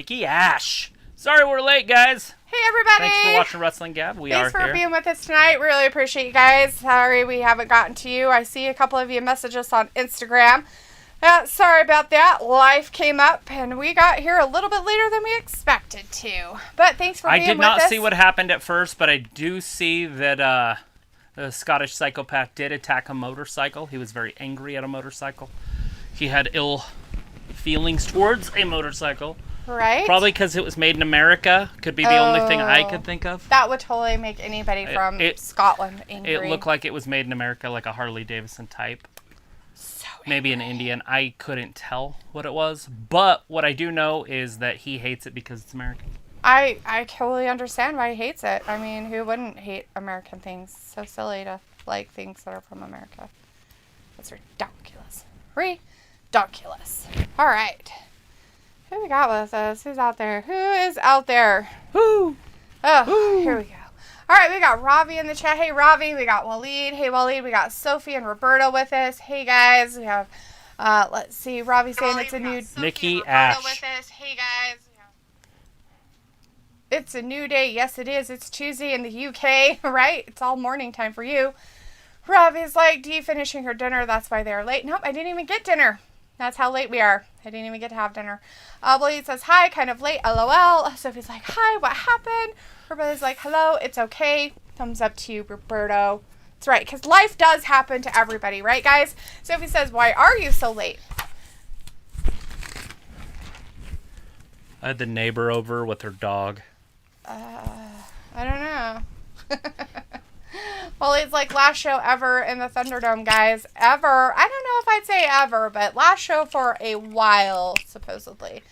Nikki Ash. Sorry we're late, guys. Hey, everybody. Thanks for watching Wrestling Gab. Thanks for being with us tonight. Really appreciate you guys. Sorry we haven't gotten to you. I see a couple of you message us on Instagram. Sorry about that. Life came up, and we got here a little bit later than we expected to. But thanks for being with us. I did not see what happened at first, but I do see that the Scottish psychopath did attack a motorcycle. He was very angry at a motorcycle. He had ill feelings towards a motorcycle. Right? Probably because it was made in America. Could be the only thing I could think of. That would totally make anybody from Scotland angry. It looked like it was made in America, like a Harley Davidson type. So maybe an Indian. I couldn't tell what it was. But what I do know is that he hates it because it's American. I totally understand why he hates it. I mean, who wouldn't hate American things? So silly to like things that are from America. That's ridiculous. Ridiculous. All right. Who we got with us? Who's out there? Who is out there? Who? Oh, Who? Here we go. All right, we got Ravi in the chat. Hey, Ravi. We got Waleed. Hey, Waleed. We got Sophie and Roberta with us. Hey, guys. We have, let's see, Ravi saying it's a new... Nikki Ash. With us. Hey, guys. It's a new day. Yes, it is. It's Tuesday in the UK, right? It's all morning time for you. Ravi's like, Dee finishing her dinner. That's why they're late. Nope, I didn't even get dinner. That's how late we are. I didn't even get to have dinner. Waleed says, hi, kind of late, LOL. Sophie's like, hi, what happened? Roberta's like, hello, it's okay. Thumbs up to you, Roberto. That's right, because life does happen to everybody, right, guys? Sophie says, why are you so late? I had the neighbor over with her dog. I don't know. Well, it's like last show ever in the Thunderdome, guys. Ever. I don't know if I'd say ever, but last show for a while, supposedly.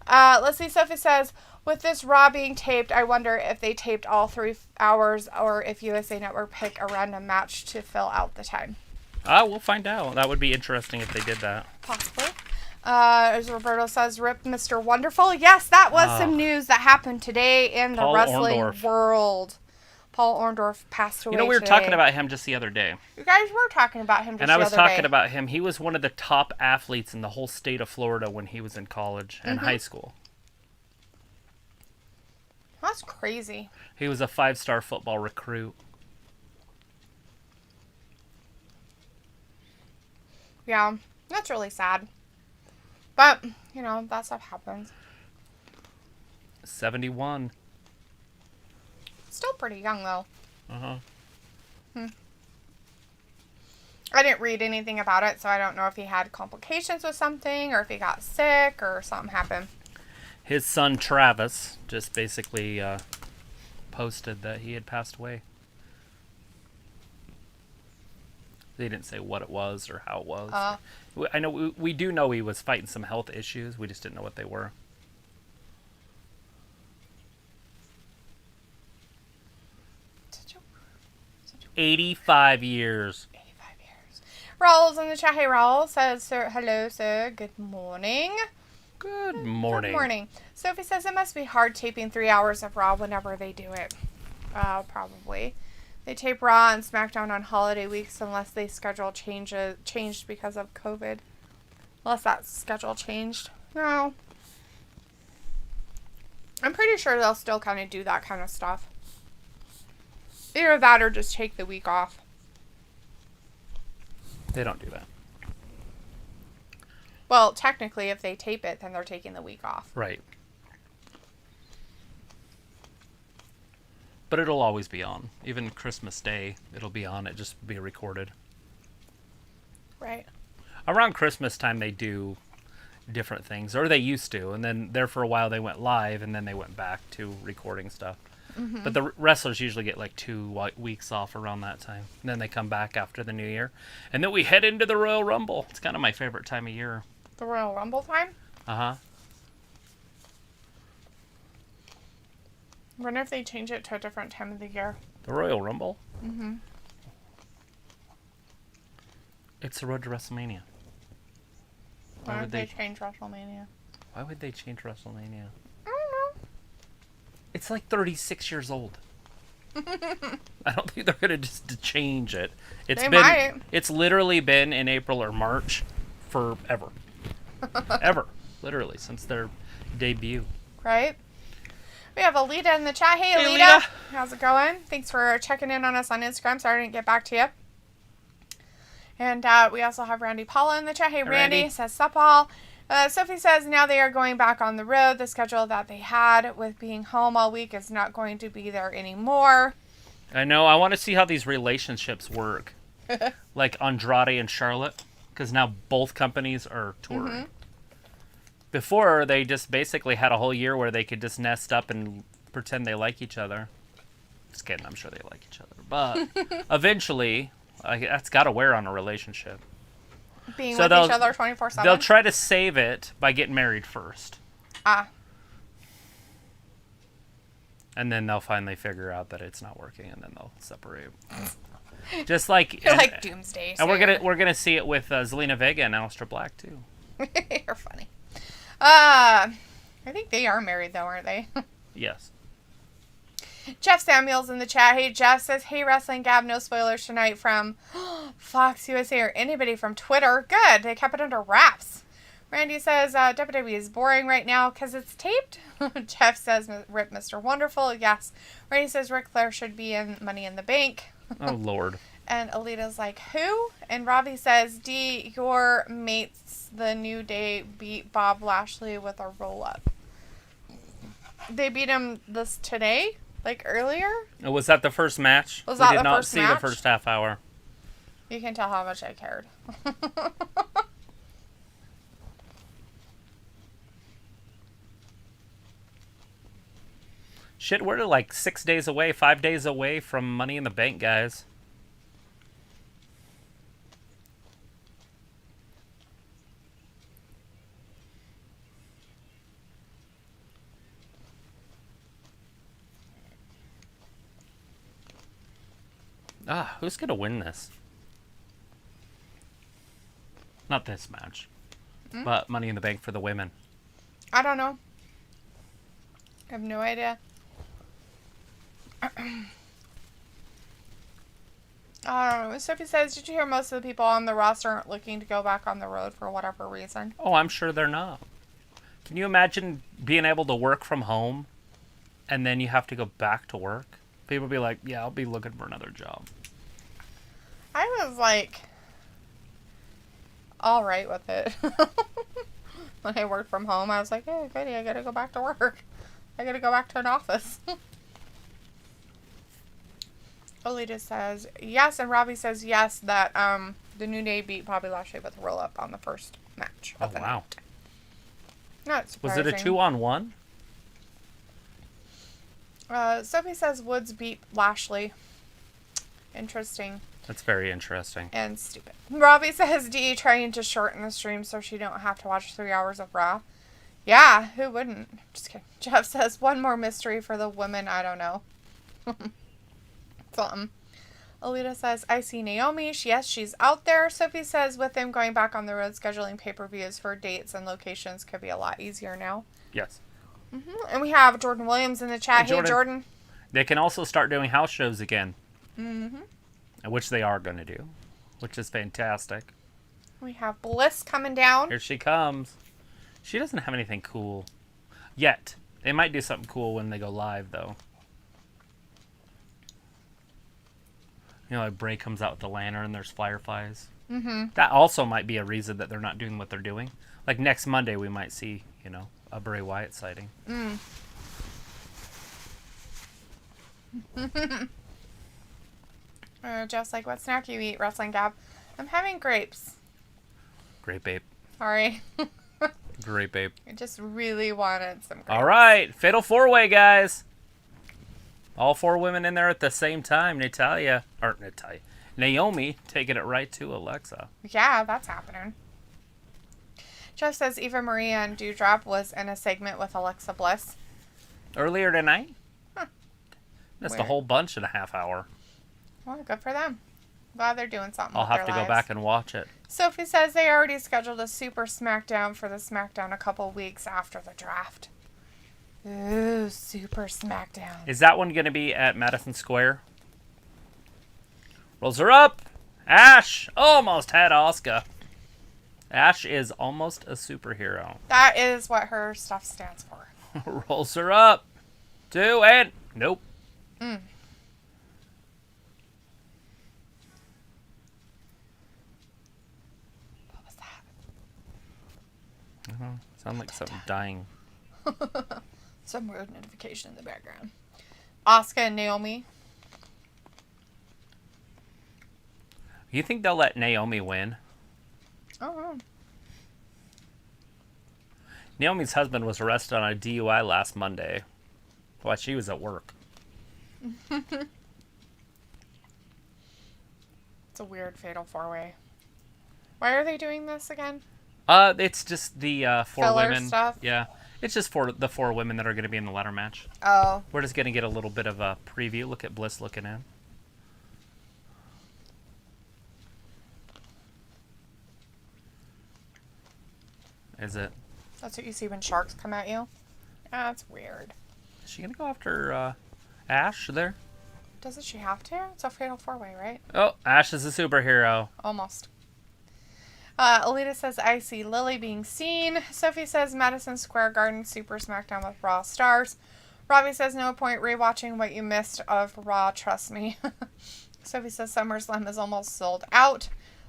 Let's see. Sophie says, with this Raw being taped, I wonder if they taped all 3 hours or if USA Network pick a random match to fill out the time. We'll find out. That would be interesting if they did that. Possibly. As Roberto says, rip Mr. Wonderful. Yes, that was some news that happened today in the wrestling world. Paul Orndorff passed away You know, we were talking about him just the other day. You guys were talking about him just the other day. And I was talking about him. He was one of the top athletes in the whole state of Florida when he was in college and high school. That's crazy. He was a 5-star football recruit. Yeah, that's really sad. But, you know, that stuff happens. 71. Still pretty young, though. Uh-huh. I didn't read anything about it, so I don't know if he had complications with something or if he got sick or something happened. His son, Travis, just basically posted that he had passed away. They didn't say what it was or how it was. I know we do know he was fighting some health issues. We just didn't know what they were. 85 years. 85 years. Raul's in the chat. Hey, Raul says, sir, hello, sir. Good morning. Good morning. Good morning. Sophie says it must be hard taping 3 hours of Raw whenever they do it. Probably. They tape Raw and SmackDown on holiday weeks unless they schedule changed because of COVID. Unless that schedule changed. No. I'm pretty sure they'll still kind of do that kind of stuff. Either that or just take the week off. They don't do that. Well, technically, if they tape it, then they're taking the week off. Right. But it'll always be on. Even Christmas Day, it'll be on. It just be recorded. Right. Around Christmas time, they do different things. Or they used to. And then there for a while, they went live. And then they went back to recording stuff. Mm-hmm. But the wrestlers usually get like 2 weeks off around that time. And then they come back after the new year. And then we head into the Royal Rumble. It's kind of my favorite time of year. The Royal Rumble time? Uh-huh. I wonder if they change it to a different time of the year. The Royal Rumble? Mm-hmm. It's the road to WrestleMania. Why would they change WrestleMania? Why would they change WrestleMania? I don't know. It's like 36 years old. I don't think they're gonna just change it. Might. It's literally been in April or March forever. Ever. Literally, since their debut. right? We have Alita in the chat. Hey, Hey, Alita. Alita. How's it going? Thanks for checking in on us on Instagram. Sorry I didn't get back to you. And we also have Randy Paula in the chat. Hey, Randy. Says, sup all. Sophie says, now they are going back on the road. The schedule that they had with being home all week is not going to be there anymore. I know. I want to see how these relationships work. Like Andrade and Charlotte. Because now both companies are touring. Mm-hmm. Before, they just basically had a whole year where they could just nest up and pretend they like each other. Just kidding. I'm sure they like each other. But eventually, that's got to wear on a relationship. Being with each other 24/7. They'll try to save it by getting married first. And then they'll finally figure out that it's not working, and then they'll separate. Just like You're like Doomsday. And we're gonna see it with Zelina Vega and Aleister Black too. You're funny. I think they are married though, aren't they? Yes. Jeff Samuels in the chat. Hey, Jeff says, hey, Wrestling Gab, no spoilers tonight from Fox USA or anybody from Twitter. Good. They kept it under wraps. Randy says, WWE is boring right now because it's taped. Jeff says, rip Mr. Wonderful. Yes. Randy says, Ric Flair should be in Money in the Bank. Oh, Lord. And Alita's like, who? And Robbie says, D, your mates, the New Day, beat Bob Lashley with a roll-up. They beat him today? Like earlier? Was that the first match? Was that we did the not first see match? the first half hour. You can tell how much I cared. Shit, we're like 6 days away, 5 days away from Money in the Bank, guys. Who's going to win this? Not this match, but Money in the Bank for the women. I don't know. I have no idea. Sophie says, did you hear most of the people on the roster aren't looking to go back on the road for whatever reason? Oh, I'm sure they're not. Can you imagine being able to work from home and then you have to go back to work? People be like, yeah, I'll be looking for another job. I was like, all right with it. When I worked from home, I was like, hey, goody, I gotta go back to work. I gotta go back to an office. Olita says yes, and Robbie says yes, that the New Day beat Bobby Lashley with a roll-up on the first match of the night. Not surprising. Was it a 2-on-1? Sophie says Woods beat Lashley. Interesting. That's very interesting. And stupid. Robbie says Dee trying to shorten the stream so she don't have to watch 3 hours of Raw. Yeah, who wouldn't? Just kidding. Jeff says one more mystery for the women. I don't know. Something. Alita says, I see Naomi. Yes, she's out there. Sophie says with them going back on the road, scheduling pay-per-views for dates and locations could be a lot easier now. Yes. And we have Jordan Williams in the chat. Hey, Jordan. They can also start doing house shows again. Mm-hmm. Which they are going to do. Which is fantastic. We have Bliss coming down. Here she comes. She doesn't have anything cool yet. They might do something cool when they go live, though. You know, like Bray comes out with the lantern and there's fireflies. Mm-hmm. That also might be a reason that they're not doing what they're doing. Like next Monday, we might see, you know, a Bray Wyatt sighting. Jeff's like, what snack you eat, Wrestling Gab? I'm having grapes. Grape ape. Sorry. Grape ape. I just really wanted some grapes. All right. Fatal 4-way, guys. All 4 women in there at the same time. Naomi taking it right to Alexa. Yeah, that's happening. Jeff says Eva Marie and Dewdrop was in a segment with Alexa Bliss. Earlier tonight? Huh. Missed a whole bunch in a half hour. Well, good for them. Glad they're doing something I'll with have their to lives. go back and watch it. Sophie says they already scheduled a Super SmackDown for the SmackDown a couple weeks after the draft. Ooh, Super SmackDown. Is that one going to be at Madison Square? Rolls her up. Ash almost had Asuka. Ash is almost a superhero. That is what her stuff stands for. Rolls her up. 2 and nope. Mm. What was that? I don't know. Sound like something dying. Some weird notification in the background. Asuka and Naomi. You think they'll let Naomi win? Oh. Naomi's husband was arrested on a DUI last Monday while she was at work. It's a weird fatal 4-way. Why are they doing this again? It's just the 4 Filler women. stuff? Yeah. It's just for the 4 women that are going to be in the ladder match. Oh. We're just going to get a little bit of a preview. Look at Bliss looking in. Is it? That's what you see when sharks come at you? That's weird. Is she going to go after Ash there? Doesn't she have to? It's a fatal 4-way, right? Oh, Ash is a superhero. Almost. Alita says, I see Lily being seen. Sophie says, Madison Square Garden Super SmackDown with Raw stars. Robbie says, no point rewatching what you missed of Raw, trust me. Sophie says, SummerSlam is almost sold out.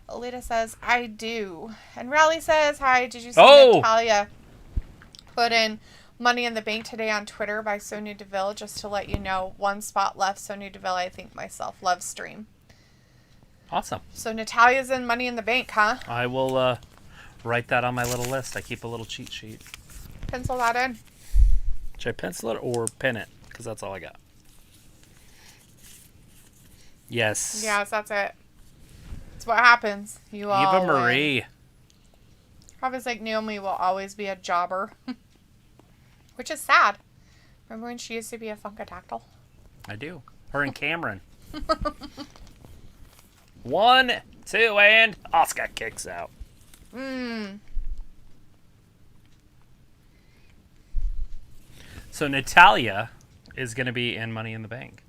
Alita says, I do. And Rally says, hi, did you see Natalia put in Money in the Bank today on Twitter by Sonya Deville? Just to let you know, 1 spot left. Sonya Deville, I think myself, love stream. Awesome. So Natalia's in Money in the Bank, huh? I will write that on my little list. I keep a little cheat sheet. Pencil that in. Should I pencil it or pen it? Because that's all I got. Yes. Yes, that's it. That's what happens. You all Eva Marie. Robbie's like, Naomi will always be a jobber. Which is sad. Remember when she used to be a Funkadactyl? I do. Her and Cameron. 1, 2, and Asuka kicks out. So Natalia is going to be in Money in the Bank.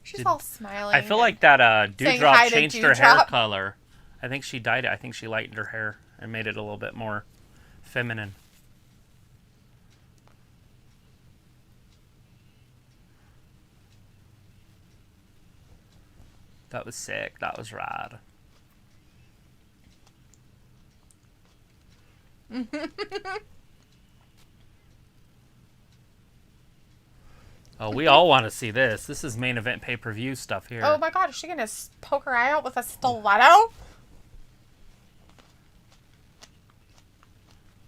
She's all smiling. I feel like that Dewdrop changed her hair Dewdrop. color. I think she dyed it. I think she lightened her hair and made it a little bit more feminine. That was sick. That was rad. Oh, we all want to see this. This is main event pay-per-view stuff here. Oh my god, is she going to poke her eye out with a stiletto?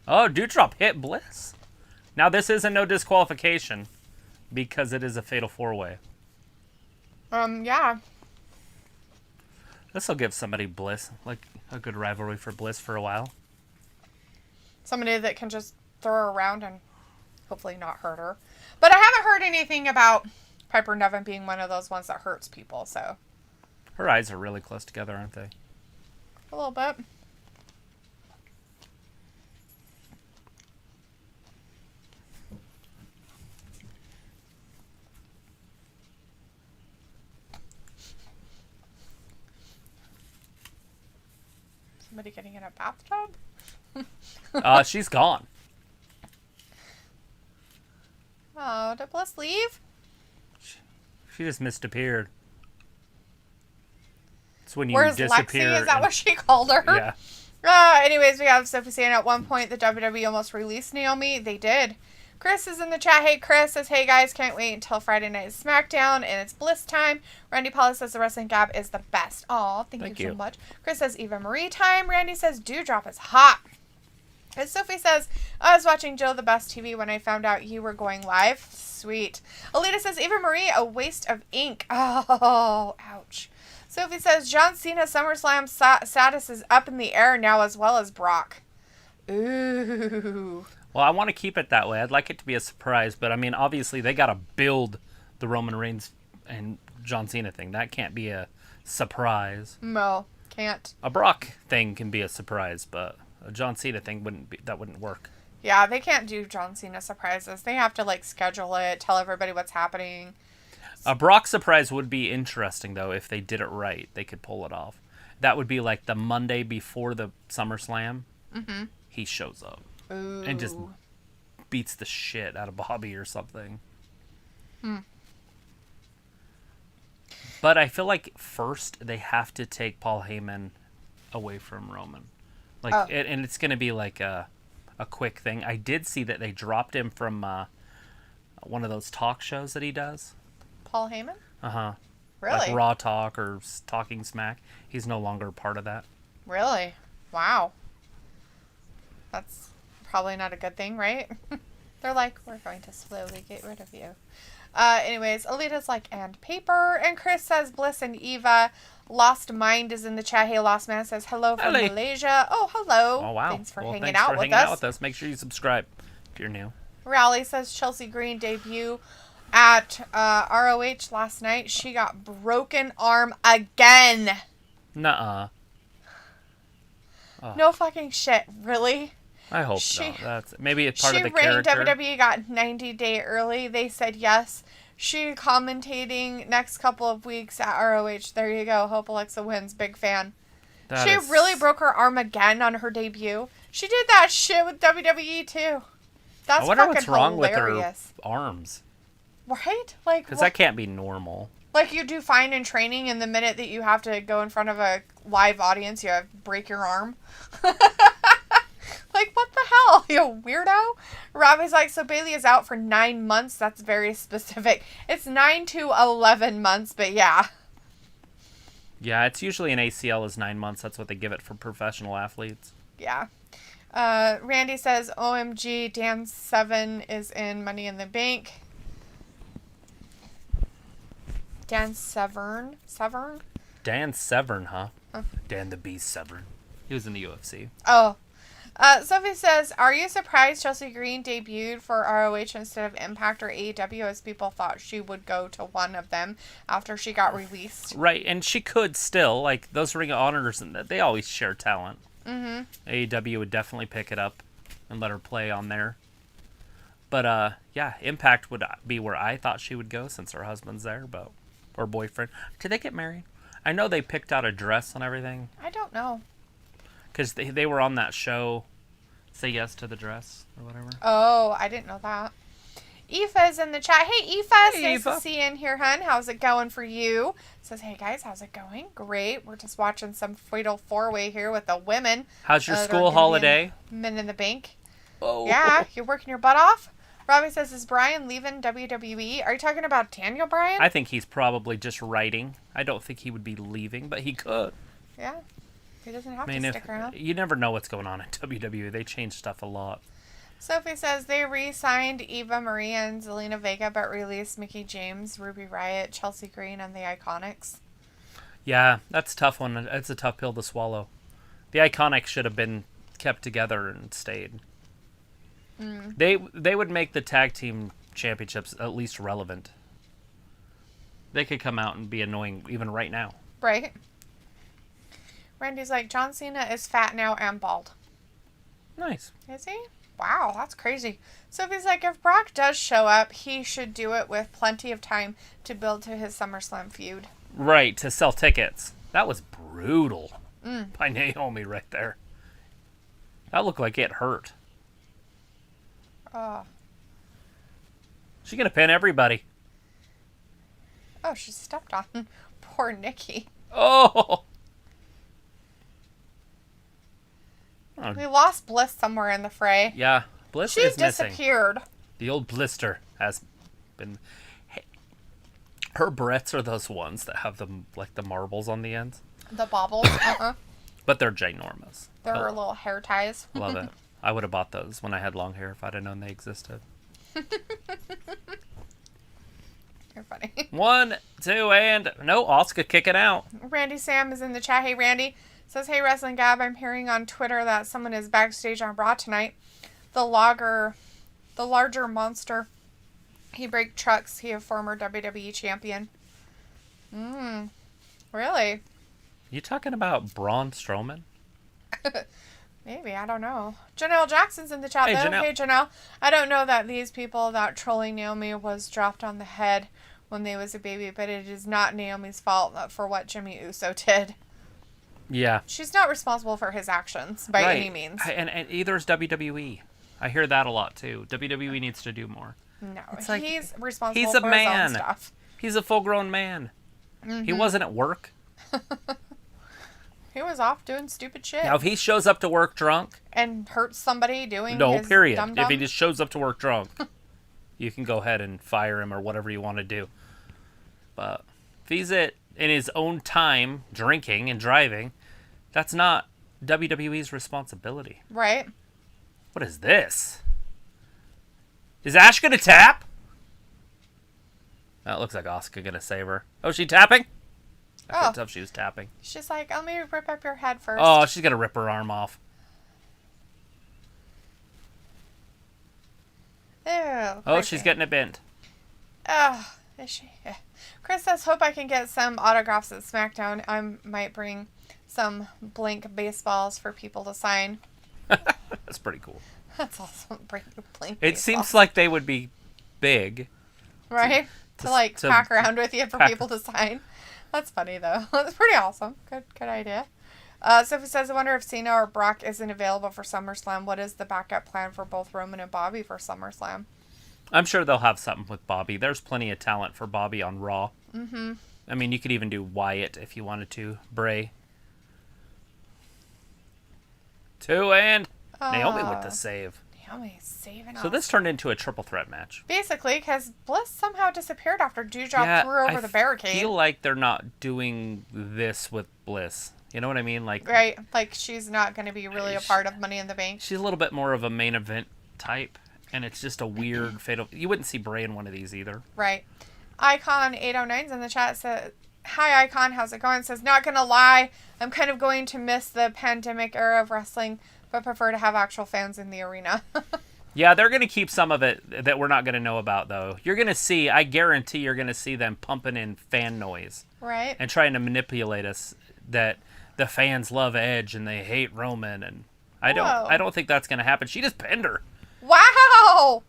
Oh, Dewdrop hit Bliss. Now this isn't no disqualification because it is a fatal 4-way. Yeah. This will give somebody Bliss, like a good rivalry for Bliss for a while. Somebody that can just throw her around and hopefully not hurt her. But I haven't heard anything about Piper Niven being one of those ones that hurts people, so. Her eyes are really close together, aren't they? A little bit. Somebody getting in a bathtub? She's gone. Oh, did Bliss leave? She just misappeared. It's when you Where's disappear. Lexi? Is that what she called her? Yeah. Anyways, we have Sophie saying at one point the WWE almost released Naomi. They did. Chris is in the chat. Hey, Chris says, hey guys, can't wait until Friday night SmackDown and it's Bliss time. Randy Paula says the Wrestling Gab is the best. Aw, thank you so much. Chris says Eva Marie time. Randy says Dewdrop is hot. And Sophie says, I was watching Joe the Best TV when I found out you were going live. Sweet. Alita says, Eva Marie, a waste of ink. Oh, ouch. Sophie says, John Cena SummerSlam status is up in the air now as well as Brock. Ooh. Well, I want to keep it that way. I'd like it to be a surprise, but I mean, obviously they got to build the Roman Reigns and John Cena thing. That can't be a surprise. No, can't. A Brock thing can be a surprise, but a John Cena thing wouldn't work. Yeah, they can't do John Cena surprises. They have to like schedule it, tell everybody what's happening. A Brock surprise would be interesting though if they did it right. They could pull it off. That would be like the Monday before the SummerSlam. Mm-hmm. He shows up. Ooh. And just beats the shit out of Bobby or something. But I feel like first they have to take Paul Heyman away from Roman. And it's going to be like a quick thing. I did see that they dropped him from one of those talk shows that he does. Paul Heyman? Uh-huh. Really? Like Raw Talk or Talking Smack. He's no longer part of that. Really? Wow. That's probably not a good thing, right? They're like, we're going to slowly get rid of you. Anyways, Alita's like, and paper. And Chris says, Bliss and Eva. Lost Mind is in the chat. Hey, Lost Man says, hello from Malaysia. Oh, hello. Oh, wow. Thanks for hanging out with us. Make sure you subscribe if you're new. Rally says, Chelsea Green debut at ROH last night. She got broken arm again. Nuh-uh. Oh. No fucking shit. Really? I hope not. Maybe it's part of the character. WWE got 90-day early. They said yes. She commentating next couple of weeks at ROH. There you go. Hope Alexa wins. Big fan. She really broke her arm again on her debut. She did that shit with WWE too. That's I wonder fucking what's wrong hilarious. with her arms. Right? Like, because that can't be normal. Like, you do fine in training, and the minute that you have to go in front of a live audience, you have to break your arm. Like, what the hell, you weirdo? Robbie's like, so Bailey is out for 9 months. That's very specific. It's 9 to 11 months, but yeah. Yeah, it's usually an ACL is 9 months. That's what they give it for professional athletes. Yeah. Randy says, OMG, Dan Severn is in Money in the Bank. Dan Severn? Dan Severn, huh? Dan the Beast Severn. He was in the UFC. Oh. Sophie says, are you surprised Chelsea Green debuted for ROH instead of Impact or AEW, as people thought she would go to one of them after she got released? Right, and she could still. Like, those Ring of Honors, they always share talent. Mm-hmm. AEW would definitely pick it up and let her play on there. But, yeah, Impact would be where I thought she would go since her husband's there, or boyfriend. Did they get married? I know they picked out a dress and everything. I don't know. Because they were on that show, Say Yes to the Dress, or whatever. Oh, I didn't know that. Aoife's in the chat. Hey, Aoife. Hey, nice to see you in here, hun. How's it going for you? Says, hey, guys, how's it going? Great. We're just watching some fatal four-way here with the women. How's your school holiday? Men in the Bank. Oh. Yeah, you're working your butt off? Robbie says, is Brian leaving WWE? Are you talking about Daniel Bryan? I think he's probably just writing. I don't think he would be leaving, but he could. Yeah. He doesn't have to stick around. You never know what's going on in WWE. They change stuff a lot. Sophie says they re-signed Eva Marie and Zelina Vega, but released Mickie James, Ruby Riott, Chelsea Green, and the Iconics. Yeah, that's a tough one. It's a tough pill to swallow. The Iconics should have been kept together and stayed. Mm. They would make the tag team championships at least relevant. They could come out and be annoying even right now. Right. Randy's like, John Cena is fat now and bald. Nice. Is he? Wow, that's crazy. Sophie's like, if Brock does show up, he should do it with plenty of time to build to his SummerSlam feud. Right, to sell tickets. That was brutal by Naomi right there. That looked like it hurt. Oh. She's going to pin everybody. Oh, she stepped on poor Nikki. Oh! We lost Bliss somewhere in the fray. Yeah, Bliss is missing. She disappeared. The old blister has been... Her breaths are those ones that have the marbles on the ends. The baubles? Uh-huh. But they're ginormous. They're her little hair ties. Love it. I would have bought those when I had long hair if I'd have known they existed. You're funny. 1, 2, and... No, Asuka kicking out. Randy Sam is in the chat. Hey, Randy. Says, hey, Wrestling Gab, I'm hearing on Twitter that someone is backstage on Raw tonight. The larger monster. He break trucks. He a former WWE champion. Really? You talking about Braun Strowman? Maybe, I don't know. Janelle Jackson's in the chat, hey, though. Janelle. Hey, Janelle. I don't know that these people that trolling Naomi was dropped on the head when they was a baby, but it is not Naomi's fault for what Jimmy Uso did. Yeah. She's not responsible for his actions by any means. And either is WWE. I hear that a lot too. WWE needs to do more. No, It's like, he's responsible he's a for his own man. stuff. He's a full-grown man. He wasn't at work. He was off doing stupid shit. Now, if he shows up to work drunk, and hurts somebody doing no, his period. dum-dum. If he just shows up to work drunk, you can go ahead and fire him or whatever you want to do. But if he's in his own time drinking and driving, that's not WWE's responsibility. Right. What is this? Is Ash gonna tap? Oh, it looks like Asuka gonna save her. Oh, she tapping? I couldn't tell if she was tapping. She's like, let me rip up your head first. Oh, she's gonna rip her arm off. Ew, Oh, creepy. she's getting it bent. Oh, is she? Yeah. Chris says, hope I can get some autographs at SmackDown. I might bring some blank baseballs for people to sign. That's pretty cool. That's awesome. Bring blank It baseballs. seems like they would be big. Right? To pack around with you for people to sign. That's funny, though. That's pretty awesome. Good idea. Sophie says, I wonder if Cena or Brock isn't available for SummerSlam. What is the backup plan for both Roman and Bobby for SummerSlam? I'm sure they'll have something with Bobby. There's plenty of talent for Bobby on Raw. Mm-hmm. I mean, you could even do Wyatt if you wanted to. Bray. 2 and Naomi with the save. Naomi saving So this turned into a triple threat match. Basically, because Bliss somehow disappeared after Doudrop threw her over the barricade. I feel like they're not doing this with Bliss. You know what I mean? Like, right, like she's not going to be really a part of Money in the Bank. She's a little bit more of a main event type, and it's just a weird fatal. You wouldn't see Bray in one of these either. Right. Icon 809's in the chat says, hi Icon, how's it going? Says, not going to lie, I'm kind of going to miss the pandemic era of wrestling, but prefer to have actual fans in the arena. Yeah, they're going to keep some of it that we're not going to know about, though. You're going to see, I guarantee you're going to see them pumping in fan noise. Right. And trying to manipulate us that the fans love Edge and they hate Roman. And I don't think that's going to happen. She just pinned her. Wow!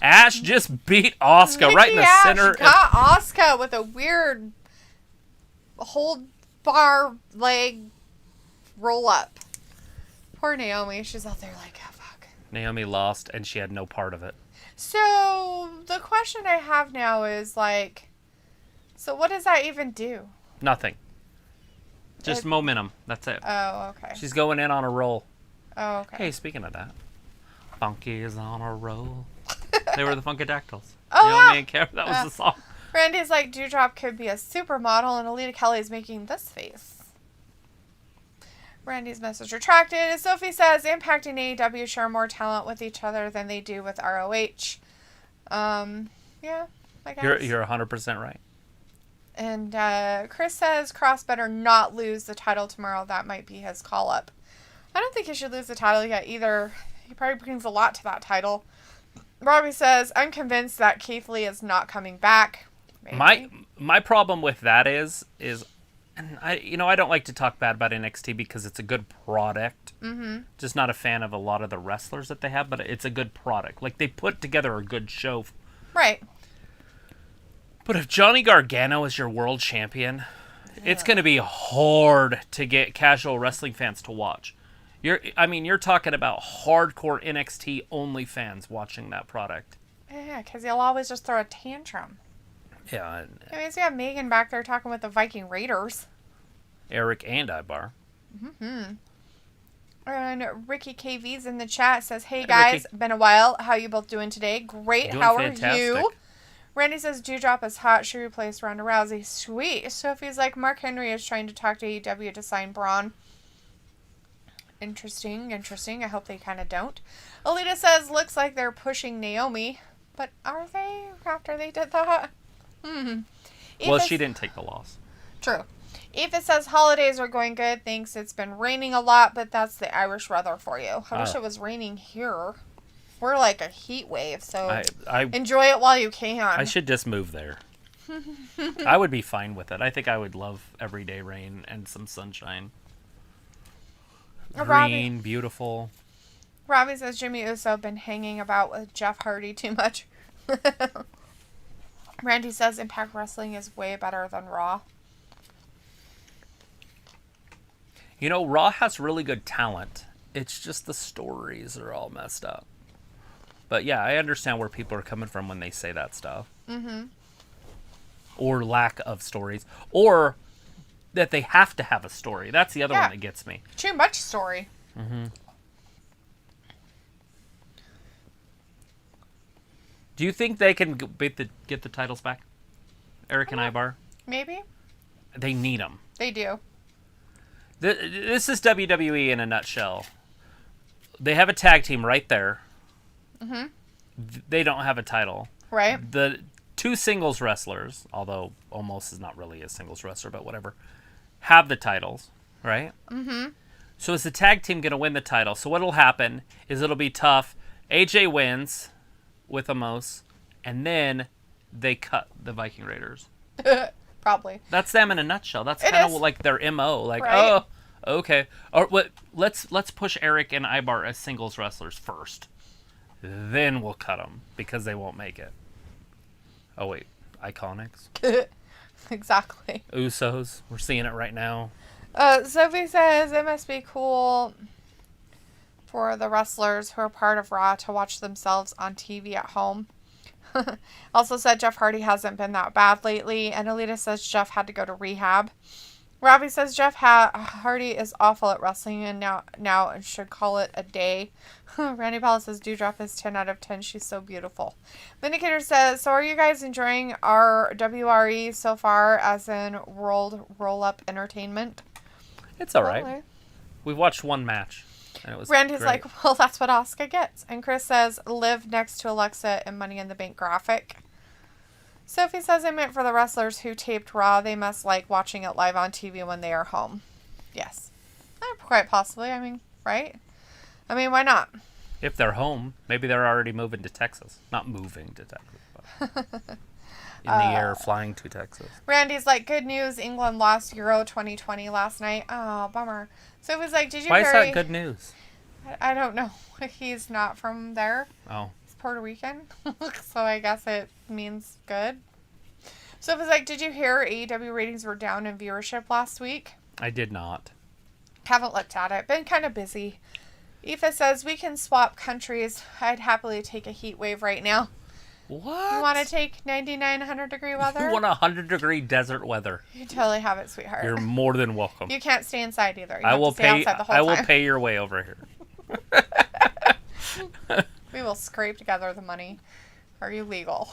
Ash just beat Asuka right in the Ash center. Got Asuka with a weird hold bar leg roll up. Poor Naomi. She's out there like, oh, fuck. Naomi lost, and she had no part of it. So, the question I have now is, like, so what does that even do? Nothing. Just momentum. That's it. Oh, okay. She's going in on a roll. Oh, okay. Hey, speaking of that, Funky is on a roll. They were the Funkadactyls. Oh, Naomi yeah. and Kara, that was the song. Randy's like, Doudrop could be a supermodel, and Alita Kelly's making this face. Randy's message retracted. Sophie says, Impact and AEW share more talent with each other than they do with ROH. Yeah, I guess. You're 100% right. And Chris says, Cross better not lose the title tomorrow. That might be his call-up. I don't think he should lose the title yet either. He probably brings a lot to that title. Robbie says, I'm convinced that Keith Lee is not coming back. Maybe. My problem with that is and I don't like to talk bad about NXT because it's a good product. Mm-hmm. Just not a fan of a lot of the wrestlers that they have, but it's a good product. Like, they put together a good show. Right. But if Johnny Gargano is your world champion, it's going to be hard to get casual wrestling fans to watch. You're talking about hardcore NXT only fans watching that product. Yeah, because he'll always just throw a tantrum. Yeah. I mean, you got Megan back there talking with the Viking Raiders. Eric and Ibar. Mm-hmm. And Ricky KV's in the chat says, hey guys, Ricky. been a while. How you both doing today? Great. Doing How fantastic. are you? Randy says, Doudrop is hot. She replaced Ronda Rousey. Sweet. Sophie's like, Mark Henry is trying to talk to AEW to sign Braun. Interesting. I hope they kind of don't. Alita says, looks like they're pushing Naomi. But are they after they did that? Well, she didn't take the loss. True. Aoife says, holidays are going good. Thanks. It's been raining a lot, but that's the Irish weather for you. I wish it was raining here. We're like a heat wave, so enjoy it while you can. I should just move there. I would be fine with it. I think I would love everyday rain and some sunshine. Green, beautiful. Robbie says Jimmy Uso been hanging about with Jeff Hardy too much. Randy says Impact Wrestling is way better than Raw. Raw has really good talent. It's just the stories are all messed up. But yeah, I understand where people are coming from when they say that stuff. Or lack of stories. Or that they have to have a story. That's the other one that gets me. Too much story. Do you think they can get the titles back? Eric and Ibar? Maybe. They need them. They do. This is WWE in a nutshell. They have a tag team right there. They don't have a title. Right. The two singles wrestlers, although Omos is not really a singles wrestler, but whatever, have the titles, right? So is the tag team going to win the title? So what'll happen is it'll be tough. AJ wins with Omos, and then they cut the Viking Raiders. Probably. That's them in a nutshell. That's kind of like their MO. Like, right. Oh, okay. Or what? Let's push Eric and Ibar as singles wrestlers first. Then we'll cut them because they won't make it. Oh wait, Iconics. Exactly. Usos. We're seeing it right now. Sophie says it must be cool for the wrestlers who are part of Raw to watch themselves on TV at home. Also said Jeff Hardy hasn't been that bad lately, and Alita says Jeff had to go to rehab. Robbie says Jeff Hardy is awful at wrestling and now should call it a day. Randy Paul says Dewdrop is 10 out of 10. She's so beautiful. Vindicator says, so are you guys enjoying our WRE so far, as in World Roll-Up Entertainment? It's all right. We watched one match. And it was Randy's great. like, well, that's what Asuka gets. And Chris says, live next to Alexa in Money in the Bank graphic. Sophie says, I meant for the wrestlers who taped Raw, they must like watching it live on TV when they are home. Yes. Quite possibly. I mean, right? I mean, why not? If they're home, maybe they're already moving to Texas. Not moving to Texas, but in the air, flying to Texas. Randy's like, good news, England lost Euro 2020 last night. Oh, bummer. Sophie's like, did you Why is that good news? I don't know. He's not from there. Oh. He's Puerto Rican. So I guess it means good. Sophie's like, did you hear AEW ratings were down in viewership last week? I did not. Haven't looked at it. Been kind of busy. Aoife says, we can swap countries. I'd happily take a heat wave right now. What? You want to take 99, 100 degree weather? You want 100-degree desert weather? You totally have it, sweetheart. You're more than welcome. You can't stay inside either. You I have will to stay pay. outside the whole I will time. pay your way over here. We will scrape together the money. Are you legal?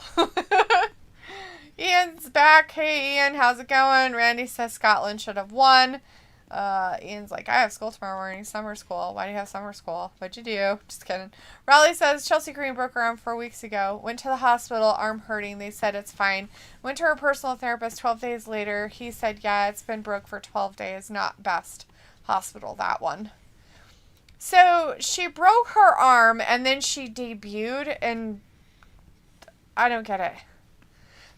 Ian's back. Hey, Ian, how's it going? Randy says Scotland should have won. Ian's like, I have school tomorrow morning, summer school. Why do you have summer school? What'd you do? Just kidding. Raleigh says Chelsea Green broke her arm 4 weeks ago. Went to the hospital, arm hurting. They said it's fine. Went to her personal therapist 12 days later. He said, yeah, it's been broke for 12 days. Not best hospital, that one. So she broke her arm and then she debuted, and I don't get it.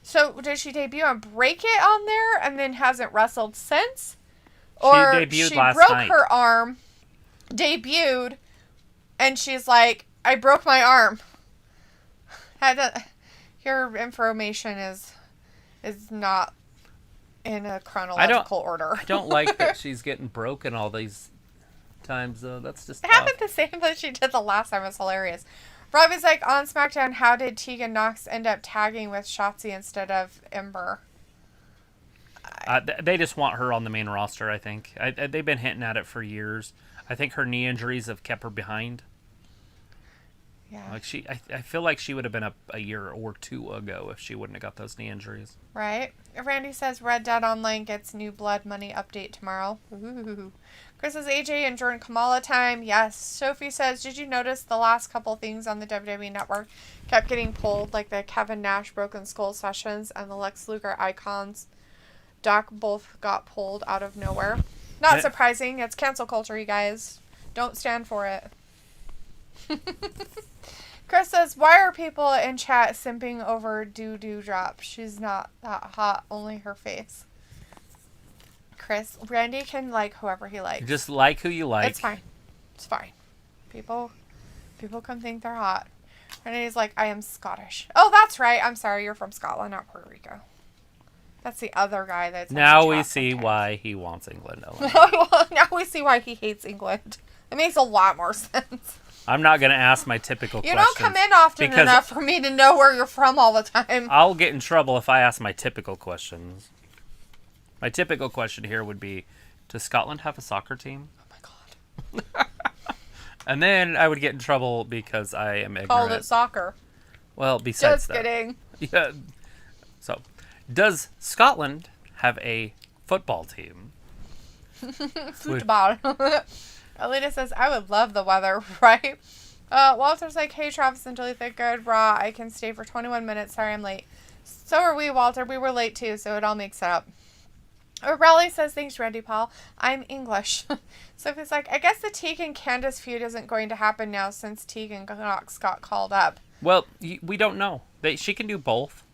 So did she debut and break it on there and then hasn't wrestled since? Or she debuted last broke night. her arm, debuted, and she's like, I broke my arm. Your information is not in a chronological order. I don't like that she's getting broken all these times, though. That's just It tough. happened the same that she did the last time. It was hilarious. Robbie's like, on SmackDown, how did Tegan Nox end up tagging with Shotzi instead of Ember? They just want her on the main roster, I think. They've been hinting at it for years. I think her knee injuries have kept her behind. Yeah. Like I feel like she would have been a year or two ago if she wouldn't have got those knee injuries. Right? Randy says Red Dead Online gets new Blood Money update tomorrow. Ooh. Chris says AJ and Jordan Kamala time. Yes. Sophie says, did you notice the last couple things on the WWE Network kept getting pulled, like the Kevin Nash Broken Skull sessions and the Lex Luger Icons? Doc both got pulled out of nowhere. Not surprising. It's cancel culture, you guys. Don't stand for it. Chris says, why are people in chat simping over Dewdrop? She's not that hot. Only her face. Chris, Randy can like whoever he likes. Just like who you like. It's fine. It's fine. People can think they're hot. Randy's like, I am Scottish. Oh, that's right. I'm sorry. You're from Scotland, not Puerto Rico. That's the other guy that's... Now we see why he wants England. Now we see why he hates England. It makes a lot more sense. I'm not going to ask my typical You questions. don't come in often enough for me to know where you're from all the time. I'll get in trouble if I ask my typical questions. My typical question here would be, does Scotland have a soccer team? Oh my god. And then I would get in trouble because I am ignorant. Called it soccer. Well, besides Just kidding. Yeah. So, does Scotland have a football team? Football. Alita says, I would love the weather, right? Walter's like, hey, Travis and Julie, thank good. Raw, I can stay for 21 minutes. Sorry, I'm late. So are we, Walter. We were late, too, so it all makes up. Raleigh says, thanks, Randy Paul. I'm English. Sophie's like, I guess the Teague and Candace feud isn't going to happen now since Teague and Knox got called up. Well, we don't know. She can do both.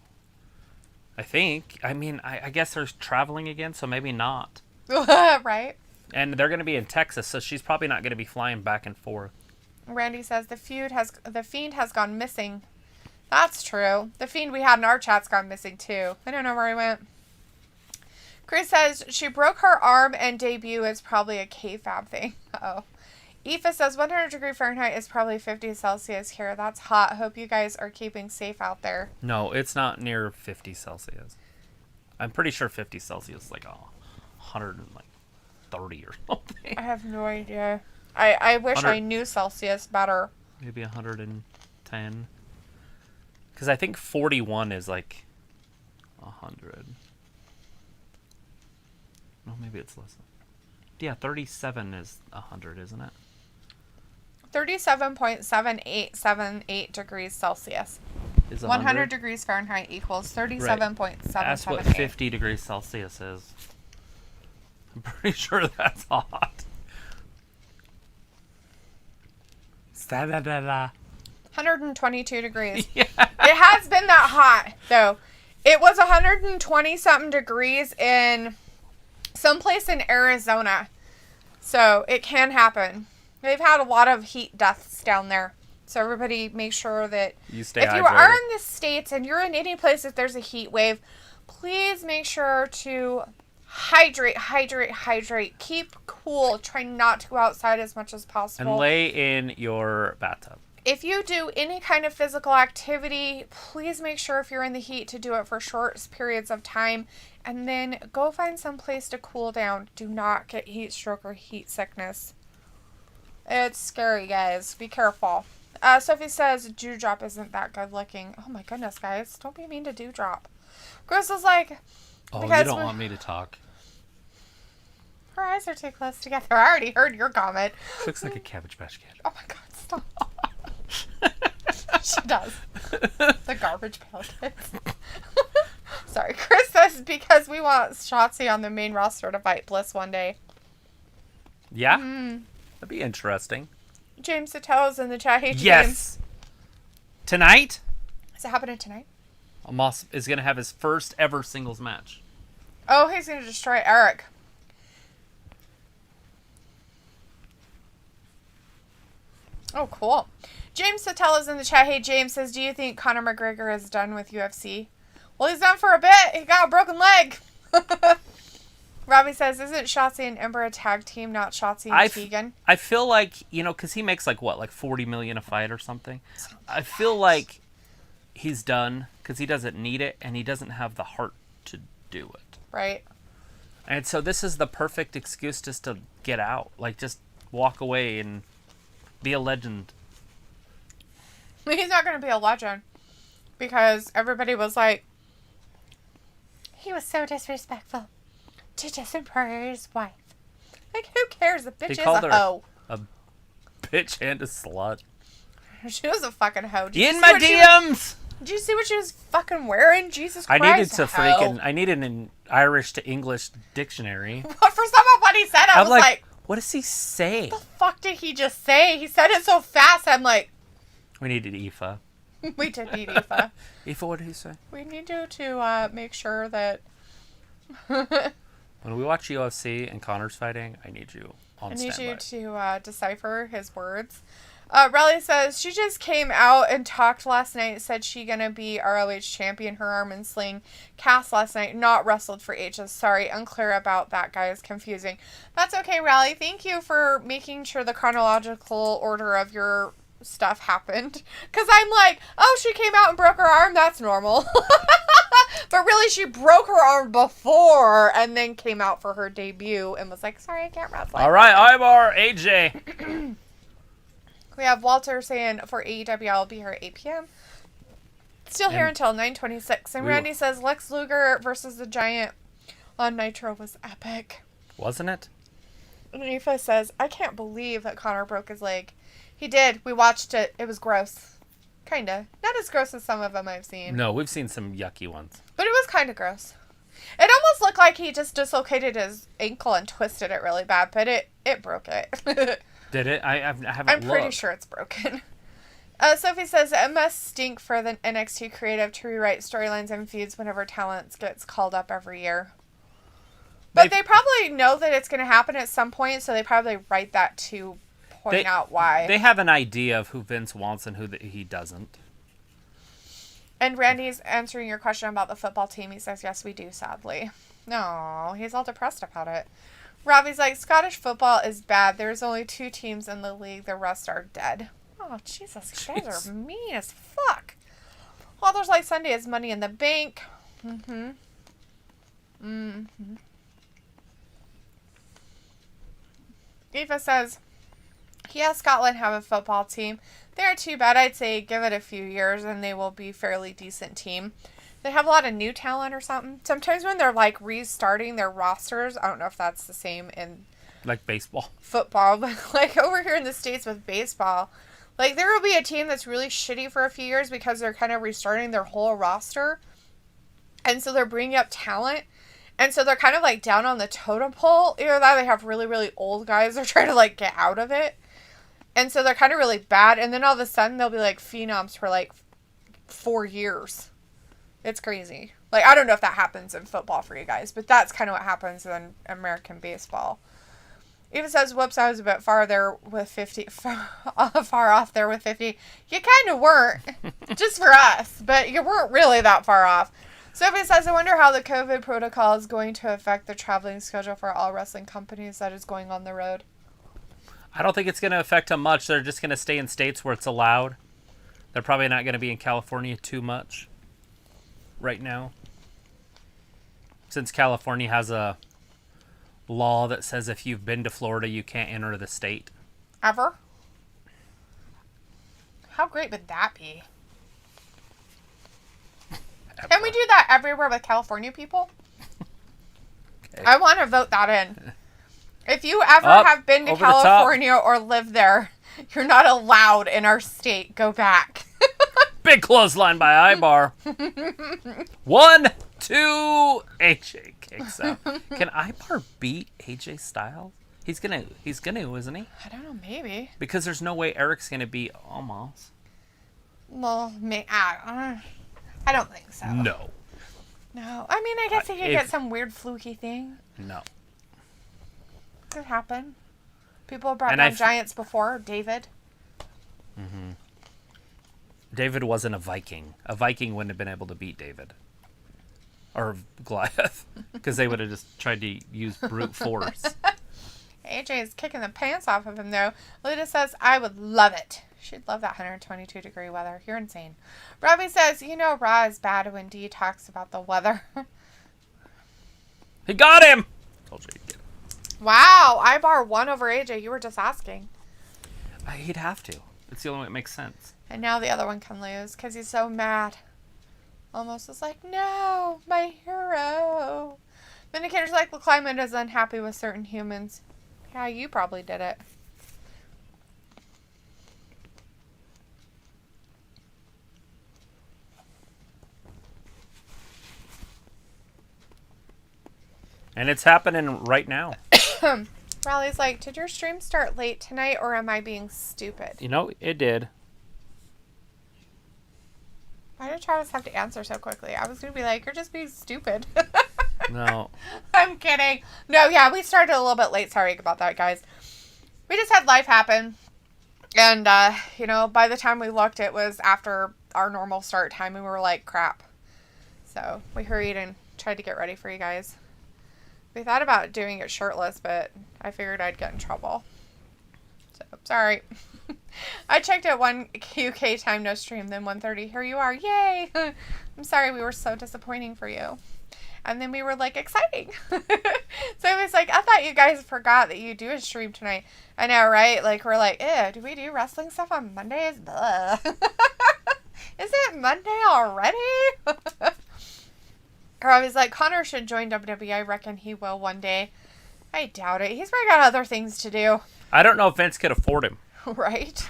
I think. I mean, I guess they're traveling again, so maybe not. Right? And they're going to be in Texas, so she's probably not going to be flying back and forth. Randy says, the Fiend has gone missing. That's true. The Fiend we had in our chat's gone missing, too. I don't know where he went. Chris says, she broke her arm and debut is probably a KFAB thing. Uh-oh. Aoife says, 100 degree Fahrenheit is probably 50 Celsius here. That's hot. Hope you guys are keeping safe out there. No, it's not near 50 Celsius. I'm pretty sure 50 Celsius is like 130 or something. I have no idea. I wish I knew Celsius better. Maybe 110. Because I think 41 is like 100. No, maybe it's less. Yeah, 37 is 100, isn't it? 37.7878 degrees Celsius. Is 100 degrees Fahrenheit equals 37.778. That's what 50 degrees Celsius is. I'm pretty sure that's hot. 122 degrees. Yeah. It has been that hot, though. It was 120-something degrees in someplace in Arizona. So it can happen. They've had a lot of heat deaths down there. So everybody make sure that you stay if hydrated. you are in the States and you're in any place that there's a heat wave, please make sure to hydrate. Keep cool. Try not to go outside as much as possible. And lay in your bathtub. If you do any kind of physical activity, please make sure if you're in the heat to do it for short periods of time. And then go find some place to cool down. Do not get heat stroke or heat sickness. It's scary, guys. Be careful. Sophie says Dewdrop isn't that good looking. Oh my goodness, guys. Don't be mean to Dewdrop. Crystal's like... Oh, you don't want me to talk. Her eyes are too close together. I already heard your comment. She looks like a Cabbage Patch Kid. Oh my god, stop. She does. The Garbage Pail Kids. Sorry, Chris says because we want Shotzi on the main roster to fight Bliss one day. Yeah? That'd be interesting. James Sotell's in the chat. Hey, James. Yes! Tonight? Is it happening tonight? Amos is going to have his first ever singles match. Oh, he's going to destroy Eric. Oh, cool. James Sotell is in the chat. Hey, James says, do you think Conor McGregor is done with UFC? Well, he's done for a bit. He got a broken leg. Robbie says, isn't Shotzi and Ember a tag team, not Shotzi and Tegan? I feel like, because he makes like $40 million a fight or something. I feel like he's done because he doesn't need it and he doesn't have the heart to do it. Right. And so this is the perfect excuse just to get out. Like, just walk away and be a legend. He's not going to be a legend because everybody was like, he was so disrespectful to Justin Pryor's wife. Like, who cares? The bitch is a hoe. A bitch and a slut. She was a fucking hoe. In my DMs! Did you see what she was fucking wearing? Jesus Christ. I needed an Irish to English dictionary. For some of what he said, I was like, what does he say? What the fuck did he just say? He said it so fast, I'm like... We needed Aoife. We did need Aoife. Aoife, what did he say? We need you to make sure that... When we watch UFC and Conor's fighting, I need you on standby. I need you to decipher his words. Relly says, she just came out and talked last night, said she gonna be ROH champion, her arm in sling cast last night, not wrestled for ages. Sorry, unclear about that, guys. Confusing. That's okay, Rally. Thank you for making sure the chronological order of your stuff happened. Because I'm like, oh, she came out and broke her arm. That's normal. But really, she broke her arm before and then came out for her debut and was like, sorry, I can't wrestle. All right, Ibar, AJ. We have Walter saying for AEW, I'll be here at 8 p.m. Still here until 9:26. And Randy says Lex Luger versus the Giant on Nitro was epic. Wasn't it? And Aoife says, I can't believe that Connor broke his leg. He did. We watched it. It was gross. Kinda. Not as gross as some of them I've seen. No, we've seen some yucky ones. But it was kind of gross. It almost looked like he just dislocated his ankle and twisted it really bad, but it broke it. Did it? I haven't I'm looked. pretty sure it's broken. Sophie says, it must stink for the NXT creative to rewrite storylines and feuds whenever talent gets called up every year. But they probably know that it's going to happen at some point, so they probably write that to point out why. They have an idea of who Vince wants and who he doesn't. And Randy's answering your question about the football team. He says, yes, we do, sadly. No, he's all depressed about it. Robbie's like, Scottish football is bad. There's only 2 teams in the league. The rest are dead. Oh, Jesus. You guys are mean as fuck. Well, there's like Sunday is Money in the Bank. Eva says, yeah, Scotland have a football team. They're too bad. I'd say give it a few years and they will be a fairly decent team. They have a lot of new talent or something. Sometimes when they're like restarting their rosters, I don't know if that's the same in like baseball, football, but like over here in the States with baseball, like there will be a team that's really shitty for a few years because they're kind of restarting their whole roster. And so they're bringing up talent. And so they're kind of like down on the totem pole. Either that or they have really, really old guys they're trying to like get out of it. And so they're kind of really bad. And then all of a sudden they'll be like phenoms for like 4 years. It's crazy. Like, I don't know if that happens in football for you guys, but that's kind of what happens in American baseball. Even says, whoops, I was a bit far there with 50, far off there with 50. You kind of weren't, just for us, but you weren't really that far off. Sophie says, I wonder how the COVID protocol is going to affect the traveling schedule for all wrestling companies that is going on the road. I don't think it's going to affect them much. They're just going to stay in states where it's allowed. They're probably not going to be in California too much right now, since California has a law that says if you've been to Florida, you can't enter the state. Ever? How great would that be? Ever. Can we do that everywhere with California people? Okay. I want to vote that in. If you ever have been to California or lived there, you're not allowed in our state. Go back. Big clothesline by Ibar. 1, 2, AJ kicks out. Can Ibar beat AJ Styles? He's gonna, isn't he? I don't know, maybe. Because there's no way Eric's gonna beat Omos. Well, I don't think so. No. No. I mean, I guess he could get some weird fluky thing. No. Could happen. People have brought down giants before. David. Mm-hmm. David wasn't a Viking. A Viking wouldn't have been able to beat David. Or Goliath. Because they would have just tried to use brute force. AJ is kicking the pants off of him, though. Luda says, I would love it. She'd love that 122-degree weather. You're insane. Robbie says, you know Raw is bad when Dee talks about the weather. He got him! Told you he'd get him. Wow. Ibar won over AJ. You were just asking. He'd have to. It's the only way it makes sense. And now the other one can lose because he's so mad. Almost is like, no, my hero. Vindicator's like, the climate is unhappy with certain humans. Yeah, you probably did it. And it's happening right now. Riley's like, did your stream start late tonight or am I being stupid? You know, it did. Why did Travis have to answer so quickly? I was going to be like, you're just being stupid. No. I'm kidding. No, yeah, we started a little bit late. Sorry about that, guys. We just had life happen. And, by the time we looked, it was after our normal start time and we were like, crap. So we hurried and tried to get ready for you guys. We thought about doing it shirtless, but I figured I'd get in trouble. So, sorry. I checked at 1 UK time, no stream, then 1:30. Here you are. Yay! I'm sorry we were so disappointing for you. And then we were like, exciting. So it was like, I thought you guys forgot that you do a stream tonight. I know, right? Like, we're like, ew, do we do wrestling stuff on Mondays? Blah. Is it Monday already? Robbie's like, Connor should join WWE. I reckon he will one day. I doubt it. He's probably got other things to do. I don't know if Vince could afford him. Right?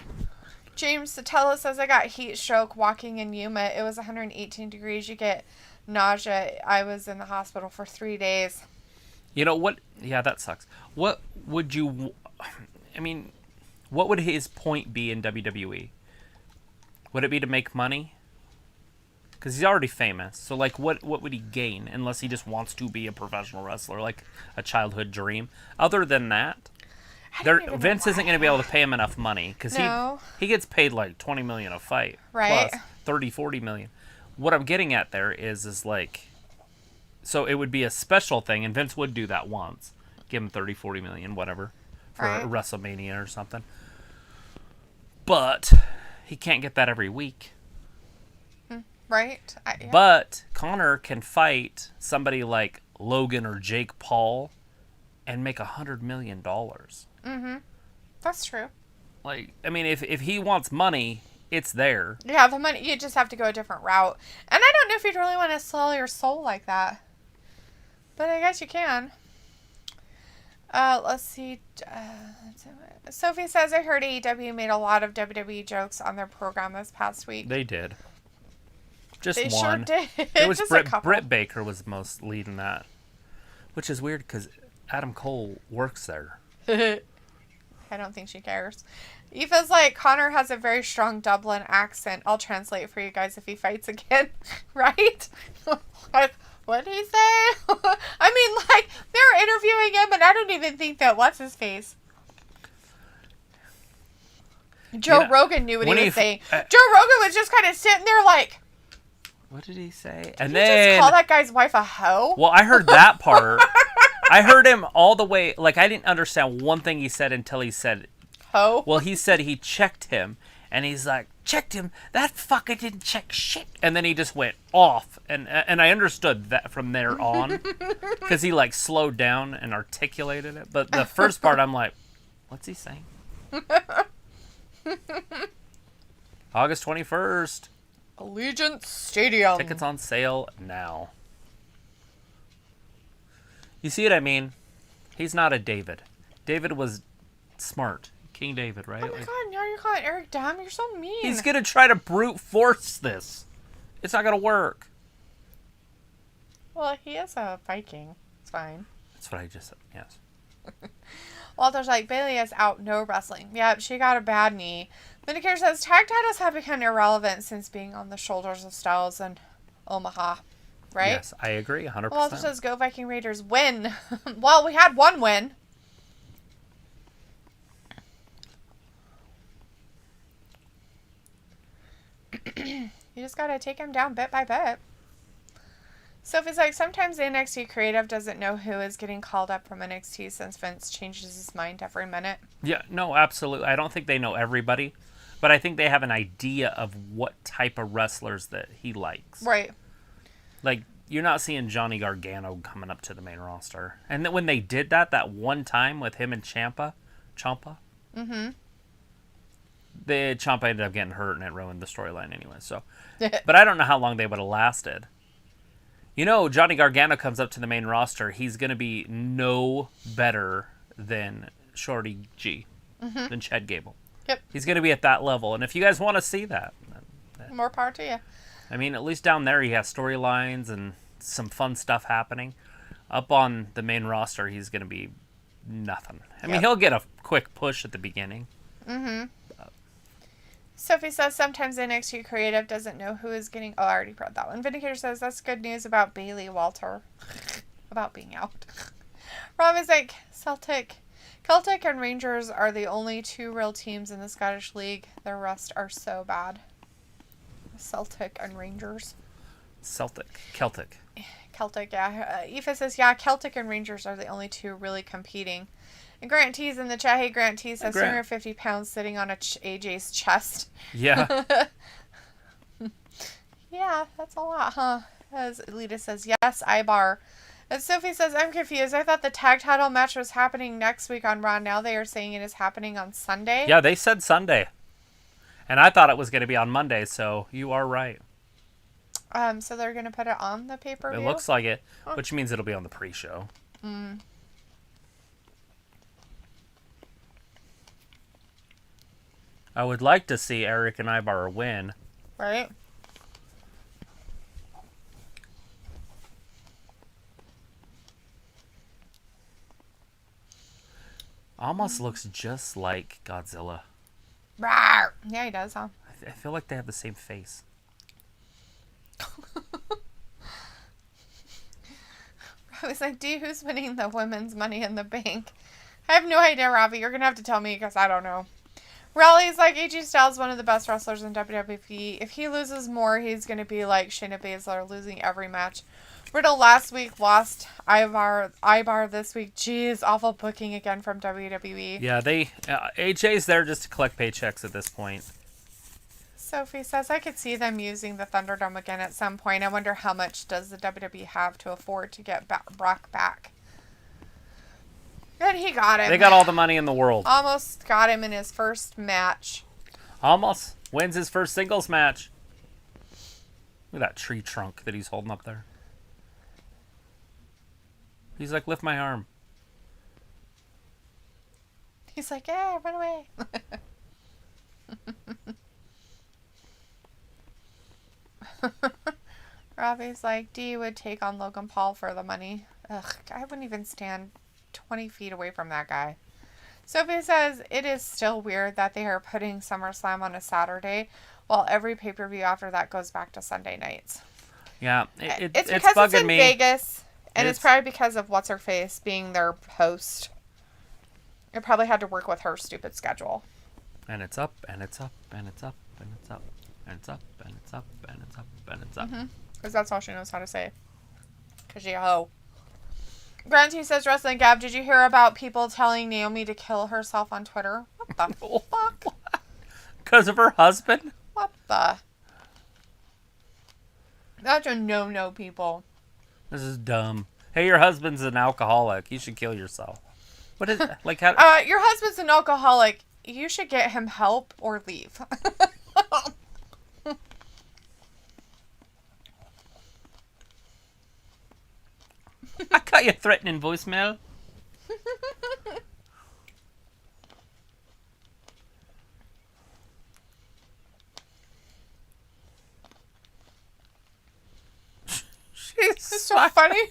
James Sotelo says, I got heat stroke walking in Yuma. It was 118 degrees. You get nausea. I was in the hospital for 3 days. You know what? Yeah, that sucks. What would you... I mean, what would his point be in WWE? Would it be to make money? Because he's already famous. So, like, what would he gain? Unless he just wants to be a professional wrestler, like a childhood dream. Other than that, Vince isn't going to be able to pay him enough money. Because he gets paid like $20 million a fight. Right. Plus $30-40 million. What I'm getting at there is like... So it would be a special thing, and Vince would do that once. Give him $30-40 million, whatever. For WrestleMania or something. But he can't get that every week. Right? Yeah. But Connor can fight somebody like Logan or Jake Paul and make $100 million. Mm-hmm. That's true. Like, I mean, if he wants money, it's there. Yeah, the money, you just have to go a different route. And I don't know if you'd really want to sell your soul like that. But I guess you can. Let's see. Sophie says, I heard AEW made a lot of WWE jokes on their program this past week. They did. Just they one. Sure did. It was just Britt Baker was the most leading that. Which is weird because Adam Cole works there. I don't think she cares. Eva's like, Connor has a very strong Dublin accent. I'll translate for you guys if he fights again. Right? Like, what did he say? I mean, like, they're interviewing him, and I don't even think that, what's his face? Joe Rogan knew what he was saying. Joe Rogan was just kind of sitting there like... What did he say? Did he just call that guy's wife a hoe? Well, I heard that part. I heard him all the way. Like, I didn't understand one thing he said until he said... Hoe? Well, he said he checked him. And he's like, checked him? That fucker didn't check shit. And then he just went off. And I understood that from there on. Because he, like, slowed down and articulated it. But the first part, I'm like, what's he saying? August 21st. Allegiant Stadium. Tickets on sale now. You see what I mean? He's not a David. David was smart. King David, right? Oh my god, now you're calling Eric dumb? You're so mean. He's going to try to brute force this. It's not going to work. Well, he is a Viking. It's fine. That's what I just said, yes. Walter's like, Bailey is out, no wrestling. Yep, she got a bad knee. Medicare says, tag titles have become irrelevant since being on the shoulders of Styles and Omaha. Right? Yes, I agree, 100%. Walter says, go Viking Raiders, win. Well, we had one win. You just gotta take him down bit by bit. Sophie's like, sometimes the NXT creative doesn't know who is getting called up from NXT since Vince changes his mind every minute. Yeah, no, absolutely. I don't think they know everybody, but I think they have an idea of what type of wrestlers that he likes. Right. Like, you're not seeing Johnny Gargano coming up to the main roster. And then when they did that one time with him and Ciampa, mm-hmm. Ciampa ended up getting hurt and it ruined the storyline anyway. So, but I don't know how long they would have lasted. You know, Johnny Gargano comes up to the main roster. He's going to be no better than Shorty G, than Chad Gable. Yep. He's going to be at that level. And if you guys want to see that, more power to you. I mean, at least down there he has storylines and some fun stuff happening. Up on the main roster, he's going to be nothing. I mean, he'll get a quick push at the beginning. Mm-hmm. Sophie says sometimes NXT creative doesn't know who is getting... Oh, I already read that one. Vindicator says that's good news about Bailey Walter. About being out. Rob is like, Celtic and Rangers are the only two real teams in the Scottish League. The rest are so bad. Celtic and Rangers. Celtic. Celtic, yeah. Aoife says, yeah, Celtic and Rangers are the only two really competing. And Grant T's in the chat. Hey, Grant T says 250 pounds sitting on AJ's chest. Yeah. Yeah, that's a lot, huh? As Lita says, yes, Ibar. And Sophie says, I'm confused. I thought the tag title match was happening next week on Raw. Now they are saying it is happening on Sunday. Yeah, they said Sunday. And I thought it was going to be on Monday, so you are right. So they're going to put it on the pay-per-view? It looks like it, which means it'll be on the pre-show. I would like to see Eric and Ibar win. Right? Almost looks just like Godzilla. Rawr. Yeah, he does, huh? I feel like they have the same face. I was like, dude, who's winning the women's Money in the Bank? I have no idea, Robbie. You're going to have to tell me because I don't know. Raleig's like, AJ Styles is one of the best wrestlers in WWE. If he loses more, he's going to be like Shayna Baszler, losing every match. Riddle last week lost Ibar this week. Jeez, awful booking again from WWE. Yeah, AJ's there just to collect paychecks at this point. Sophie says, I could see them using the Thunderdome again at some point. I wonder how much does the WWE have to afford to get Brock back. And he got him. They got all the money in the world. Almost got him in his first match. Almost wins his first singles match. Look at that tree trunk that he's holding up there. He's like, lift my arm. He's like, yeah, run away. Robbie's like, D would take on Logan Paul for the money. Ugh, I wouldn't even stand 20 feet away from that guy. Sophie says, it is still weird that they are putting SummerSlam on a Saturday while every pay-per-view after that goes back to Sunday nights. Yeah, it's because bugging it's in me. Vegas, and it's probably because of What's-Her-Face being their host. It probably had to work with her stupid schedule. And it's up, and it's up, and it's up, and it's up, and it's up, and it's up, and it's up, and it's up. Because that's all she knows how to say. Because she a hoe. Granty says, Wrestling Gab, did you hear about people telling Naomi to kill herself on Twitter? What the fuck? Because of her husband? What the? That's a no-no, people. This is dumb. Hey, your husband's an alcoholic. You should kill yourself. What is like? How? Your husband's an alcoholic. You should get him help or leave. I got you threatening voicemail. She's so funny.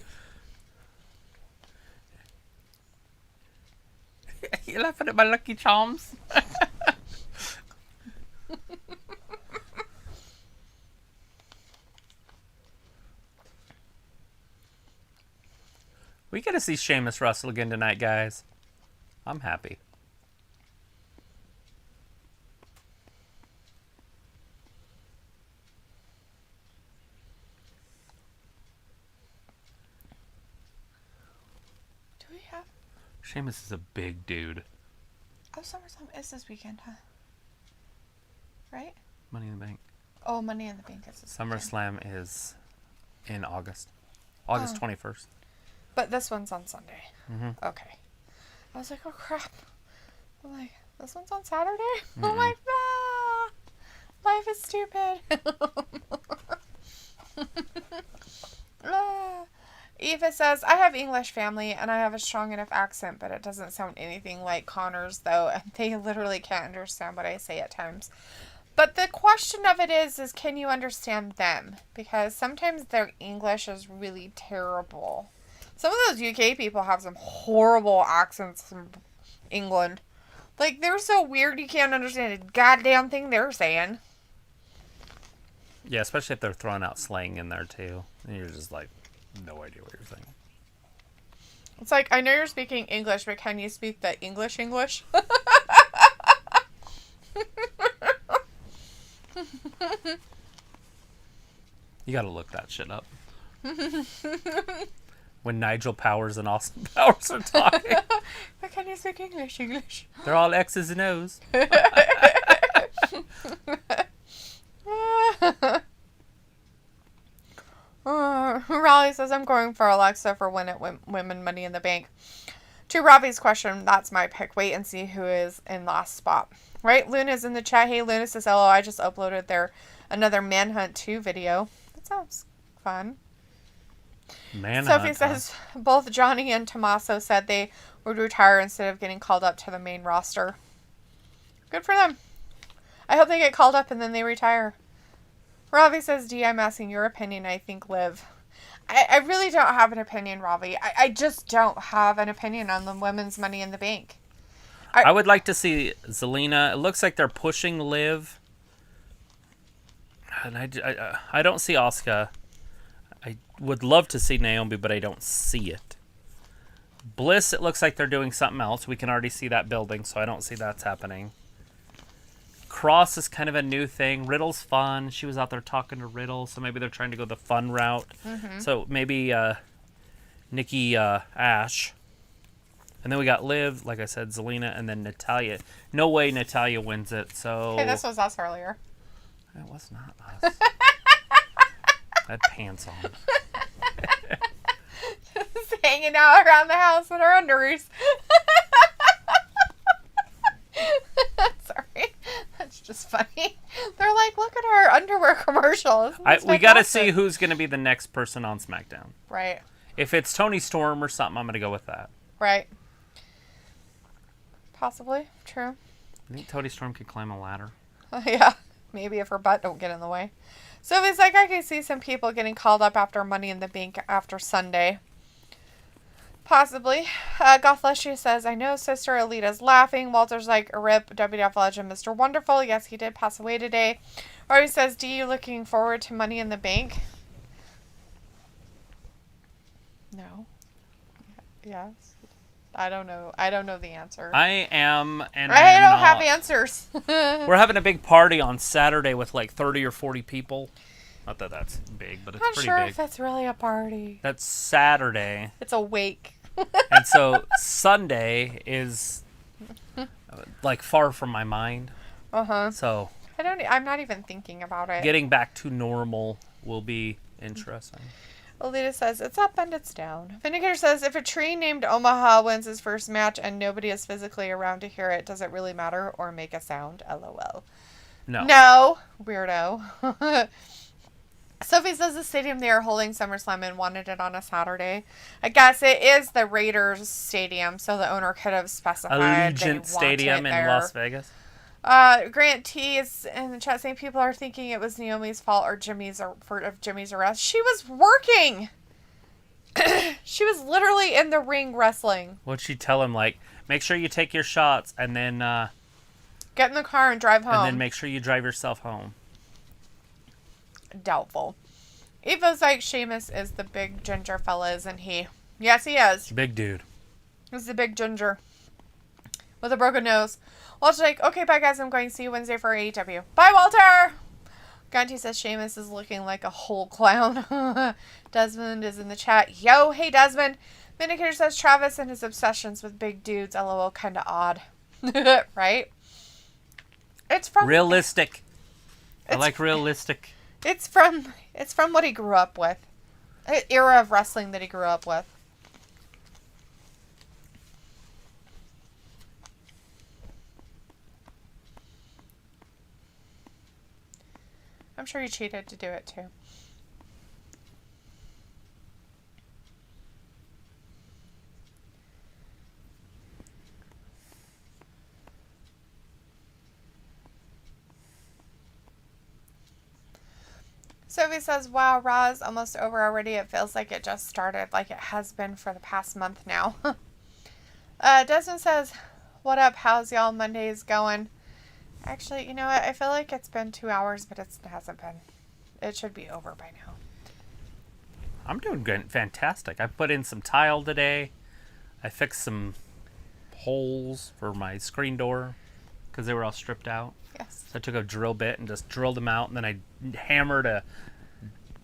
You laughing at my Lucky Charms? We get to see Sheamus wrestle again tonight, guys. I'm happy. Do we have... Sheamus is a big dude. Oh, SummerSlam is this weekend, huh? Right? Money in the Bank. Oh, Money in the Bank is this weekend. SummerSlam is in August. August 21st. But this one's on Sunday. Mm-hmm. Okay. I was like, oh crap. I'm like, this one's on Saturday? Mm-hmm. I'm like, ah, life is stupid. Eva says, I have English family and I have a strong enough accent, but it doesn't sound anything like Connor's though, and they literally can't understand what I say at times. But the question of it is can you understand them? Because sometimes their English is really terrible. Some of those UK people have some horrible accents from England. Like, they're so weird you can't understand a goddamn thing they're saying. Yeah, especially if they're throwing out slang in there, too. And you're just like, no idea what you're saying. It's like, I know you're speaking English, but can you speak the English? You gotta look that shit up. When Nigel Powers and Austin Powers are talking. Why can't you speak English? They're all X's and O's. Raleigh says, I'm going for Alexa for Win It Women Money in the Bank. To Robbie's question, that's my pick. Wait and see who is in last spot. Right? Luna's in the chat. Hey, Luna says, hello, I just uploaded another Manhunt 2 video. That sounds fun. Manhunt. Sophie says, both Johnny and Tommaso said they would retire instead of getting called up to the main roster. Good for them. I hope they get called up and then they retire. Ravi says, D, I'm asking your opinion. I think Liv. I really don't have an opinion, Ravi. I just don't have an opinion on the women's Money in the Bank. I would like to see Zelina. It looks like they're pushing Liv. And I don't see Asuka. I would love to see Naomi, but I don't see it. Bliss, it looks like they're doing something else. We can already see that building, so I don't see that's happening. Cross is kind of a new thing. Riddle's fun. She was out there talking to Riddle, so maybe they're trying to go the fun route. Mm-hmm. So maybe Nikki Ash. And then we got Liv, like I said, Zelina, and then Natalya. No way Natalya wins it, so... Hey, this was us earlier. It was not us. I had pants on. Just hanging out around the house with our underoos. Sorry. That's just funny. They're like, look at our underwear commercial. We got to see who's going to be the next person on SmackDown. Right. If it's Toni Storm or something, I'm going to go with that. Right. Possibly. True. I think Toni Storm could climb a ladder. Yeah. Maybe if her butt don't get in the way. So it's like I can see some people getting called up after Money in the Bank after Sunday. Possibly. Gothleshi says, I know Sister Alita's laughing. Walter's like, a rip, WWF legend, Mr. Wonderful. Yes, he did pass away today. Rory says, D, you looking forward to Money in the Bank? No. Yes. I don't know. I don't know the answer. I am, and I don't have answers. We're having a big party on Saturday with like 30 or 40 people. Not that that's big, but it's I'm pretty sure big. if that's really a party. That's Saturday. It's a wake. And so Sunday is like far from my mind. Uh-huh. So I'm not even thinking about it. Getting back to normal will be interesting. Alita says, it's up and it's down. Vindicator says, if a tree named Omaha wins his first match and nobody is physically around to hear it, does it really matter or make a sound? LOL. No, weirdo. Sophie says the stadium they are holding SummerSlam in wanted it on a Saturday. I guess it is the Raiders stadium, so the owner could have specified Allegiant Stadium in Las Vegas. Grant T is in the chat saying people are thinking it was Naomi's fault or Jimmy's arrest. She was working. She was literally in the ring wrestling. What'd she tell him? Like, make sure you take your shots and then get in the car and drive home. And then make sure you drive yourself home. Doubtful. Evo's like, Sheamus is the big ginger fella, isn't he? Yes, he is. Big dude. He's the big ginger with a broken nose. Walter's like, okay, bye guys, I'm going to see you Wednesday for AEW. Bye, Walter! Gunty says Sheamus is looking like a whole clown. Desmond is in the chat. Yo, hey Desmond. Vindicator says Travis and his obsessions with big dudes. LOL, kinda odd. Right? It's from... Realistic. I like realistic. It's from what he grew up with. An era of wrestling that he grew up with. I'm sure he cheated to do it too. Sophie says, wow, Raw is almost over already. It feels like it just started, like it has been for the past month now. Desmond says, what up? How's y'all Mondays going? Actually, you know what? I feel like it's been 2 hours, but it hasn't been. It should be over by now. I'm doing good, fantastic. I put in some tile today. I fixed some holes for my screen door because they were all stripped out. Yes. So I took a drill bit and just drilled them out, and then I hammered a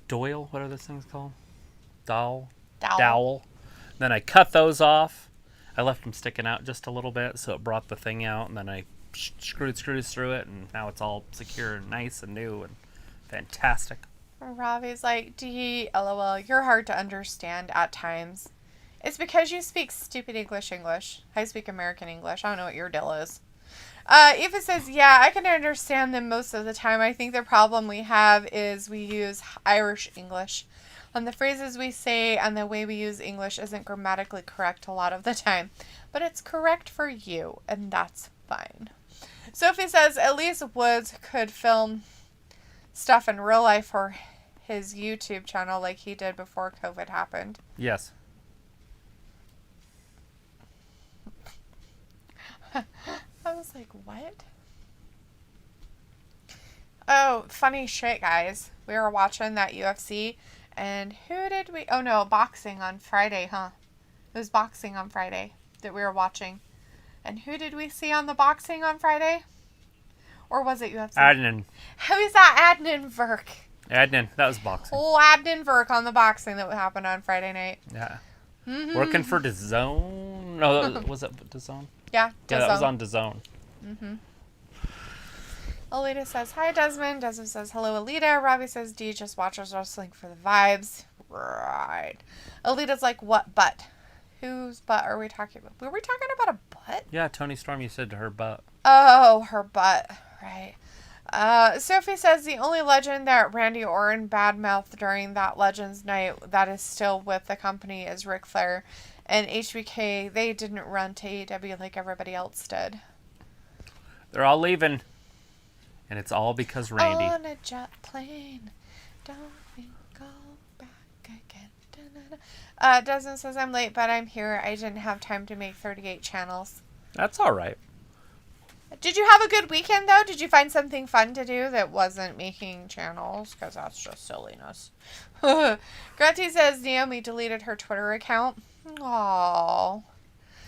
Doyle. What are those things called? Dowel. Dowel. Then I cut those off. I left them sticking out just a little bit, so it brought the thing out, and then I screwed screws through it, and now it's all secure and nice and new and fantastic. Ravi's like, LOL, you're hard to understand at times. It's because you speak stupid English. I speak American English. I don't know what your deal is. Eva says, yeah, I can understand them most of the time. I think the problem we have is we use Irish English. And the phrases we say and the way we use English isn't grammatically correct a lot of the time. But it's correct for you, and that's fine. Sophie says, at least Woods could film stuff in real life for his YouTube channel like he did before COVID happened. Yes. I was like, what? Oh, funny shit, guys. We were watching that UFC, and who did we... Oh, no, boxing on Friday, huh? It was boxing on Friday that we were watching. And who did we see on the boxing on Friday? Or was it UFC? Adnan. Who's that Adnan Verk? Adnan. That was boxing. Oh, Adnan Verk on the boxing that happened on Friday night. Yeah. Mm-hmm. Working for DAZN? No, was it DAZN? Yeah, DAZN. Yeah, that was on DAZN. Mm-hmm. Alita says, hi, Desmond. Desmond says, hello, Alita. Robbie says, D just watches wrestling for the vibes. Right. Alita's like, what butt? Whose butt are we talking about? Were we talking about a butt? Yeah, Tony Storm, you said to her butt. Oh, her butt. Right. Sophie says the only legend that Randy Orton badmouthed during that Legends night that is still with the company is Ric Flair. And HBK, they didn't run to AEW like everybody else did. They're all leaving. And it's all because Randy. On a jet plane. Don't we go back again. Da-da-da. Desmond says, I'm late, but I'm here. I didn't have time to make 38 channels. That's all right. Did you have a good weekend, though? Did you find something fun to do that wasn't making channels? Because that's just silliness. Grunty says Naomi deleted her Twitter account. Aww.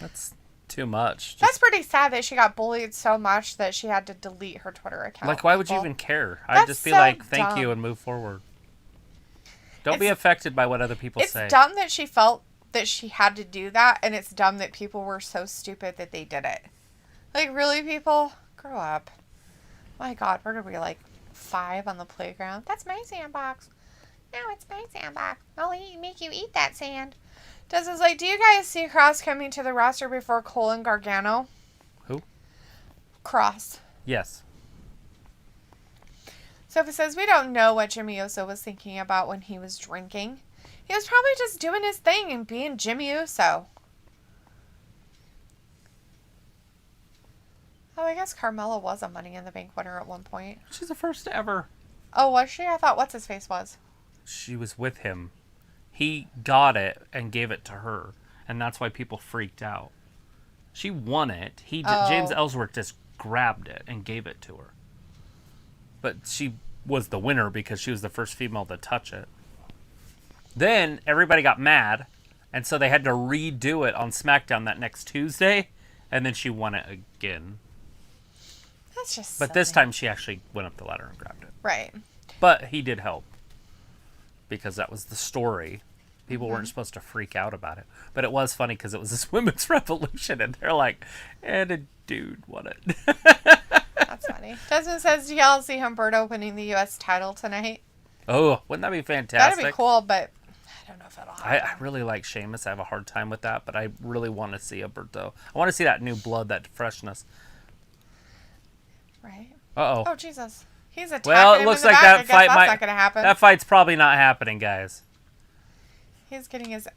That's too much. That's pretty sad that she got bullied so much that she had to delete her Twitter account. Like, why would you even care? I'd just be like, thank you, and move forward. Don't be affected by what other people say. It's dumb that she felt that she had to do that, and it's dumb that people were so stupid that they did it. Like, really, people? Grow up. My God, where are we, like, 5 on the playground? That's my sandbox. No, it's my sandbox. I'll make you eat that sand. Dustin's like, do you guys see Cross coming to the roster before Cole and Gargano? Who? Cross. Yes. Sophie says, we don't know what Jimmy Uso was thinking about when he was drinking. He was probably just doing his thing and being Jimmy Uso. Oh, I guess Carmella was a Money in the Bank winner at one point. She's the first ever. Oh, was she? I thought what's-his-face was. She was with him. He got it and gave it to her, and that's why people freaked out. She won it. James Ellsworth just grabbed it and gave it to her. But she was the winner because she was the first female to touch it. Then everybody got mad, and so they had to redo it on SmackDown that next Tuesday, and then she won it again. That's just But this time she actually went up the ladder and grabbed it. Right. But he did help. Because that was the story. People weren't supposed to freak out about it. But it was funny because it was this women's revolution. And they're like, and a dude won it. That's funny. Desmond says, do y'all see Humberto winning the U.S. title tonight? Oh, wouldn't that be fantastic? That'd be cool, but I don't know if it'll happen. I really like Sheamus. I have a hard time with that. But I really want to see Humberto. I want to see that new blood, that freshness. Right. Uh-oh. Oh, Jesus. He's attacking Well, it him looks in the like back. that fight that's not going to happen. That fight's probably not happening, guys. He's getting his...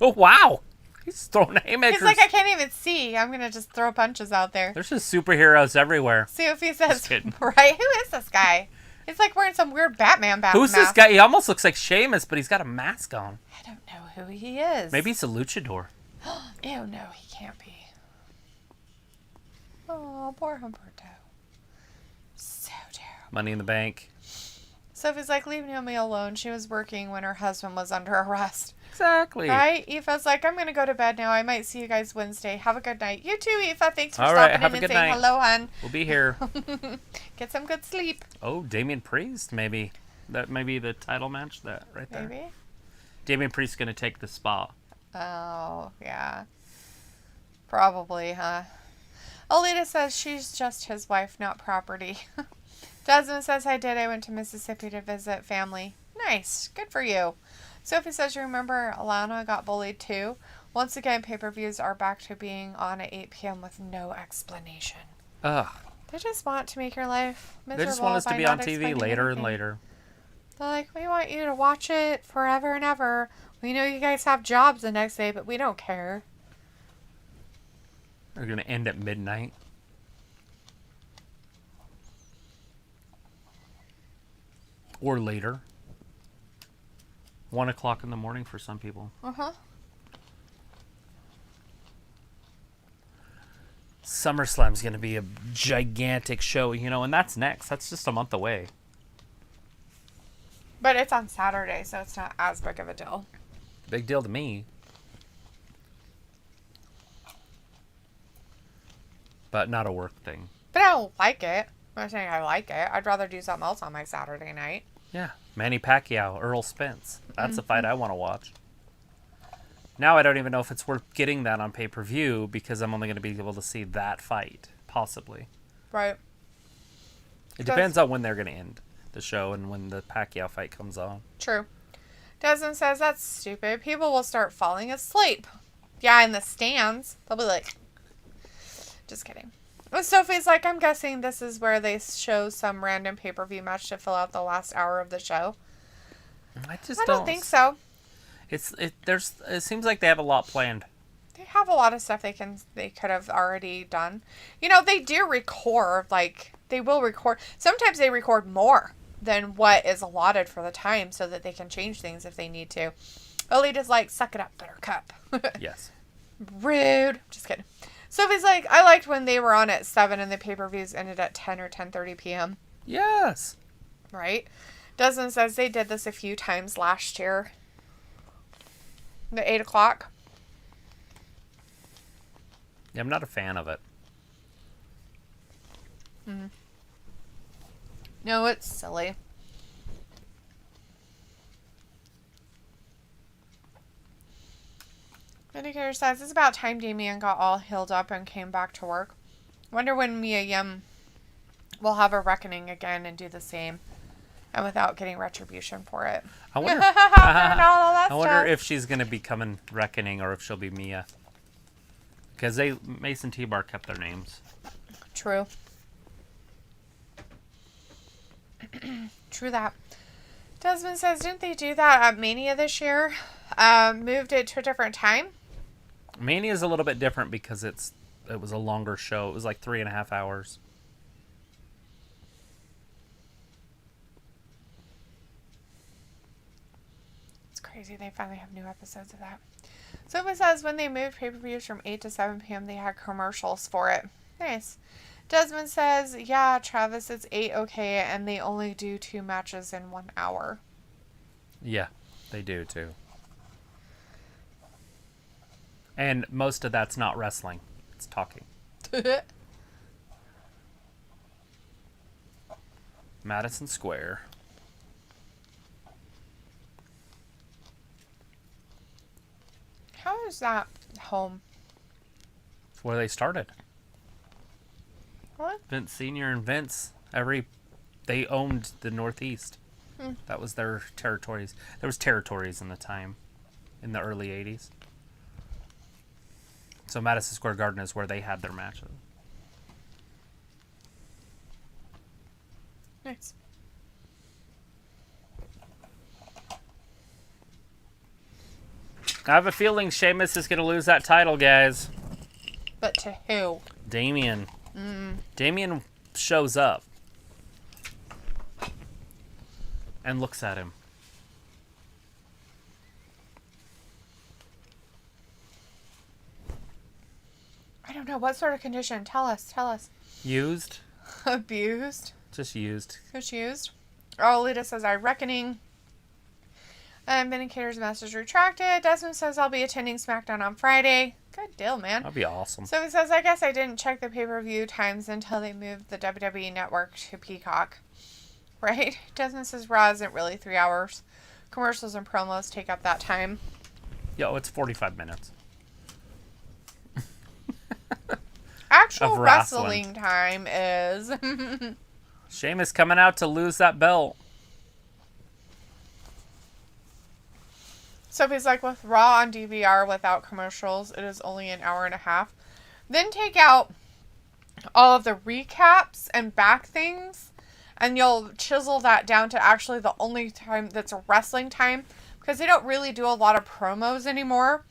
Oh, wow. He's throwing haymakers. He's like, I can't even see. I'm going to just throw punches out there. There's just superheroes everywhere. Sophie says, right? Who is this guy? He's like wearing some weird Batman mask. Who's this guy? He almost looks like Sheamus, but he's got a mask on. I don't know who he is. Maybe he's a luchador. Ew, no, he can't be. Oh, poor Humberto. So terrible. Money in the Bank. Sophie's like, leave Naomi alone. She was working when her husband was under arrest. Exactly. Right? Aoife's like, I'm going to go to bed now. I might see you guys Wednesday. Have a good night. You too, Aoife. Thanks for stopping in and saying hello, hon. We'll be here. Get some good sleep. Oh, Damian Priest, maybe. That may be the title match. That right there. Maybe. Damian Priest's gonna take the spot. Oh, yeah. Probably, huh? Alita says she's just his wife, not property. Desmond says, I did. I went to Mississippi to visit family. Nice. Good for you. Sophie says, you remember Alana got bullied too? Once again, pay-per-views are back to being on at 8 p.m. with no explanation. Ugh. They just want to make your life miserable. They just want us to be on TV later and later. They're like, we want you to watch it forever and ever. We know you guys have jobs the next day, but we don't care. They're going to end at midnight. Or later. 1 o'clock in the morning for some people. Uh-huh. SummerSlam's going to be a gigantic show, you know, and that's next. That's just a month away. But it's on Saturday, so it's not as big of a deal. Big deal to me. But not a work thing. But I don't like it. I'm not saying I like it. I'd rather do something else on my Saturday night. Yeah. Manny Pacquiao, Earl Spence. That's a fight I want to watch. Now I don't even know if it's worth getting that on pay-per-view because I'm only going to be able to see that fight, possibly. Right. It depends on when they're going to end the show and when the Pacquiao fight comes on. True. Desmond says, that's stupid. People will start falling asleep. Yeah, in the stands. They'll be like... Just kidding. Sophie's like, I'm guessing this is where they show some random pay-per-view match to fill out the last hour of the show. I don't think so. It seems like they have a lot planned. They have a lot of stuff they could have already done. You know, they do record, like, they will record. Sometimes they record more than what is allotted for the time so that they can change things if they need to. Alita's like, suck it up, Buttercup. Yes. Rude. Just kidding. Sophie's like, I liked when they were on at 7 and the pay-per-views ended at 10 or 10:30 p.m. Yes. Right? Desmond says they did this a few times last year. The 8 o'clock. Yeah, I'm not a fan of it. No, it's silly. Indicator says, it's about time Damien got all healed up and came back to work. Wonder when Mia Yim will have a reckoning again and do the same. And without getting retribution for it. I wonder, I wonder if she's going to be coming Reckoning or if she'll be Mia. Because Mason T-Bar kept their names. True. True that. Desmond says, didn't they do that at Mania this year? Moved it to a different time? Mania is a little bit different because it was a longer show. It was like 3.5 hours. It's crazy. They finally have new episodes of that. Sophie says when they moved pay-per-views from 8 to 7 p.m., they had commercials for it. Nice. Desmond says, yeah, Travis, it's 8 okay, and they only do 2 matches in 1 hour. Yeah, they do too. And most of that's not wrestling. It's talking. Madison Square. How is that home? It's where they started. What? Vince Sr. and Vince, they owned the Northeast. That was their territories. There was territories in the time, in the early 80s. So Madison Square Garden is where they had their matches. Nice. I have a feeling Sheamus is going to lose that title, guys. But to who? Damien. Damien shows up and looks at him. I don't know. What sort of condition? Tell us. Used? Abused? Just used. Who's used? Oh, Lita says, I'm reckoning. Vindicator's message retracted. Desmond says, I'll be attending SmackDown on Friday. Good deal, man. That'd be awesome. So he says, I guess I didn't check the pay-per-view times until they moved the WWE Network to Peacock. Right? Desmond says Raw isn't really 3 hours. Commercials and promos take up that time. Yo, it's 45 minutes. Actual Of wrestling wrestling. time is... Sheamus coming out to lose that belt. Sophie's like, with Raw on DVR without commercials, it is only an hour and a half. Then take out all of the recaps and back things, and you'll chisel that down to actually the only time that's wrestling time, because they don't really do a lot of promos anymore.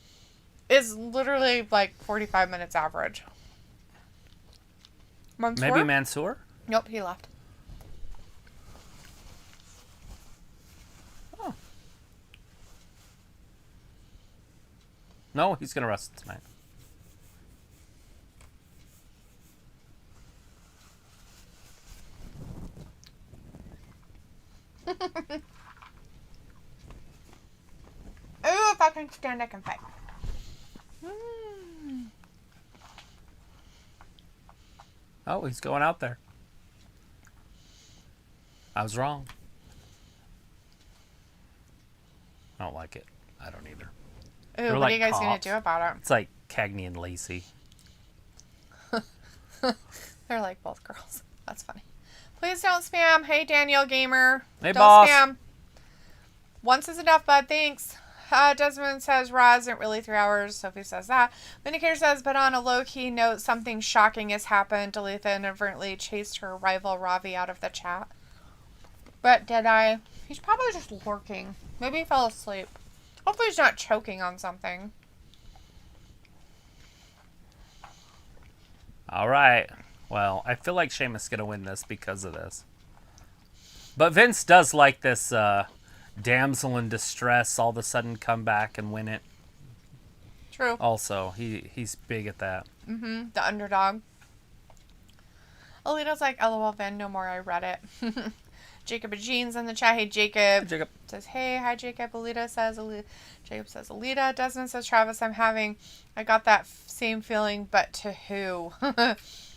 Is literally like 45 minutes average. Mansoor? Maybe Mansoor? Nope, he left. Oh. No, he's going to wrestle tonight. Ooh, if I can stand, I can fight. Oh, he's going out there. I was wrong. I don't like it. I don't either. Ooh, what like are you guys going cops. to do about it? It's like Cagney and Lacey. They're like both girls. That's funny. Please don't spam. Hey, Daniel Gamer. Hey, don't boss. spam. Once is enough, bud. Thanks. Desmond says Raw isn't really 3 hours. Sophie says that. Vindicator says, but on a low-key note, something shocking has happened. Dalitha inadvertently chased her rival Ravi out of the chat. But did I? He's probably just lurking. Maybe he fell asleep. Hopefully he's not choking on something. All right. Well, I feel like Sheamus is going to win this because of this. But Vince does like this damsel in distress all of a sudden come back and win it. True. Also, he's big at that. Mm-hmm. The underdog. Alita's like, LOL, Vin, no more, I read it. Jacob and Jean's in the chat. Hey, Jacob. Jacob. Says, hey, hi, Jacob. Jacob says, Alita. Desmond says, Travis, I got that same feeling, but to who?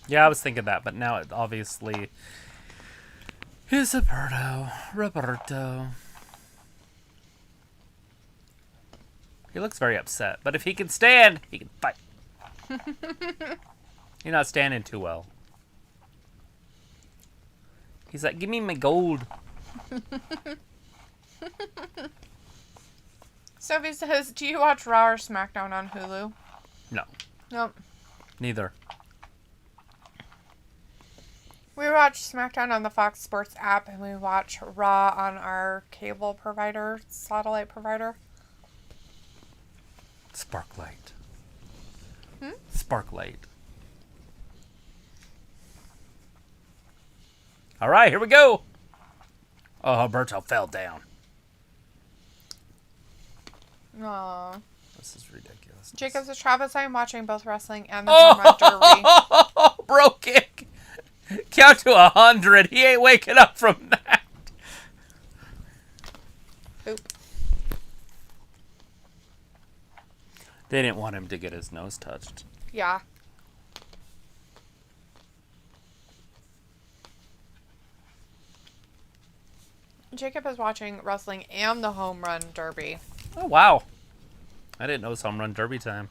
Yeah, I was thinking that, but now it obviously is Roberto. He looks very upset, but if he can stand, he can fight. You're not standing too well. He's like, give me my gold. Sophie says, do you watch Raw or SmackDown on Hulu? No, Nope. neither. We watch SmackDown on the Fox Sports app, and we watch Raw on our cable provider, satellite provider. Sparklight. Hmm? Sparklight. All right, here we go. Oh, Alberto fell down. Aww. This is ridiculous. Jacob says, Travis, I am watching both wrestling and the home run derby. Oh, bro kick. Count to 100. He ain't waking up from that. Oop. They didn't want him to get his nose touched. Yeah. Jacob is watching wrestling and the home run derby. Oh, wow. I didn't know it was home run derby time.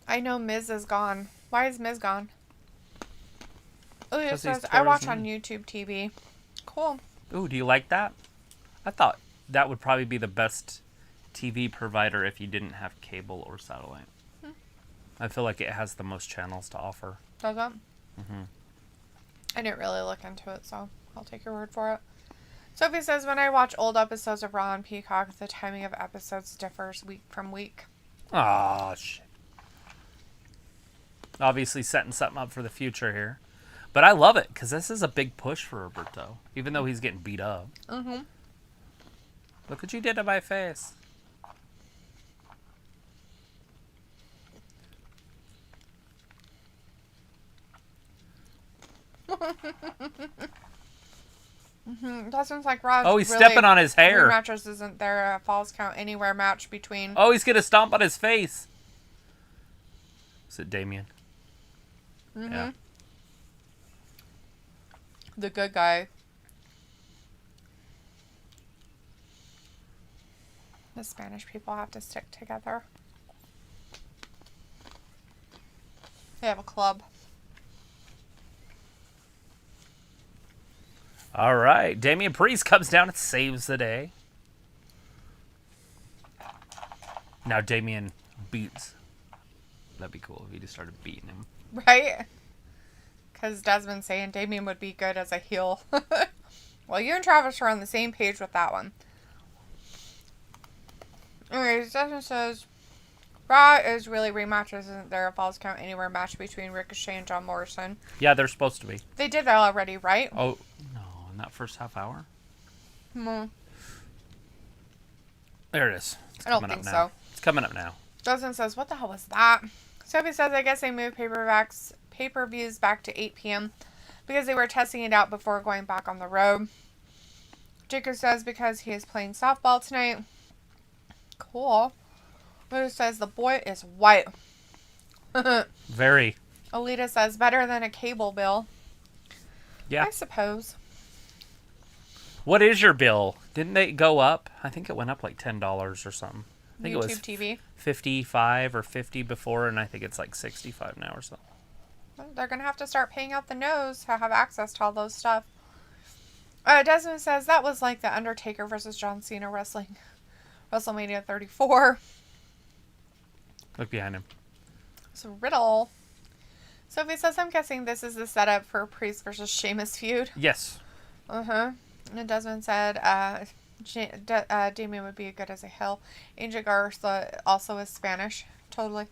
I know Miz is gone. Why is Miz gone? Ilya 'Cause he's says, I tore watch his on knee. YouTube TV. Cool. Ooh, do you like that? I thought that would probably be the best TV provider if you didn't have cable or satellite. I feel like it has the most channels to offer. Does it? Mm-hmm. I didn't really look into it, so I'll take your word for it. Sophie says, when I watch old episodes of Raw and Peacock, the timing of episodes differs week from week. Aw, shit. Obviously setting something up for the future here. But I love it, because this is a big push for Roberto, even though he's getting beat up. Mm-hmm. Look what you did to my face. That sounds like Raw. Oh, he's stepping on his hair. Matches isn't there a Falls Count Anywhere match between... Oh, he's going to stomp on his face. Is it Damien? Mm-hmm. Yeah. The good guy. The Spanish people have to stick together. They have a club. All right. Damian Priest comes down and saves the day. Now Damian beats. That'd be cool if he just started beating him. Right? Because Desmond's saying Damian would be good as a heel. Well, you and Travis are on the same page with that one. Anyways, Desmond says, Raw is really rematches. Isn't there a Falls Count Anywhere match between Ricochet and John Morrison? Yeah, they're supposed to be. They did that already, right? Oh, no. In that first half hour? There it is. It's I don't coming think up now. so. It's coming up now. Desmond says, what the hell was that? Sophie says, I guess they moved pay-per-views back to 8 p.m. because they were testing it out before going back on the road. Jacob says, because he is playing softball tonight. Cool. Lou says, the boy is white. Very. Alita says, better than a cable bill. Yeah. I suppose. What is your bill? Didn't they go up? I think it went up like $10 or something. I think YouTube it was TV. 55 or 50 before, and I think it's like 65 now or something. Well, they're going to have to start paying out the nose to have access to all those stuff. Desmond says, that was like the Undertaker versus John Cena wrestling. WrestleMania 34. Look behind him. It's a riddle. Sophie says, I'm guessing this is the setup for Priest versus Sheamus feud. Yes. Uh-huh. And Desmond said, Damien would be good as a heel. Angel Garza also is Spanish. Totally.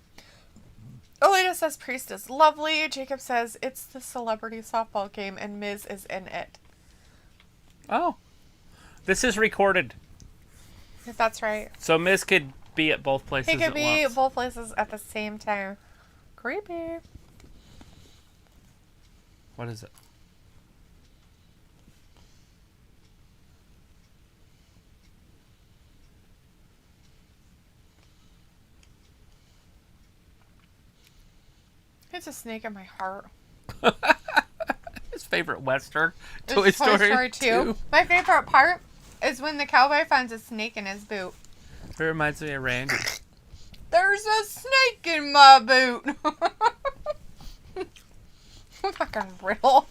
Olita says Priest is lovely. Jacob says it's the celebrity softball game and Miz is in it. Oh. This is recorded. If that's right. So Miz could be at both places He could be once. at both places at the same time. Creepy. What is it? It's a snake in my heart. His favorite Western. It's Toy Story 2. My favorite part is when the cowboy finds a snake in his boot. It reminds me of Randy. There's a snake in my boot. Fucking riddle.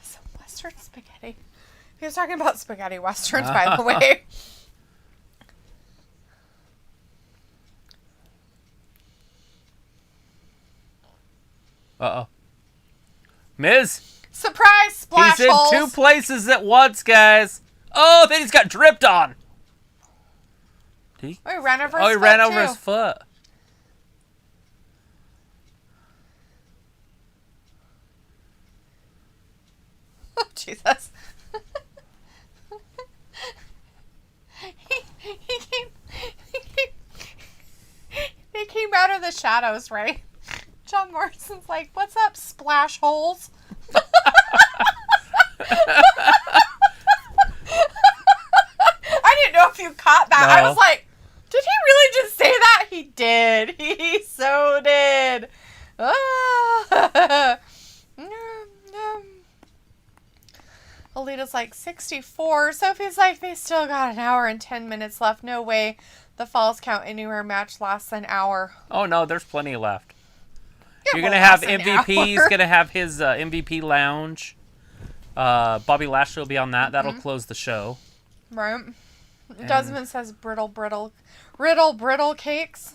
Some Western spaghetti. He was talking about spaghetti westerns, by the way. Uh-oh. Miz! Surprise splash He's in holes. 2 places at once, guys. Oh, then he's got dripped on. Did he? Oh, he ran over his Oh, he foot, ran over too. his foot. Oh, Jesus. They came out of the shadows, right? John Morrison's like, what's up, splash holes? I didn't know if you caught that. I No. was like, did he really just say that? He did. He so did. Ah. Alita's like 64. Sophie's like, they still got an hour and 10 minutes left. No way the Falls Count Anywhere match lasts an hour. Oh, no, there's plenty left. It You're won't going to have last an MVP. He's hour. going to have his MVP lounge. Bobby Lashley will be on that. That'll close the show. Right. Desmond says brittle cakes.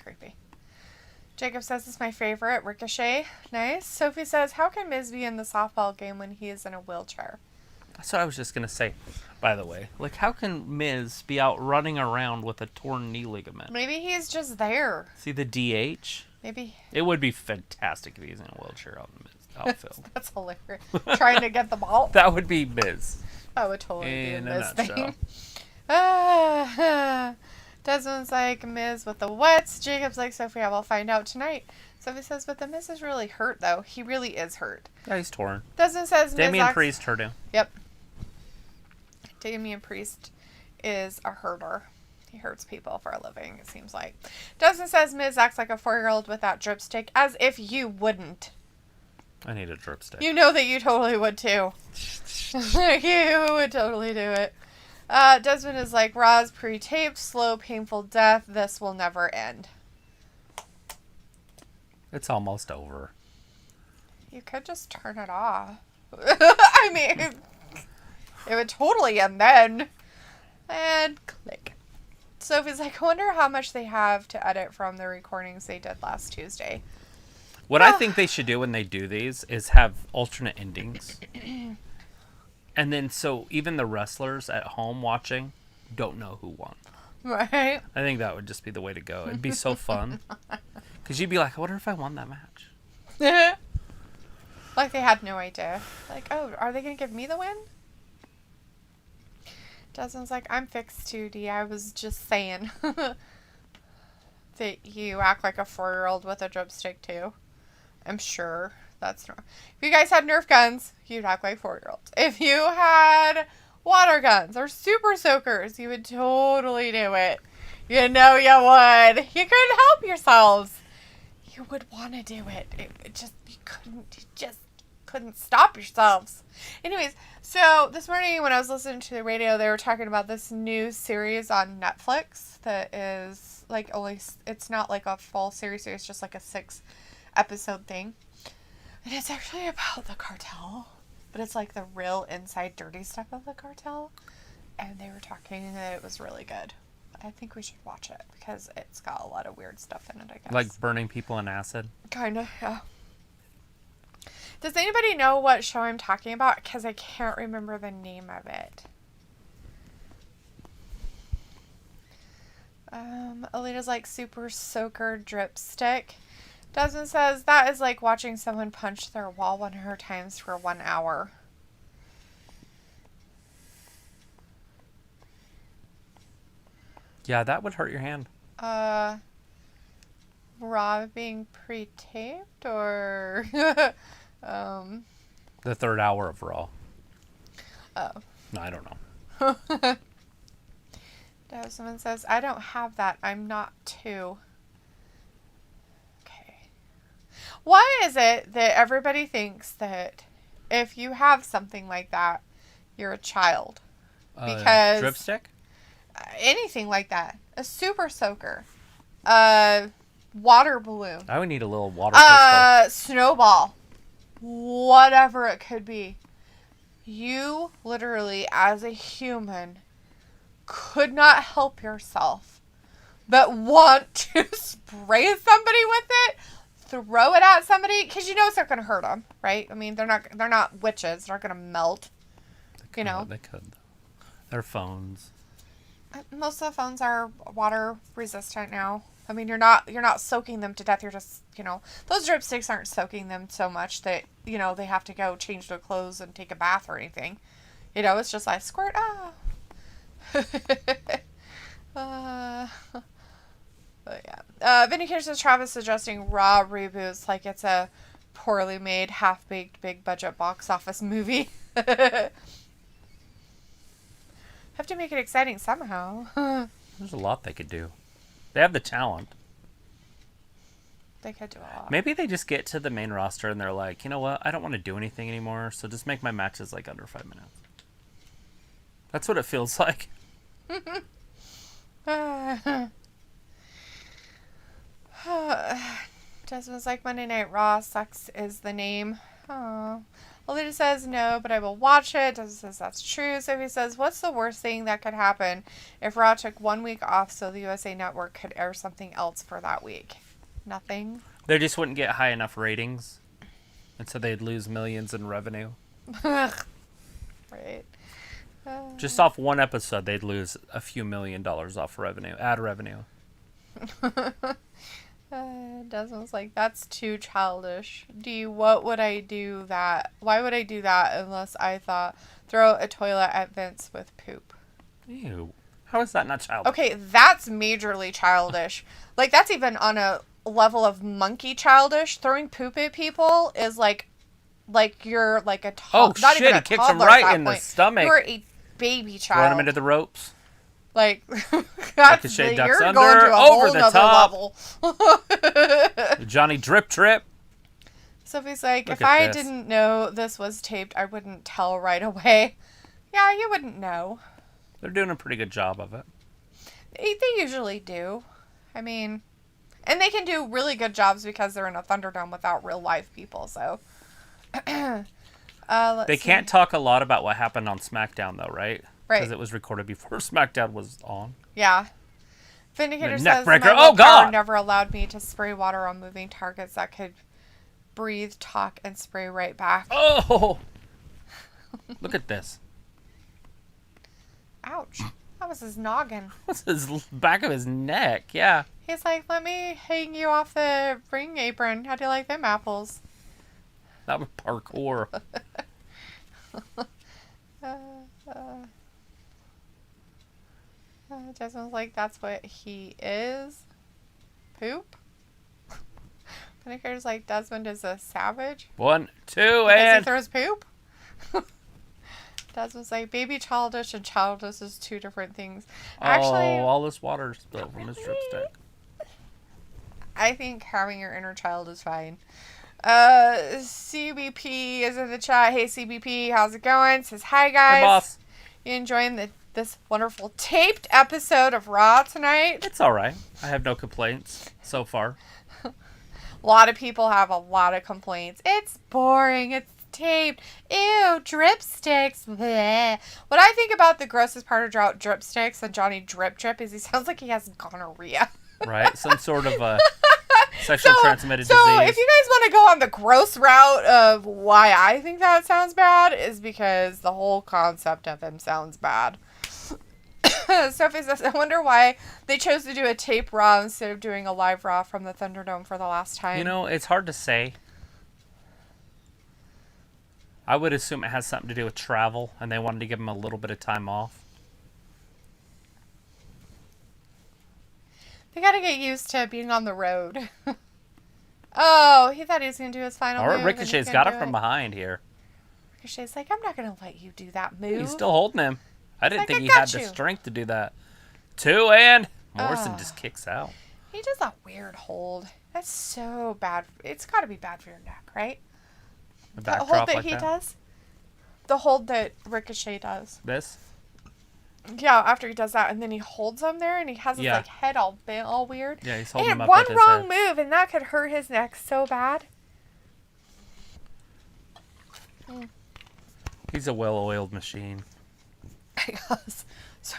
Creepy. Jacob says it's my favorite. Ricochet. Nice. Sophie says, how can Miz be in the softball game when he is in a wheelchair? That's what I was just going to say, by the way. Like, how can Miz be out running around with a torn knee ligament? Maybe he's just there. See the DH? Maybe. It would be fantastic if he's in a wheelchair out in the outfield. That's hilarious. Trying to get the ball. That would be Miz. That would totally be In a a Miz nutshell. thing. Desmond's like, Miz with the wets. Jacob's like, Sophie, I will find out tonight. Sophie says, but the Miz is really hurt, though. He really is hurt. Yeah, he's torn. Desmond says, Damian Miz Priest hurt him. Yep. Damian Priest is a herder. He hurts people for a living, it seems like. Dustin says Miz acts like a 4-year-old with that dripstick, as if you wouldn't. I need a dripstick. You know that you totally would too. You would totally do it. Desmond is like, Raw's pre-taped, slow, painful death. This will never end. It's almost over. You could just turn it off. I mean, it would totally end then. And click. Sophie's like, I wonder how much they have to edit from the recordings they did last Tuesday. What I think they should do when they do these is have alternate endings. And then so even the wrestlers at home watching don't know who won. Right? I think that would just be the way to go. It'd be so fun. Because you'd be like, I wonder if I won that match. Like they had no idea. Like, oh, are they going to give me the win? Desmond's like, I'm fixed 2D. I was just saying that you act like a 4-year-old with a dripstick too. I'm sure that's normal. If you guys had Nerf guns, you'd act like 4-year-olds. If you had water guns or super soakers, you would totally do it. You know you would. You couldn't help yourselves. You would want to do it. You just couldn't stop yourselves. Anyways, so this morning when I was listening to the radio, they were talking about this new series on Netflix that is like it's not like a full series, it's just like a 6-episode thing. And it's actually about the cartel, but it's like the real inside dirty stuff of the cartel. And they were talking that it was really good. I think we should watch it because it's got a lot of weird stuff in it, I guess. Like burning people in acid? Kinda, yeah. Does anybody know what show I'm talking about? Because I can't remember the name of it. Alita's like super soaker dripstick. Desmond says that is like watching someone punch their wall 100 times for 1 hour. Yeah, that would hurt your hand. Raw being pre-taped or The 3rd hour of Raw. Oh. No, I don't know. Someone says, I don't have that. I'm not 2. Okay. Why is it that everybody thinks that if you have something like that, you're a child? Because dripstick? Anything like that. A super soaker. A water balloon. I would need a little water pistol. Snowball. Whatever it could be. You literally, as a human, could not help yourself but want to spray somebody with it, throw it at somebody, because you know it's not going to hurt them, right? I mean, they're not witches. They're not going to melt. You know, they could. They're phones. Most of the phones are water resistant now. I mean, you're not soaking them to death. You're just, those dripsticks aren't soaking them so much that, they have to go change their clothes and take a bath or anything. It's just like squirt. But yeah. Vindicator says Travis suggesting Raw reboots like it's a poorly made, half-baked, big-budget box office movie. Have to make it exciting somehow. There's a lot they could do. They have the talent. They could do a lot. Maybe they just get to the main roster and they're like, you know what? I don't want to do anything anymore, so just make my matches like under 5 minutes. That's what it feels like. Desmond's like, Monday Night Raw sucks is the name. Oh. Alita says no, but I will watch it. Desmond says that's true. Sophie says, what's the worst thing that could happen if Raw took 1 week off so the USA Network could air something else for that week? Nothing. They just wouldn't get high enough ratings, and so they'd lose millions in revenue. Right. Just off one episode, they'd lose a few $1 million off revenue, ad revenue. Desmond's like, that's too childish. What would I do that? Why would I do that unless I thought throw a toilet at Vince with poop? Ew. How is that not childish? Okay, that's majorly childish. Like, that's even on a level of monkey childish. Throwing poop at people is like you're like a toddler. Oh, shit, he kicks him right in the stomach. You're a baby Throwing child. him into the ropes. Like, that's Ricochet the, ducks you're under, going to a over whole the nother top. level. Johnny drip trip. Sophie's like, Look if at I this. didn't know this was taped, I wouldn't tell right away. Yeah, you wouldn't know. They're doing a pretty good job of it. They usually do. I mean, and they can do really good jobs because they're in a Thunderdome without real live people, so. They can't talk a lot about what happened on SmackDown, though, right? Right. Because it was recorded before SmackDown was on. Yeah. Vindicator The says, neckbreaker. my Oh, willpower God! never allowed me to spray water on moving targets that could breathe, talk, and spray right back. Oh! Look at this. Ouch. That was his noggin. What's his back of his neck? Yeah. He's like, let me hang you off the ring apron. How do you like them apples? That was parkour. Jasmine's like, that's what he is. Poop. Vindicator's like, Desmond is a savage. 1, 2, Because and... he throws poop? Desmond's like, baby childish and childish is two different things. Actually, all this water spilled from his dripstick. I think having your inner child is fine. CBP is in the chat. Hey, CBP, how's it going? Says, hi, guys. Hey, boss. You enjoying this wonderful taped episode of Raw tonight? It's all right. I have no complaints so far. A lot of people have a lot of complaints. It's boring. It's taped. Ew, dripsticks. Bleh. What I think about the grossest part of dripsticks and Johnny Drip Drip is he sounds like he has gonorrhea. Right? Some sort of a sexually transmitted so disease. if you guys want to go on the gross route of why I think that sounds bad is because the whole concept of him sounds bad. Sophie says, I wonder why they chose to do a tape Raw instead of doing a live Raw from the Thunderdome for the last time. You know, it's hard to say. I would assume it has something to do with travel, and they wanted to give him a little bit of time off. They gotta get used to being on the road. Oh, he thought he was gonna do his final move. Or Ricochet's got it from behind here. Ricochet's like, I'm not gonna let you do that move. He's still holding him. I didn't like, think I he got had the you. strength to do that. 2, and Morrison just kicks out. He does that weird hold. That's so bad. It's gotta be bad for your neck, right? The The hold backdrop that like he that. does? The hold that Ricochet does. This? Yeah, after he does that, and then he holds him there, and he has his Yeah. like head all bent, all weird. Yeah, he's holding And him up one with his wrong head. move, and that could hurt his neck so bad. He's a well-oiled machine. I guess. So,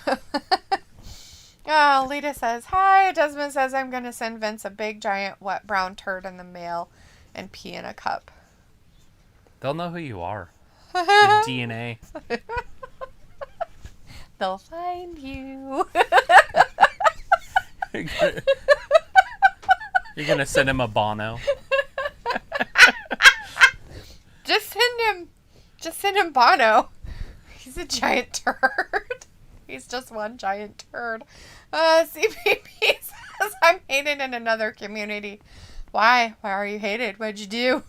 oh, Lita says, hi. Desmond says, I'm going to send Vince a big, giant, wet brown turd in the mail and pee in a cup. They'll know who you are. Your DNA. They'll find you. You're gonna send him a Bono. Just send him Bono. He's a giant turd. He's just one giant turd. CPP says, I'm hated in another community. Why? Why are you hated? What'd you do?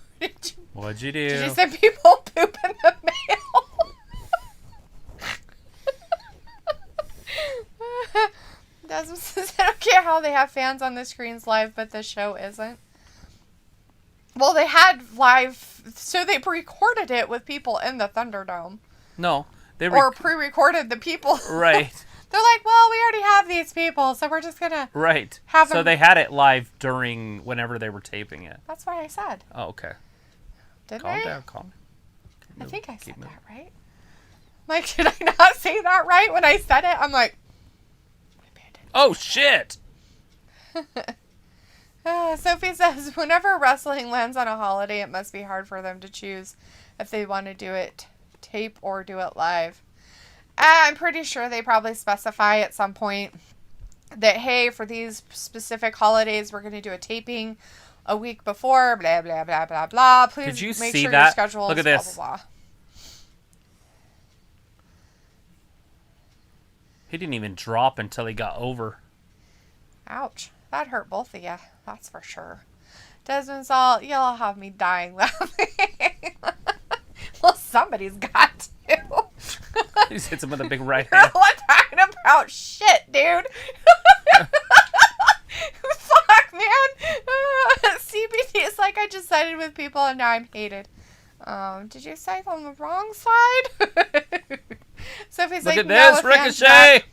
What'd you do? Did you send people poop in the mail? Desmond says, I don't care how they have fans on the screens live, but the show isn't. Well, they had live, so they pre-recorded it with people in the Thunderdome. No. Or pre-recorded the people. Right. They're like, well, we already have these people, so we're just going to Right. have So them. they had it live during whenever they were taping it. That's what I said. Oh, okay. Didn't Calm I? down, calm down. I think I said Keep moving. that right. Like, did I not say that right when I said it? I'm like, Oh, shit! Sophie says, whenever wrestling lands on a holiday, it must be hard for them to choose if they want to do it tape or do it live. I'm pretty sure they probably specify at some point that, hey, for these specific holidays, we're going to do a taping a week before, blah, blah, blah, blah, blah. Please Could you make see sure that? your schedule Look is at this. blah, blah, blah. He didn't even drop until he got over. Ouch. That hurt both of you. That's for sure. Desmond's all, you'll have me dying laughing. Well, somebody's got to. He just hits him with a big right You're hand. talking about shit, dude. Fuck, man. CBT is like, I just sided with people and now I'm hated. Did you side on the wrong side? Sophie's Look like, at this, no offense, Ricochet! Matt.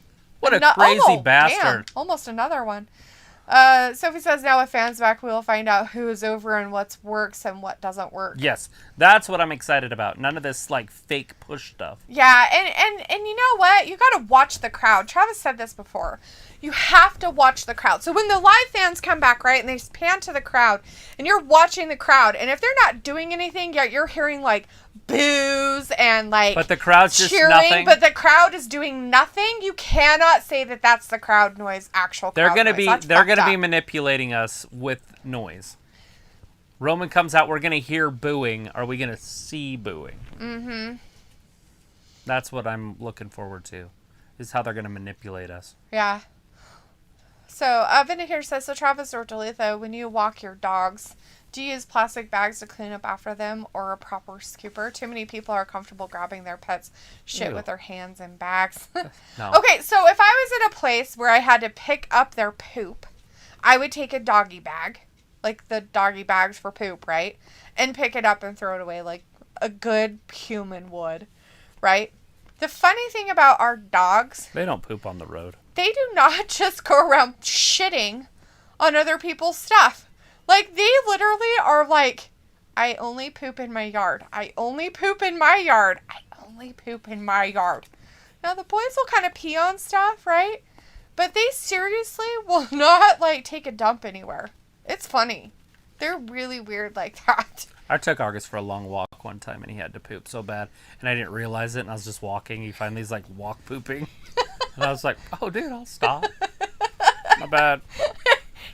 What a No- crazy oh, bastard. Damn, almost another one. Sophie says, now with fans back, we will find out who is over and what works and what doesn't work. Yes, that's what I'm excited about. None of this, like, fake push stuff. Yeah, and you know what? You gotta watch the crowd. Travis said this before. You have to watch the crowd. So when the live fans come back, right, and they pan to the crowd, and you're watching the crowd, and if they're not doing anything, yet you're hearing, like, boos and, like, But the crowd's just cheering, nothing. but the crowd is doing nothing, you cannot say that that's the crowd noise, actual crowd noise. They're gonna be manipulating us with noise. Roman comes out, we're gonna hear booing. Are we gonna see booing? Mm-hmm. That's what I'm looking forward to. Is how they're gonna manipulate us. Yeah. So, Vindicator says, so Travis or Dalitha, when you walk your dogs, do you use plastic bags to clean up after them or a proper scooper? Too many people are comfortable grabbing their pets' shit Ew. with their hands in bags. No. Okay, so if I was in a place where I had to pick up their poop, I would take a doggy bag, like the doggy bags for poop, right? And pick it up and throw it away like a good human would, right? The funny thing about our dogs, They don't poop on the road. they do not just go around shitting on other people's stuff. Like, they literally are like, I only poop in my yard. I only poop in my yard. I only poop in my yard. Now, the boys will kind of pee on stuff, right? But they seriously will not, like, take a dump anywhere. It's funny. They're really weird like that. I took Argus for a long walk one time, and he had to poop so bad, and I didn't realize it, and I was just walking. He finally is like, walk pooping. And I was like, oh, dude, I'll stop. My bad.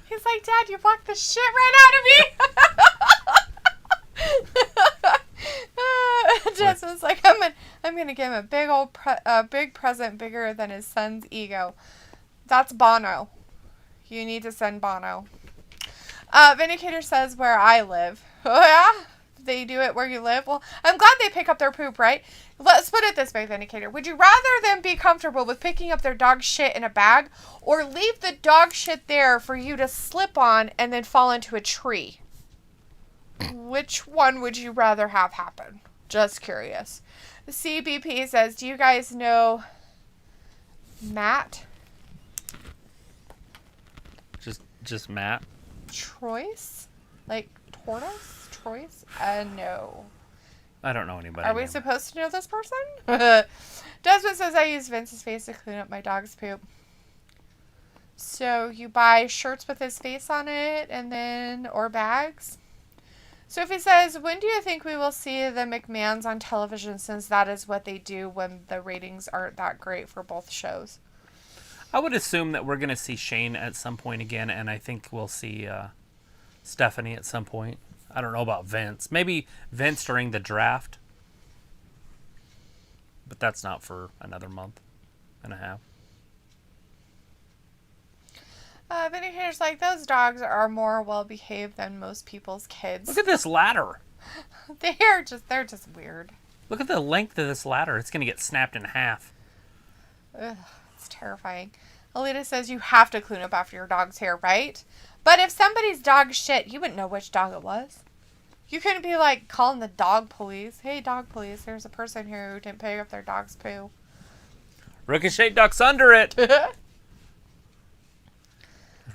He's like, Dad, you blocked the shit right out of me. Jasmine's like, I'm gonna give him a big old big present bigger than his son's ego. That's Bono. You need to send Bono. Vindicator says where I live. Oh yeah? They do it where you live? Well, I'm glad they pick up their poop, right? Let's put it this way, Vindicator. Would you rather them be comfortable with picking up their dog shit in a bag or leave the dog shit there for you to slip on and then fall into a tree? Which one would you rather have happen? Just curious. The CBP says, do you guys know Matt Just Matt. Troyce? Like tortoise? Troyce? No. I don't know anybody. Are we named- supposed to know this person? Desmond says I use Vince's face to clean up my dog's poop. So you buy shirts with his face on it or bags? Sophie says, when do you think we will see the McMahons on television, since that is what they do when the ratings aren't that great for both shows? I would assume that we're going to see Shane at some point again, and I think we'll see Stephanie at some point. I don't know about Vince. Maybe Vince during the draft. But that's not for another month and a half. Vindicator's like, those dogs are more well-behaved than most people's kids. Look at this ladder. They're just weird. Look at the length of this ladder. It's going to get snapped in half. Ugh, it's terrifying. Alita says you have to clean up after your dog's hair, right? But if somebody's dog shit, you wouldn't know which dog it was. You couldn't be like calling the dog police. Hey, dog police, there's a person here who didn't pick up their dog's poo. Ricochet ducks under it. Is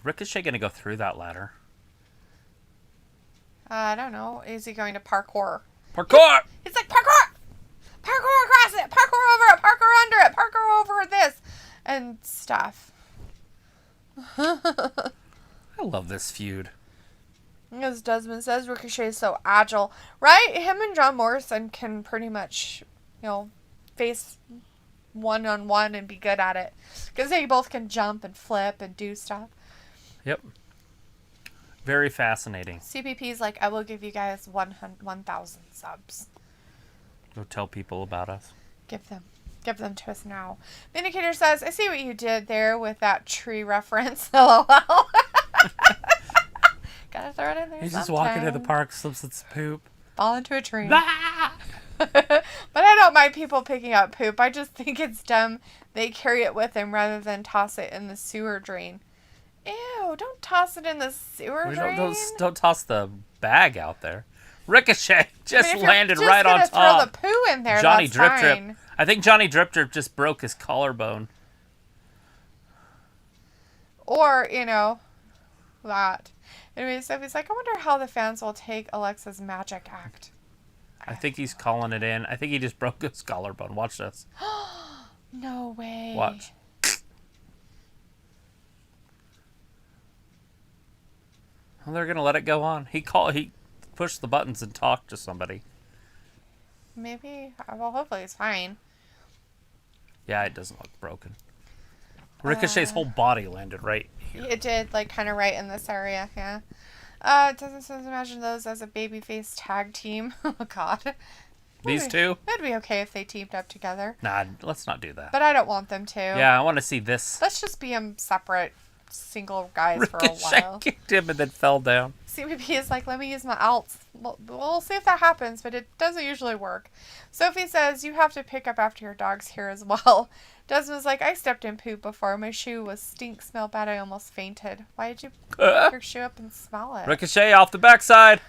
Ricochet going to go through that ladder? I don't know. Is he going to parkour? Parkour! It's like parkour! Parkour across it! Parkour over it! Parkour under it! Parkour over this! And stuff. I love this feud. As Desmond says, Ricochet is so agile. Right? Him and John Morrison can pretty much, face one-on-one and be good at it. Because they both can jump and flip and do stuff. Yep. Very fascinating. CPP's like, I will give you guys 1,000 subs. Go tell people about us. Give them to us now. Vindicator says, I see what you did there with that tree reference. LOL. Gotta throw it in there. He's just walking to the park, slips its poop. Fall into a tree. Ah! But I don't mind people picking up poop. I just think it's dumb they carry it with them rather than toss it in the sewer drain. Ew, don't toss it in the sewer drain. Don't toss the bag out there. Ricochet just landed just right on top. Throw the poo in there. Johnny that's Drip fine. Drip. I think Johnny Drip Drip just broke his collarbone. Or, that. Anyway, so he's like, I wonder how the fans will take Alexa's magic act. I think he's calling it in. I think he just broke his collarbone. Watch this. No way. Watch. Well, they're gonna let it go on. He pushed the buttons and talked to somebody. Maybe. Well, hopefully it's fine. Yeah, it doesn't look broken. Ricochet's whole body landed right here. It did, kind of right in this area, yeah. Doesn't imagine those as a babyface tag team. Oh, God. These two? It'd be okay if they teamed up together. Nah, let's not do that. But I don't want them to. Yeah, I want to see this. Let's just be them separate single guys Ricochet for a while. kicked him and then fell down. See, maybe he's like, let me use my alts. We'll see if that happens, but it doesn't usually work. Sophie says, you have to pick up after your dogs here as well. Desmond's like, I stepped in poop before. My shoe was smelled bad. I almost fainted. Why did you pick your shoe up and smell it? Ricochet off the backside.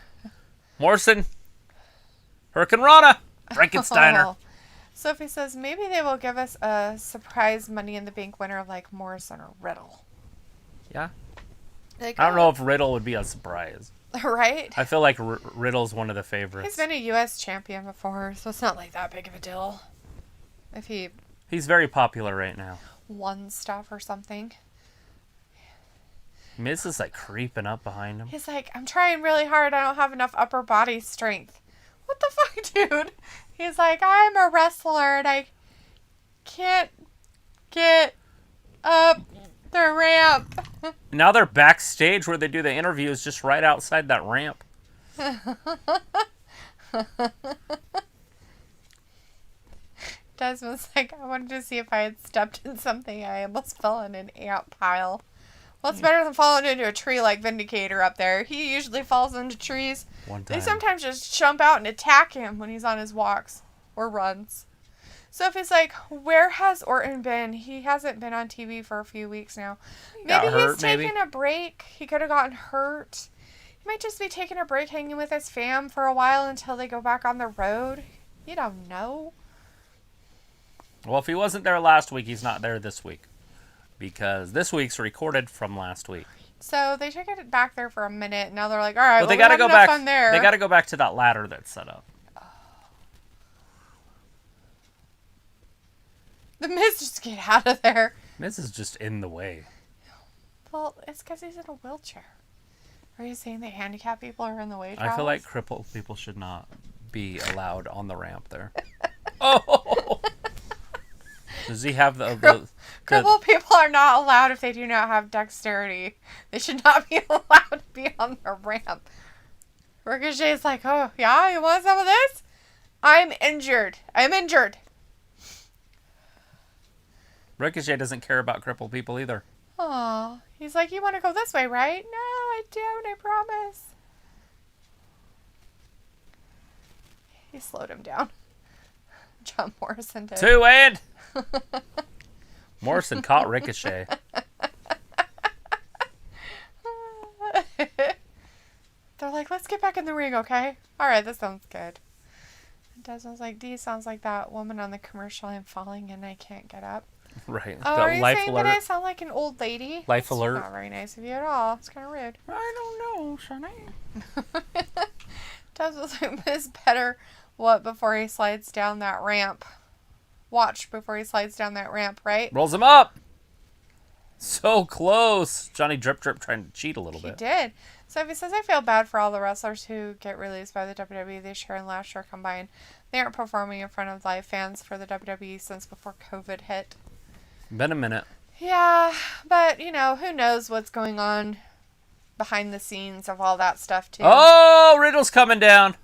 Morrison. Hurricane Rana. Frankensteiner. Oh. Sophie says, maybe they will give us a surprise Money in the Bank winner like Morrison or Riddle. Yeah. Like, I don't know if Riddle would be a surprise. Right? I feel like Riddle's one of the favorites. He's been a U.S. champion before, so it's not like that big of a deal. If He's very popular right now. won stuff or something. Miz is creeping up behind him. He's like, I'm trying really hard. I don't have enough upper body strength. What the fuck, dude? He's like, I'm a wrestler and I can't get up the ramp. Now they're backstage where they do the interviews just right outside that ramp. Desmond's like, I wanted to see if I had stepped in something. I almost fell in an ant pile. Well, it's better than falling into a tree like Vindicator up there. He usually falls into trees. One time. They sometimes just jump out and attack him when he's on his walks or runs. Sophie's like, where has Orton been? He hasn't been on TV for a few weeks now. Maybe he's taking a break. He could have gotten hurt. He might just be taking a break hanging with his fam for a while until they go back on the road. You don't know. Well, if he wasn't there last week, he's not there this week. Because this week's recorded from last week. So they took it back there for a minute. And now they're like, all right, Well, they we have go enough back. on there. They got to go back to that ladder that's set up. The Miz just get out of there. Miz is just in the way. Well, it's because he's in a wheelchair. Are you saying that handicapped people are in the way? I feel like crippled people should not be allowed on the ramp there. Oh! Does he have the crippled people are not allowed if they do not have dexterity. They should not be allowed to be on the ramp. Ricochet's like, oh, yeah? You want some of this? I'm injured. Ricochet doesn't care about crippled people either. Aw. He's like, you want to go this way, right? No, I don't. I promise. He slowed him down. John Morrison did. 2 and... Morrison caught Ricochet. They're like, let's get back in the ring, okay? All right, that sounds good. Desmond's like, Dee sounds like that woman on the commercial. I'm falling and I can't get up. Right. Oh, are you saying that I sound like an old lady? Life That's alert. Not very nice of you at all. It's kind of rude. I don't know, Shanae. Desmond's like, Miz better what before he slides down that ramp. Watch before he slides down that ramp, right? Rolls him up. So close. Johnny Drip Drip trying to cheat a little bit. He did. Sophie says, I feel bad for all the wrestlers who get released by the WWE this year and last year combined. They aren't performing in front of live fans for the WWE since before COVID hit. Been a minute. Yeah, but, who knows what's going on behind the scenes of all that stuff, too. Oh, Riddle's coming down.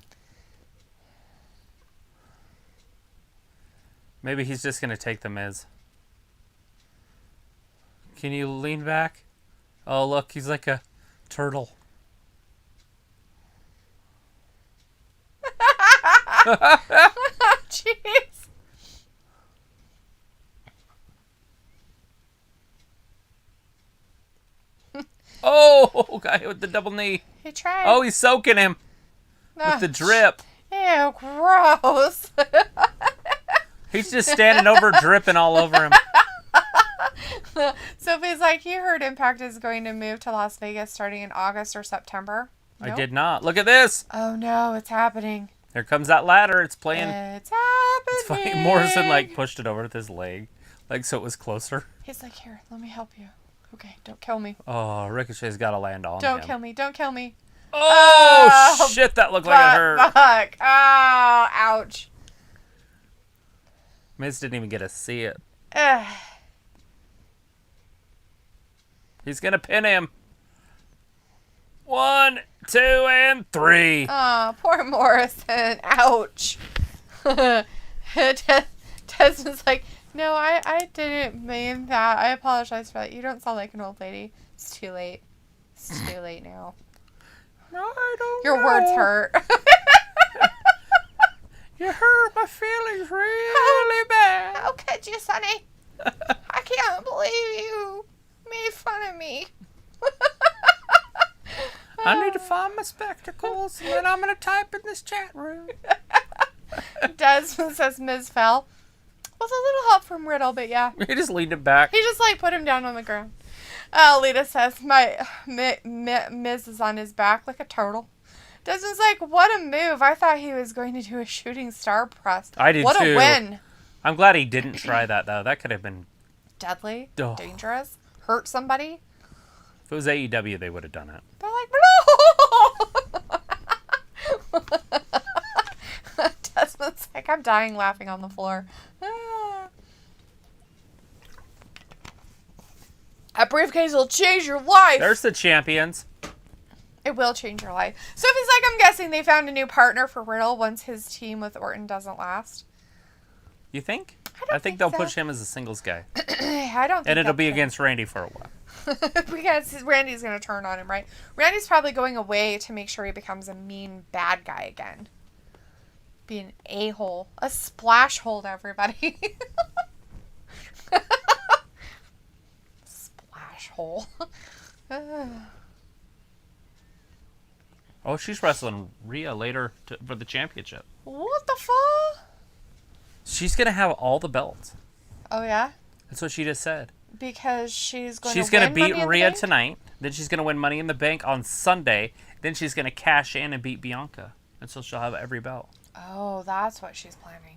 Maybe he's just going to take the Miz. Can you lean back? Oh, look, he's like a turtle. jeez. Oh, guy with the double knee. He tried. Oh, he's soaking him with the drip. Ew, gross. He's just standing over, dripping all over him. Sophie's like, you heard Impact is going to move to Las Vegas starting in August or September. Nope. I did not. Look at this. Oh, no, it's happening. Here comes that ladder. It's playing. It's happening. It's funny. Morrison, like, pushed it over with his leg, like, so it was closer. He's like, here, let me help you. Okay, don't kill me. Oh, Ricochet's got to land on him. Don't kill me. Don't kill me. Oh, shit, that looked like it hurt. Fuck. Oh, ouch. Miz didn't even get to see it. He's going to pin him. 1, 2, and 3. Oh, poor Morrison. Ouch. Desmond's like, no, I didn't mean that. I apologize for that. You don't sound like an old lady. It's too late. It's too late now. No, I don't Your know. words hurt. You hurt my feelings really bad. How could you, Sonny? I can't believe you made fun of me. I need to find my spectacles, and then I'm going to type in this chat room. Desmond says Miz fell. Was a little help from Riddle, but yeah. He just leaned him back. He just, like, put him down on the ground. Lita says, Miz is on his back like a turtle. Desmond's like, what a move. I thought he was going to do a shooting star press. I did, what too. What a win. I'm glad he didn't try that, though. That could have been... deadly. Oh. Dangerous. Hurt somebody. If it was AEW, they would have done it. They're like, no! Desmond's like, I'm dying laughing on the floor. That briefcase will change your life. There's the champions. It will change your life. Sophie's like, I'm guessing they found a new partner for Riddle once his team with Orton doesn't last. You think? I think think they'll so. push him as a singles guy. I don't think And it'll that's be it. against Randy for a while. Because Randy's going to turn on him, right? Randy's probably going away to make sure he becomes a mean bad guy again. Be an a-hole. A splash hole to everybody. Splash hole. Oh, she's wrestling Rhea later for the championship. What the fuck? She's going to have all the belts. Oh, yeah? That's what she just said. Because she's going She's to going to win beat Money in the Rhea Bank? tonight. Then she's going to win Money in the Bank on Sunday. Then she's going to cash in and beat Bianca. And so she'll have every belt. Oh, that's what she's planning.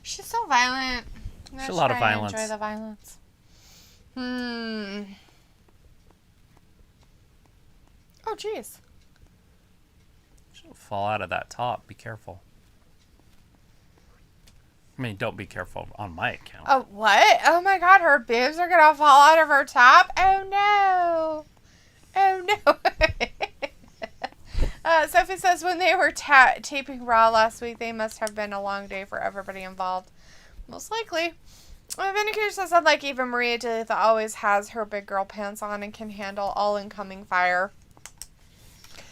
She's so violent. She's a lot of violence. Enjoy the violence. Oh, jeez. She'll fall out of that top. Be careful. I mean, don't be careful on my account. Oh, what? Oh my god, her boobs are gonna fall out of her top? Oh no. Oh no. Sophie says when they were taping Raw last week, they must have been a long day for everybody involved. Most likely. Vindicator says, unlike Eva Marie, Delitha always has her big girl pants on and can handle all incoming fire.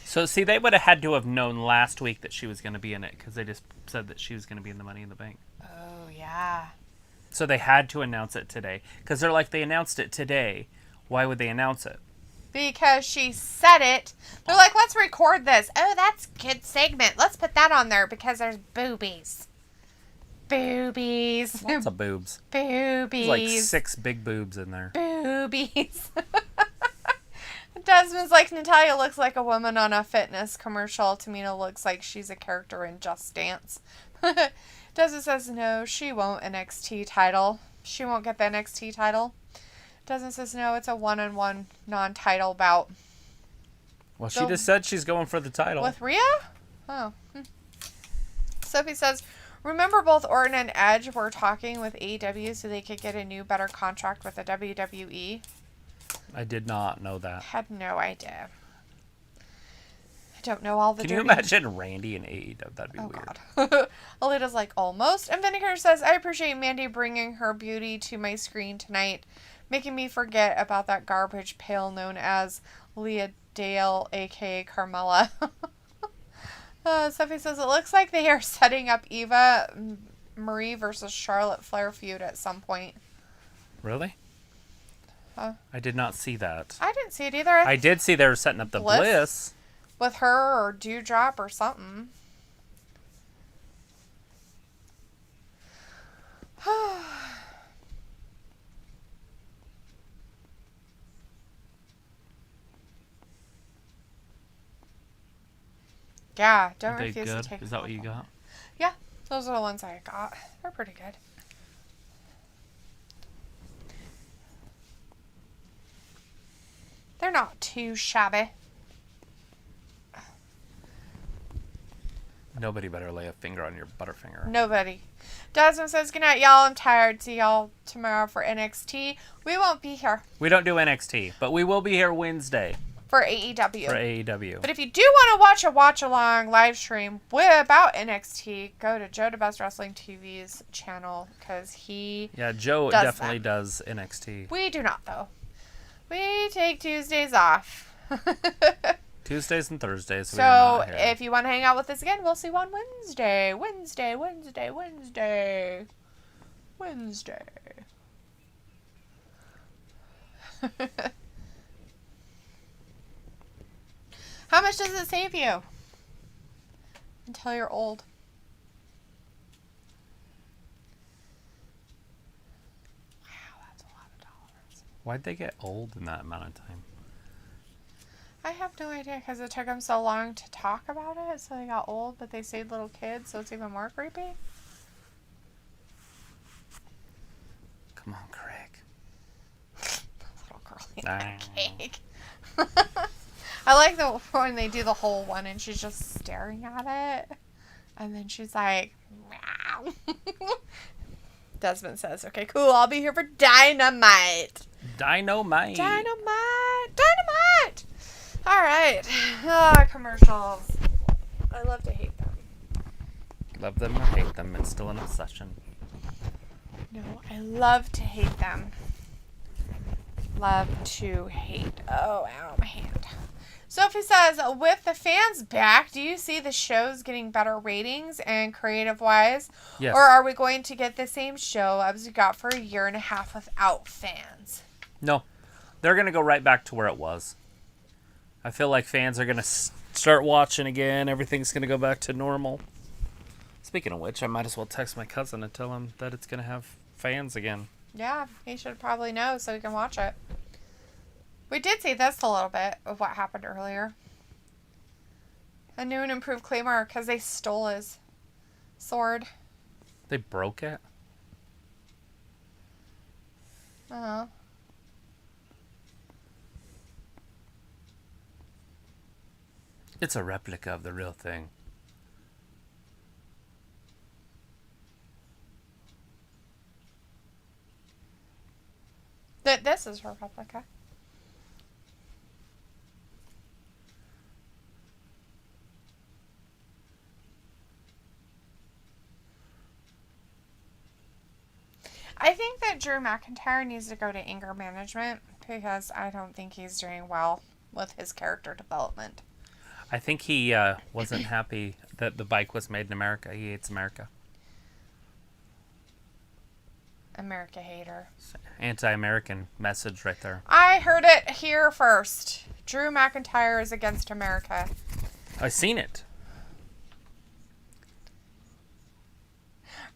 So, see, they would have had to have known last week that she was going to be in it because they just said that she was going to be in the Money in the Bank. Oh, yeah. So they had to announce it today because they're like, they announced it today. Why would they announce it? Because she said it. They're like, let's record this. Oh, that's a good segment. Let's put that on there because there's boobies. Boobies. Lots of boobs. Boobies. There's like 6 big boobs in there. Boobies. Desmond's like, Natalia looks like a woman on a fitness commercial. Tamina looks like she's a character in Just Dance. Desmond says, no, she won't NXT title. She won't get the NXT title. Desmond says, no, it's a one-on-one non-title bout. Well, she just said she's going for the title. With Rhea? Oh. Sophie says, remember both Orton and Edge were talking with AEW so they could get a new, better contract with the WWE? I did not know that. Had no idea. I don't know all the Can you imagine Randy in AEW? That'd be weird. God. Alita's like, almost. And Vinegar says, I appreciate Mandy bringing her beauty to my screen tonight, making me forget about that garbage pail known as Leah Dale, a.k.a. Carmella. Sophie says, it looks like they are setting up Eva Marie versus Charlotte Flair feud at some point. Really? I did not see that. I didn't see it either. I did see they were setting up the Bliss. With her or Dewdrop or something. Yeah, don't refuse to take. Is that what you got? Yeah, those are the ones I got. They're pretty good. They're not too shabby. Nobody better lay a finger on your butterfinger. Nobody. Desmond says, good night, y'all. I'm tired. See y'all tomorrow for NXT. We won't be here. We don't do NXT, but we will be here Wednesday. For AEW. For AEW. But if you do want to watch a watch-along live stream about NXT, go to Joe DeBest Wrestling TV's channel, because he Joe definitely does NXT. We do not, though. We take Tuesdays off. Tuesdays and Thursdays. So if you want to hang out with us again, we'll see you on Wednesday. Wednesday. How much does it save you until you're old? Wow, that's a lot of dollars. Why'd they get old in that amount of time? I have no idea, because it took them so long to talk about it, so they got old, but they stayed little kids, so it's even more creepy. Come on, Craig. Little girl cake. I like when they do the whole one and she's just staring at it, and then she's like, meow. Desmond says, okay, cool, I'll be here for Dynamite. Dynamite. All right. Commercials. I love to hate them. Love them or hate them. It's still an obsession. No, I love to hate them. Love to hate. Oh, ow, my hand. Sophie says, with the fans back, do you see the shows getting better ratings and creative-wise? Yes. Or are we going to get the same show as we got for a year and a half without fans? No. They're going to go right back to where it was. I feel like fans are going to start watching again. Everything's going to go back to normal. Speaking of which, I might as well text my cousin and tell him that it's going to have fans again. Yeah, he should probably know so he can watch it. We did see this a little bit of what happened earlier. A new and improved Claymore because they stole his sword. They broke it? Uh-huh. It's a replica of the real thing. This is her replica. I think that Drew McIntyre needs to go to anger management because I don't think he's doing well with his character development. I think he wasn't happy that the bike was made in America. He hates America. America hater. Anti-American message right there. I heard it here first. Drew McIntyre is against America. I've seen it.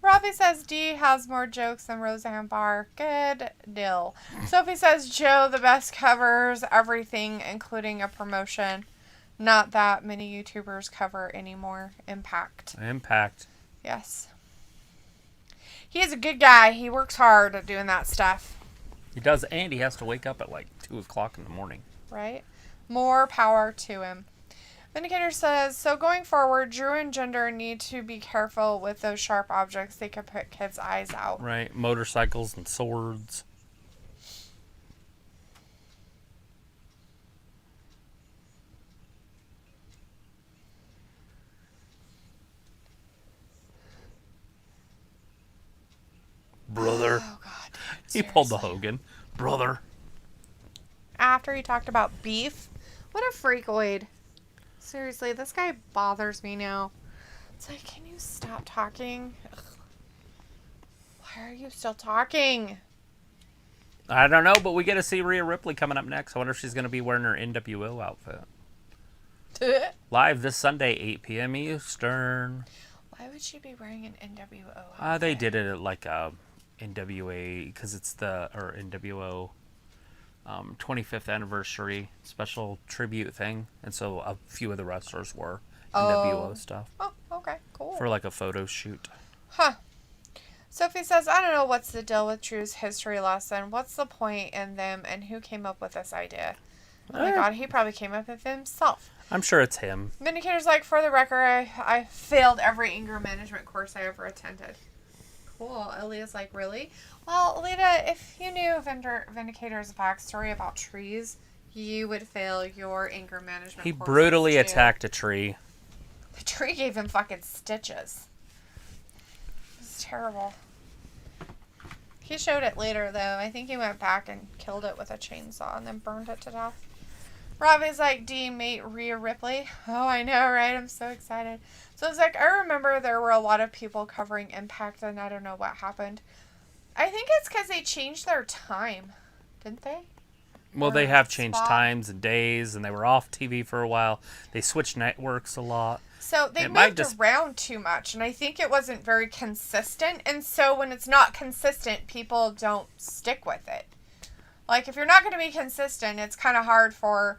Robbie says Dee has more jokes than Roseanne Barr. Good deal. Sophie says Joe the best covers everything, including a promotion. Not that many YouTubers cover anymore. Impact. Yes. He is a good guy. He works hard at doing that stuff. He does, and he has to wake up at like 2 o'clock in the morning. Right? More power to him. Vindicator says, so going forward, Drew and Jinder need to be careful with those sharp objects. They could put kids' eyes out. Right. Motorcycles and swords. Brother. Oh, God. Dude, He pulled the seriously. Hogan. Brother. After he talked about beef. What a freakoid. Seriously, this guy bothers me now. It's like, can you stop talking? Ugh. Why are you still talking? I don't know, but we get to see Rhea Ripley coming up next. I wonder if she's going to be wearing her NWO outfit. Live this Sunday, 8 p.m. Eastern. Why would she be wearing an NWO outfit? They did it at like NWA, because it's the, or NWO 25th anniversary special tribute thing. And so a few of the wrestlers wore NWO stuff. Oh, okay, cool. For like a photo shoot. Huh. Sophie says, I don't know what's the deal with Drew's history lesson. What's the point in them, and who came up with this idea? Oh my God, he probably came up with it himself. I'm sure it's him. Vindicator's like, for the record, I failed every anger management course I ever attended. Cool. Aaliyah's like, really? Well, Alita, if you knew Vindicator's backstory about trees, you would fail your anger management He courses brutally too. attacked a tree. The tree gave him fucking stitches. It's terrible. He showed it later, though. I think he went back and killed it with a chainsaw and then burned it to death. Robbie's like, do you mate Rhea Ripley? Oh, I know, right? I'm so excited. So it's like, I remember there were a lot of people covering Impact, and I don't know what happened. I think it's because they changed their time. Didn't they? Well, Or they have changed spot. times and days, and they were off TV for a while. They switched networks a lot. So they It might moved just- around too much, and I think it wasn't very consistent. And so when it's not consistent, people don't stick with it. Like, if you're not going to be consistent, it's kind of hard for,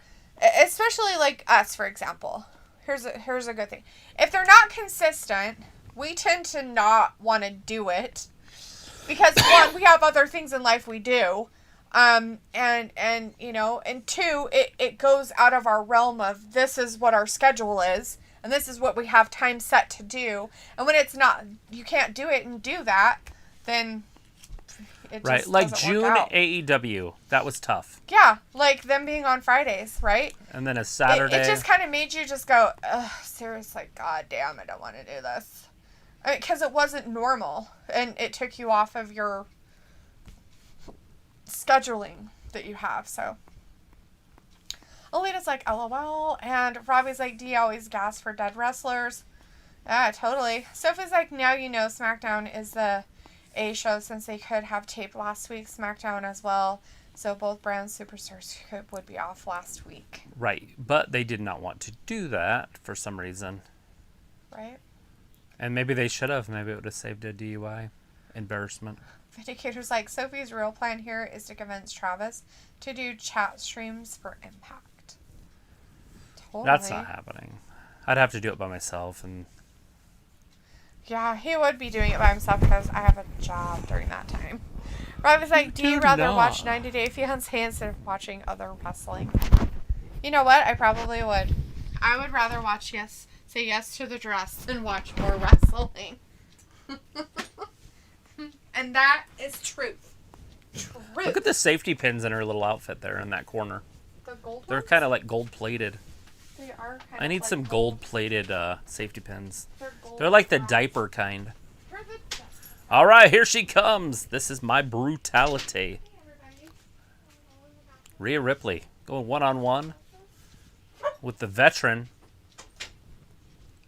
especially like us, for example. Here's a good thing. If they're not consistent, we tend to not want to do it because one, we have other things in life we do. And you know, and two, it goes out of our realm of this is what our schedule is, and this is what we have time set to do. And when it's not, you can't do it and do that, then it just Right, like doesn't work June out. AEW. That was tough. Yeah, like them being on Fridays, right? And then a Saturday. It just kind of made you just go, ugh, seriously, god damn, I don't want to do this. Because it wasn't normal, and it took you off of your scheduling that you have, so. Alita's like, LOL, and Robbie's like, do you always gas for dead wrestlers? Yeah, totally. Sophie's like, now you know SmackDown is the A show since they could have taped last week's SmackDown as well, so both brand superstars would be off last week. Right, but they did not want to do that for some reason. Right? And maybe they should have. Maybe it would have saved a DUI. Embarrassment. Vindicator's like, Sophie's real plan here is to convince Travis to do chat streams for Impact. Totally. That's not happening. I'd have to do it by myself, and Yeah, he would be doing it by himself because I have a job during that time. Robbie's like, do you do rather not. watch 90 Day Fiancé instead of watching other wrestling? You know what? I probably would. I would rather say yes to the dress than watch more wrestling. And that is truth. Truth. look at the safety pins in her little outfit there in that corner. The gold They're ones? kind of like gold plated. They are kind I of need like some gold plated safety pins. gold They're like the brass. diaper kind. They're the- All right, here she comes. This is my brutality. Hey, everybody. Rhea Ripley going one-on-one with the veteran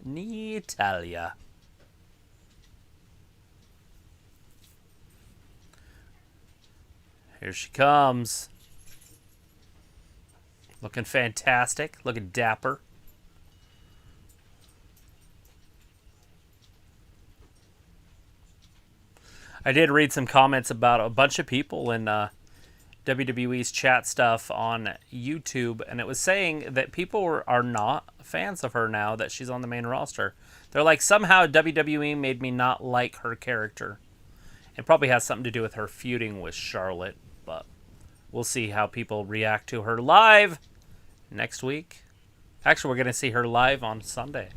Natalia. Here she comes. Looking fantastic. Looking dapper. I did read some comments about a bunch of people in WWE's chat stuff on YouTube, and it was saying that people are not fans of her now that she's on the main roster. They're like, somehow WWE made me not like her character. It probably has something to do with her feuding with Charlotte, but we'll see how people react to her live next week. Actually, we're going to see her live on Sunday.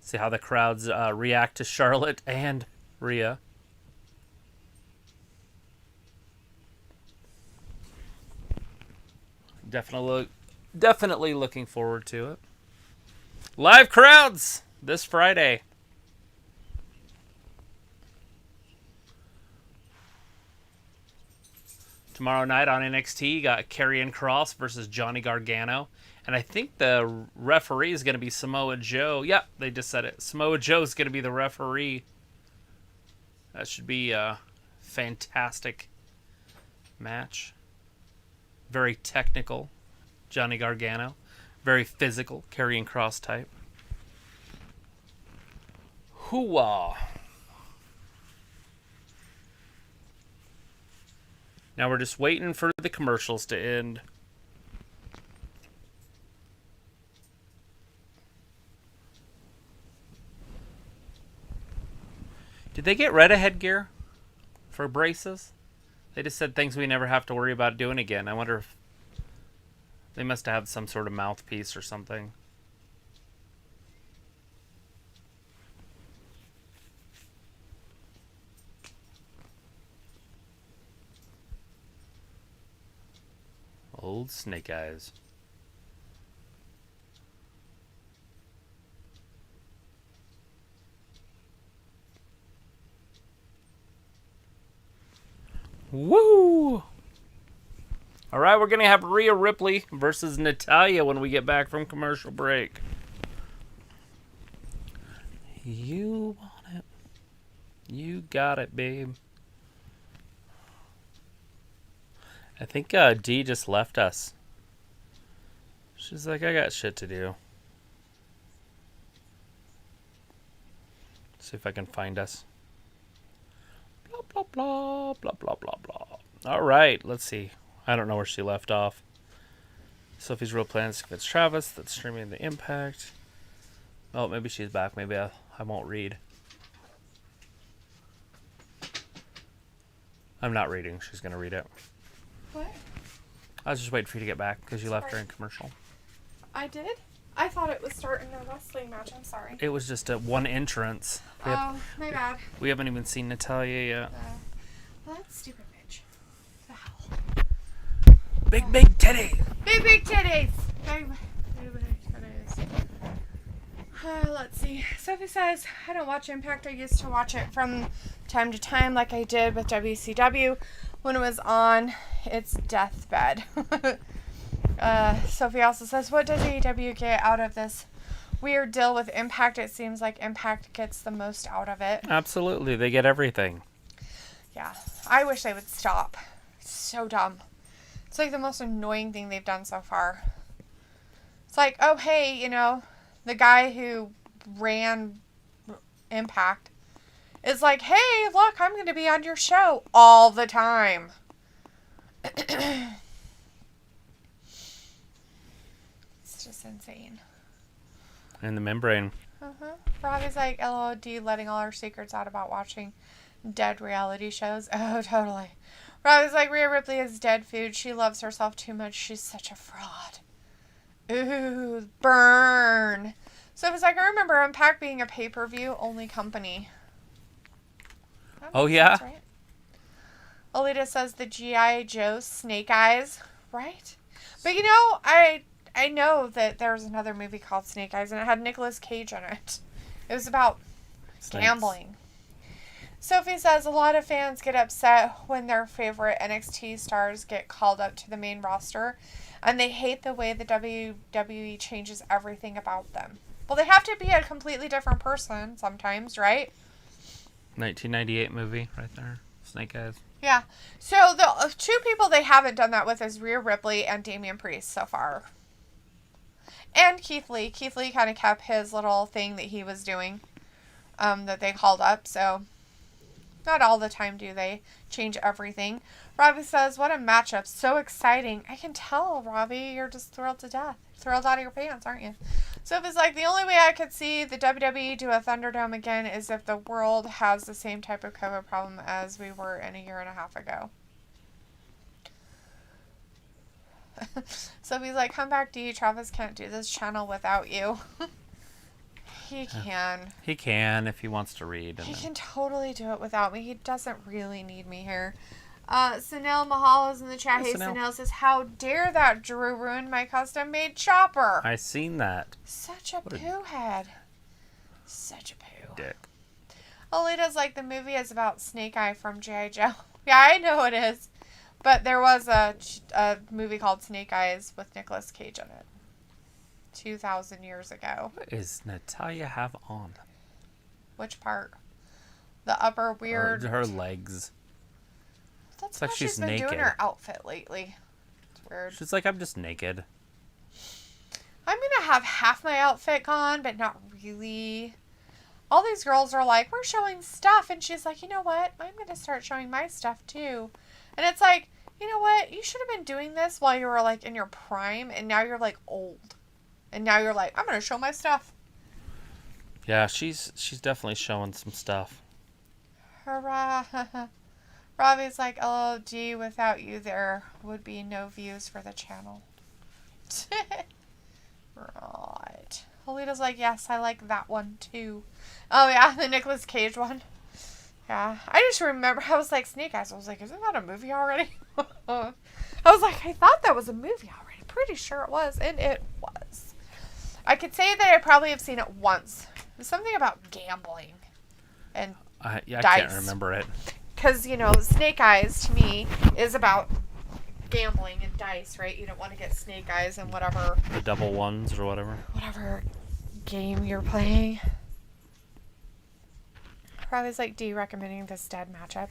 See how the crowds react to Charlotte and Rhea. Definitely looking forward to it. Live crowds this Friday. Tomorrow night on NXT, you got Karrion Kross versus Johnny Gargano. And I think the referee is going to be Samoa Joe. Yeah, they just said it. Samoa Joe is going to be the referee. That should be a fantastic match. Very technical, Johnny Gargano. Very physical, Karrion Kross type. Hooah! Now we're just waiting for the commercials to end. Did they get rid of headgear for braces? They just said things we never have to worry about doing again. I wonder if they must have some sort of mouthpiece or something. Old Snake Eyes. Woo! Alright, we're going to have Rhea Ripley versus Natalya when we get back from commercial break. You want it. You got it, babe. I think Dee just left us. She's like, I got shit to do. See if I can find us. Blah, blah, blah, blah, blah, blah, blah. All right, let's see. I don't know where she left off. Sophie's Real Plans to convince Travis that's streaming the Impact. Oh, maybe she's back. Maybe I won't read. I'm not reading. She's going to read it. What? I was just waiting for you to get back because you left during commercial. I did? I thought it was starting a wrestling match. I'm sorry. It was just one entrance. My bad. We haven't even seen Natalya yet. That stupid bitch. The hell? Big titties. Big titties. Big titties. Let's see. Sophie says, I don't watch Impact. I used to watch it from time to time like I did with WCW when it was on its deathbed. Sophie also says, what does AEW get out of this weird deal with Impact? It seems like Impact gets the most out of it. Absolutely. They get everything. Yeah. I wish they would stop. It's so dumb. It's like the most annoying thing they've done so far. It's like, oh, hey, you know, the guy who ran Impact is like, hey, look, I'm going to be on your show all the time. It's just insane. And the membrane. Robbie's like, LOD, letting all our secrets out about watching dead reality shows. Oh, totally. Robbie's like, Rhea Ripley is dead food. She loves herself too much. She's such a fraud. Ooh, burn. So it was like, I remember Impact being a pay-per-view only company. Oh, yeah? Sense, right? Alita says the G.I. Joe Snake Eyes. Right? But you know, I know that there was another movie called Snake Eyes and it had Nicolas Cage in it. It was about gambling. Sophie says a lot of fans get upset when their favorite NXT stars get called up to the main roster and they hate the way the WWE changes everything about them. Well, they have to be a completely different person sometimes, right? 1998 movie right there. Snake Eyes. Yeah. So the two people they haven't done that with is Rhea Ripley and Damian Priest so far. And Keith Lee. Keith Lee kind of kept his little thing that he was doing that they called up. So not all the time do they change everything. Robbie says, what a matchup. So exciting. I can tell, Robbie. You're just thrilled to death. Thrilled out of your pants, aren't you? So if it's like, the only way I could see the WWE do a Thunderdome again is if the world has the same type of COVID problem as we were in a year and a half ago. Sophie's like, come back, D. Travis can't do this channel without you. He can. He can if he wants to read. He can totally do it without me. He doesn't really need me here. Sunil Mahal is in the chat. Hey, Sunil says, how dare that Drew ruin my custom-made chopper? I seen that. Such a poo head. Such a poo. Dick. Alita's like, the movie is about Snake Eye from G.I. Joe. Yeah, I know it is. But there was a movie called Snake Eyes with Nicolas Cage in it. 2,000 years ago. What does Natalia have on? Which part? The upper weird... Her legs. That's like how she's been naked. doing her outfit lately. It's weird. She's like, I'm just naked. I'm going to have half my outfit gone, but not really. All these girls are like, we're showing stuff. And she's like, you know what? I'm going to start showing my stuff too. And it's like, you know what? You should have been doing this while you were like in your prime. And now you're like old. And now you're like, I'm going to show my stuff. Yeah, she's definitely showing some stuff. Hurrah. Robbie's like, LOD, without you there would be no views for the channel. Right. Alita's like, yes, I like that one too. Oh yeah, the Nicolas Cage one. Yeah. I just remember, I was like, Snake Eyes. I was like, isn't that a movie already? I was like, I thought that was a movie already. Pretty sure it was. And it was. I could say that I probably have seen it once. There's something about gambling and I dice. can't remember it. Because, you know, Snake Eyes to me is about gambling and dice, right? You don't want to get Snake Eyes in whatever... The double ones or whatever. Whatever game you're playing. Robbie's like, D recommending this dead matchup.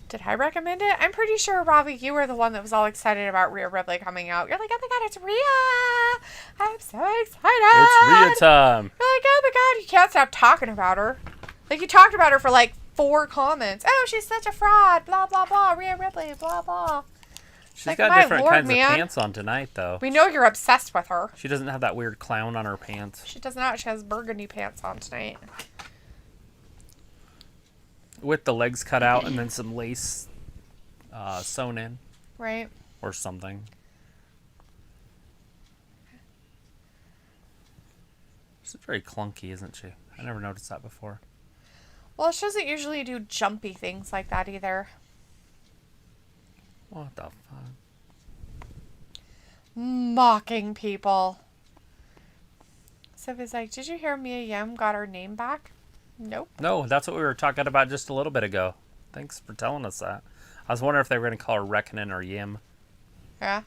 Did I recommend it? I'm pretty sure, Robbie, you were the one that was all excited about Rhea Ripley coming out. You're like, oh my god, it's Rhea! I'm so excited! It's Rhea time! You're like, oh my god, you can't stop talking about her. Like, you talked about her for like 4 comments. Oh, she's such a fraud, blah, blah, blah, Rhea Ripley, blah, blah. She's like, got different kinds of pants on tonight, though. We know you're obsessed with her. She doesn't have that weird clown on her pants. She does not. She has burgundy pants on tonight. With the legs cut out and then some lace sewn in. Right. Or something. She's very clunky, isn't she? I never noticed that before. Well, she doesn't usually do jumpy things like that either. What the fuck? Mocking people. Sophie's like, did you hear Mia Yim got her name back? Nope. No, that's what we were talking about just a little bit ago. Thanks for telling us that. I was wondering if they were going to call her Reckoning or Yim. Yeah.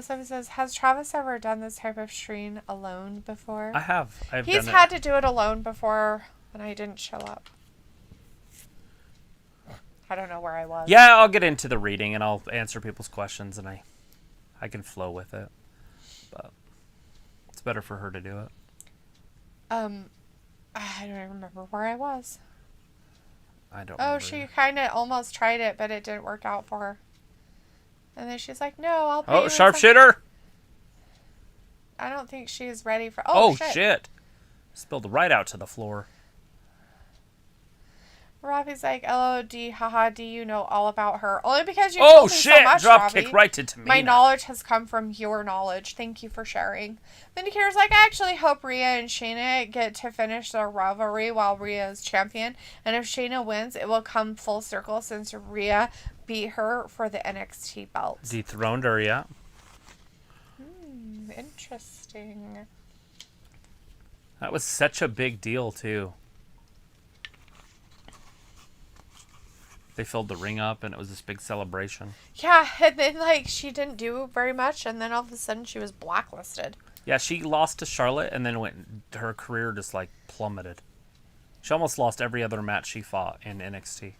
Sophie says, has Travis ever done this type of stream alone before? I have. He's had to do it alone before when I didn't show up. I don't know where I was. Yeah, I'll get into the reading and I'll answer people's questions and I can flow with it. But it's better for her to do it. I don't remember where I was. I don't Oh, remember. she kind of almost tried it, but it didn't work out for her. And then she's like, no, I'll pay Oh, you sharpshooter! I don't think she's ready for... Oh, shit. Spilled right out to the floor. Robbie's like, LOD, haha, do you know all about her? Only because you Oh, told me shit! so much, Drop Robbie. kick right to Tamina. My knowledge has come from your knowledge. Thank you for sharing. Vindicator's like, I actually hope Rhea and Shayna get to finish their rivalry while Rhea is champion. And if Shayna wins, it will come full circle since Rhea beat her for the NXT belt. Dethroned her, yeah. Interesting. That was such a big deal, too. They filled the ring up, and it was this big celebration. Yeah, and then, like, she didn't do very much, and then all of a sudden she was blacklisted. Yeah, she lost to Charlotte, and then her career just, like, plummeted. She almost lost every other match she fought in NXT.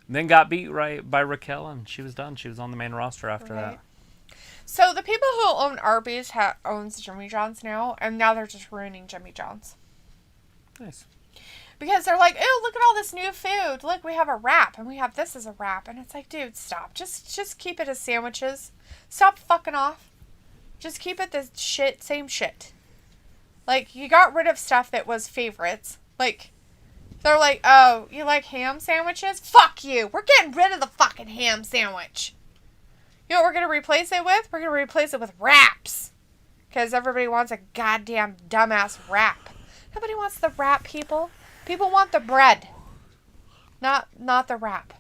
And then got beat by Raquel, and she was done. She was on the main roster after that. So the people who own Arby's owns Jimmy John's now, and now they're just ruining Jimmy John's. Nice. Because they're like, ew, look at all this new food. Look, we have a wrap, and we have this as a wrap. And it's like, dude, stop. Just keep it as sandwiches. Stop fucking off. Just keep it the same shit. Like, you got rid of stuff that was favorites. Like, They're like, oh, you like ham sandwiches? Fuck you. We're getting rid of the fucking ham sandwich. You know what we're going to replace it with? We're going to replace it with wraps. Because everybody wants a goddamn dumbass wrap. Nobody wants the wrap, people. People want the bread. Not the wrap.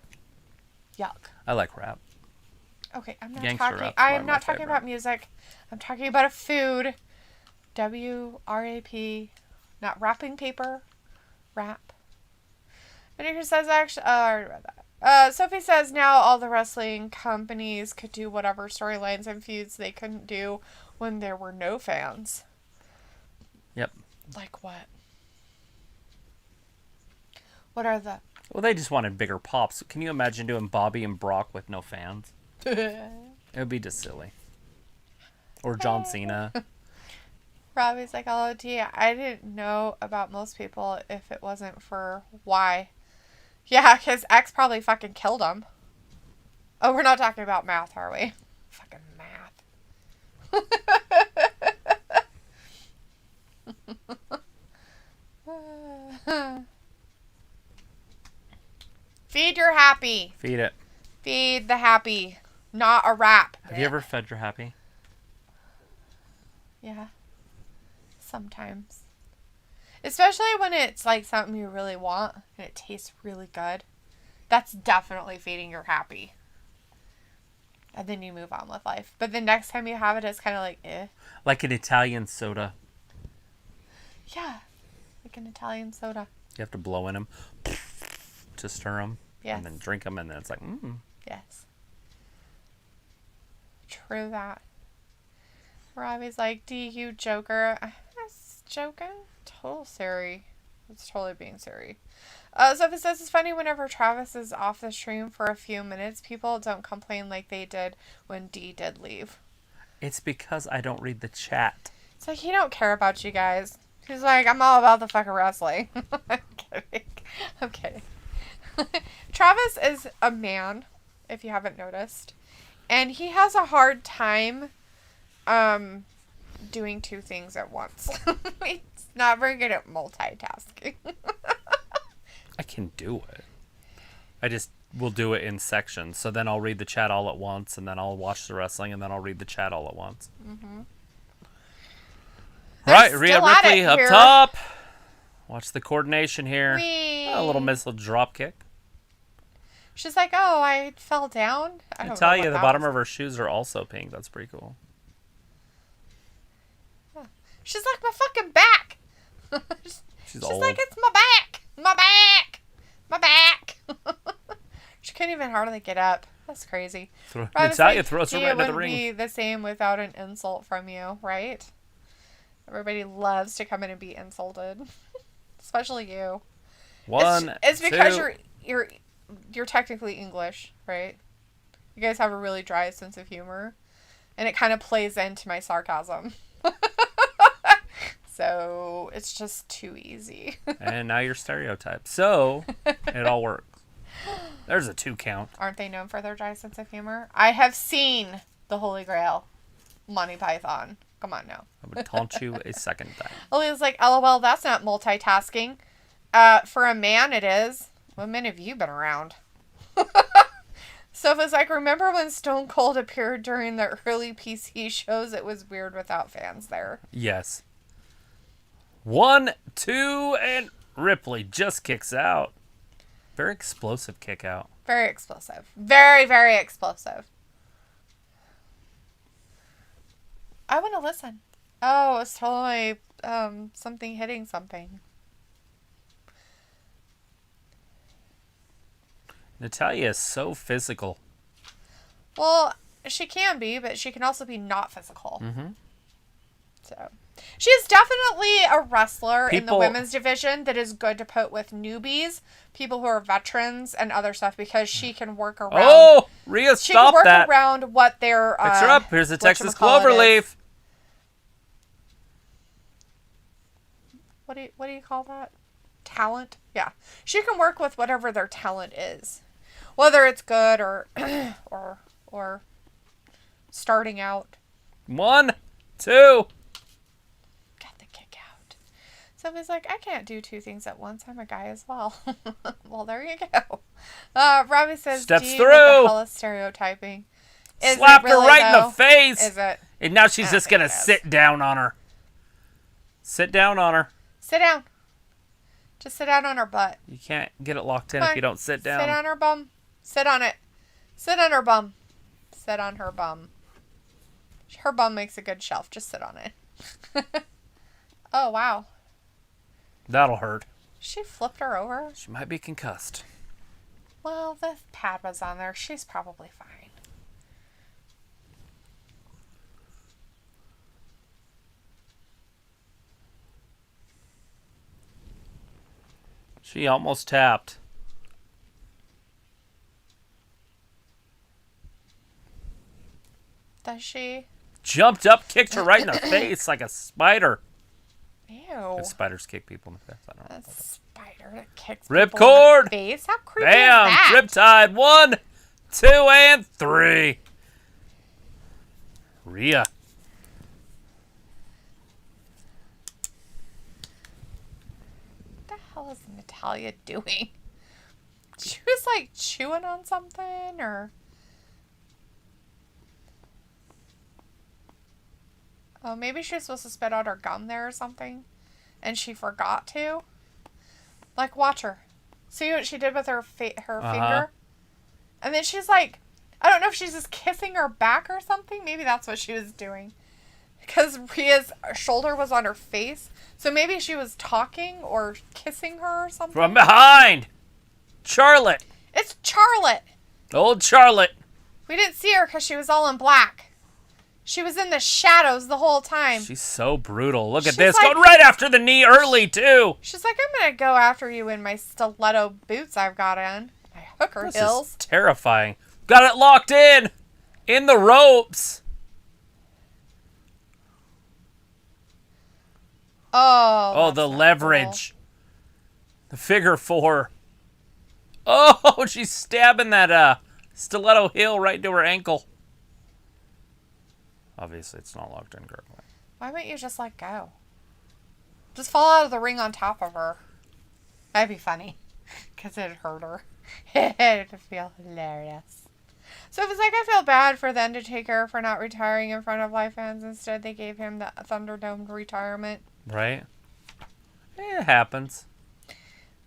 Yuck. I like rap. Okay, I'm not Gangster talking. rap's I one am of not my talking favorite. about music. I'm talking about a food. WRAP. Not wrapping paper. Wrap. And here says actually. I already read that. Sophie says now all the wrestling companies could do whatever storylines and feuds they couldn't do when there were no fans. Yep. Like what? What are the? Well, they just wanted bigger pops. Can you imagine doing Bobby and Brock with no fans? It would be just silly. Or John Cena. Robbie's like, oh, gee, I didn't know about most people if it wasn't for why. Yeah, because X probably fucking killed him. Oh, we're not talking about math, are we? Fucking math. Feed your happy. Feed it. Feed the happy. Not a wrap. Have you ever fed your happy? Yeah. Sometimes. Especially when it's like something you really want and it tastes really good. That's definitely feeding your happy. And then you move on with life. But the next time you have it, it's kind of like, eh. Like an Italian soda. Yeah. Like an Italian soda. You have to blow in them to stir them. Yes. And then drink them, and then it's like, Yes. True that. Robbie's like, DU Joker. I was joking. Total Siri. It's totally being Siri. Sophie says it's funny whenever Travis is off the stream for a few minutes, people don't complain like they did when D did leave. It's because I don't read the chat. It's like, he don't care about you guys. He's like, I'm all about the fucking wrestling. I'm kidding. I'm kidding. Travis is a man, if you haven't noticed. And he has a hard time doing two things at once. He's not very good at multitasking. I can do it. I just will do it in sections. So then I'll read the chat all at once, and then I'll watch the wrestling, and then I'll read the chat all at once. Mm-hmm. Right, Rhea Ripley up here. top. Watch the coordination here. Whee! A little missile drop kick. She's like, oh, I fell down. I tell you, the bottom of her shoes are also pink. That's pretty cool. Yeah. She's like, my fucking back. She's She's old. like, it's my back. My back. My back. She couldn't even hardly get up. That's crazy. Natalia throws her Gee, right it into the wouldn't ring. be the same without an insult from you, right? Everybody loves to come in and be insulted. Especially you. It's because you're technically English, right? You guys have a really dry sense of humor. And it kind of plays into my sarcasm. So it's just too easy. And now you're stereotyped. So it all works. There's a 2 count. Aren't they known for their dry sense of humor? I have seen The Holy Grail. Monty Python. Come on now. I would taunt you a second time. Olivia's like, LOL, that's not multitasking. For a man, it is. What men have you been around? Sophie's like, remember when Stone Cold appeared during the early PC shows? It was weird without fans there. Yes. 1, 2, and Ripley just kicks out. Very explosive kick out. Very explosive. Very, very explosive. I want to listen. Oh, it's totally something hitting something. Natalia is so physical. Well, she can be, but she can also be not physical. Mm-hmm. So, she's definitely a wrestler in the women's division that is good to put with newbies, people who are veterans, and other stuff because she can work around. Oh, Rhea, stop that! She can work around what their Fix her up. Here's the Texas Cloverleaf. What do you call that? Talent? Yeah, she can work with whatever their talent is, whether it's good or or starting out. 1, 2. Get the kick out. Sophie's like, I can't do two things at once. I'm a guy as well. Well, there you go. Robbie says, Steps D through. with the hella stereotyping. Is Slapped it really, her right though? in the face. Is it? And now she's I just think going to sit down on her. Sit down on her. Sit down. Just sit down on her butt. You can't get it locked in Come if on. you don't sit down. Sit on her bum. Sit on it. Sit on her bum. Sit on her bum. Her bum makes a good shelf. Just sit on it. Oh, wow. That'll hurt. She flipped her over. She might be concussed. Well, the pad was on there. She's probably fine. She almost tapped. Does she? Jumped up, kicked her right in the face like a spider. Ew. If spiders kick people in the face, I don't know. A spider that kicks Rip people in cord. the face. How creepy Bam! is that? Riptide. 1, 2, and 3. Rhea. What the hell is Natalia doing? She was like chewing on something, or... Oh, maybe she was supposed to spit out her gum there or something, and she forgot to. Like, watch her. See what she did with her finger? And then she's like, I don't know if she's just kissing her back or something. Maybe that's what she was doing. Because Rhea's shoulder was on her face. So maybe she was talking or kissing her or something. From behind. Charlotte. It's Charlotte. Old Charlotte. We didn't see her because she was all in black. She was in the shadows the whole time. She's so brutal. Look at She's this. like- Going right after the knee early, too. She's like, I'm going to go after you in my stiletto boots I've got on. My hooker This heels. is terrifying. Got it locked in. In the ropes. Oh, The that's not leverage. The figure 4. Oh, she's stabbing that stiletto heel right to her ankle. Obviously, it's not locked in correctly. cool. Why wouldn't you just let go? Just fall out of the ring on top of her. That'd be funny. Because it'd hurt her. It'd feel hilarious. So it was like, I feel bad for the Undertaker for not retiring in front of live fans. Instead, they gave him the Thunderdome retirement. Right? It happens.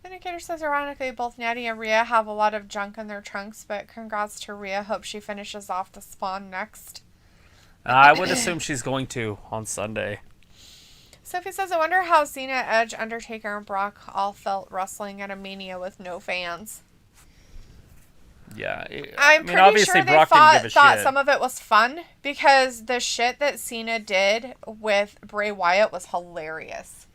Vindicator says, ironically, both Natty and Rhea have a lot of junk in their trunks, but congrats to Rhea. Hope she finishes off the Spawn next. I would assume she's going to on Sunday. Sophie says, I wonder how Cena, Edge, Undertaker, and Brock all felt wrestling at a Mania with no fans. Yeah. I'm pretty obviously sure they Brock didn't give a thought shit. some of it was fun because the shit that Cena did with Bray Wyatt was hilarious.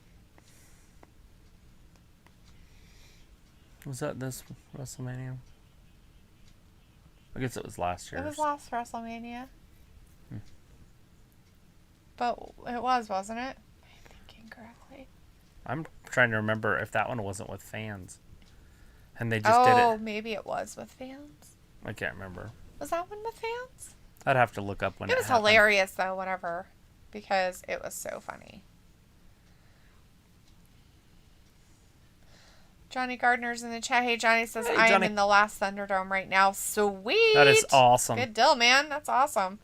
Was that this WrestleMania? I guess it was last year. It was last WrestleMania. But it was, wasn't it? I'm thinking correctly. I'm trying to remember if that one wasn't with fans. And they just did it. Oh, maybe it was with fans. I can't remember. Was that one with fans? I'd have to look up when it It was happened. hilarious, though, whatever. Because it was so funny. Johnny Gardner's in the chat. Hey, Johnny says, Hey, I am Johnny. in the last Thunderdome right now. Sweet. That is awesome. Good deal, man. That's awesome.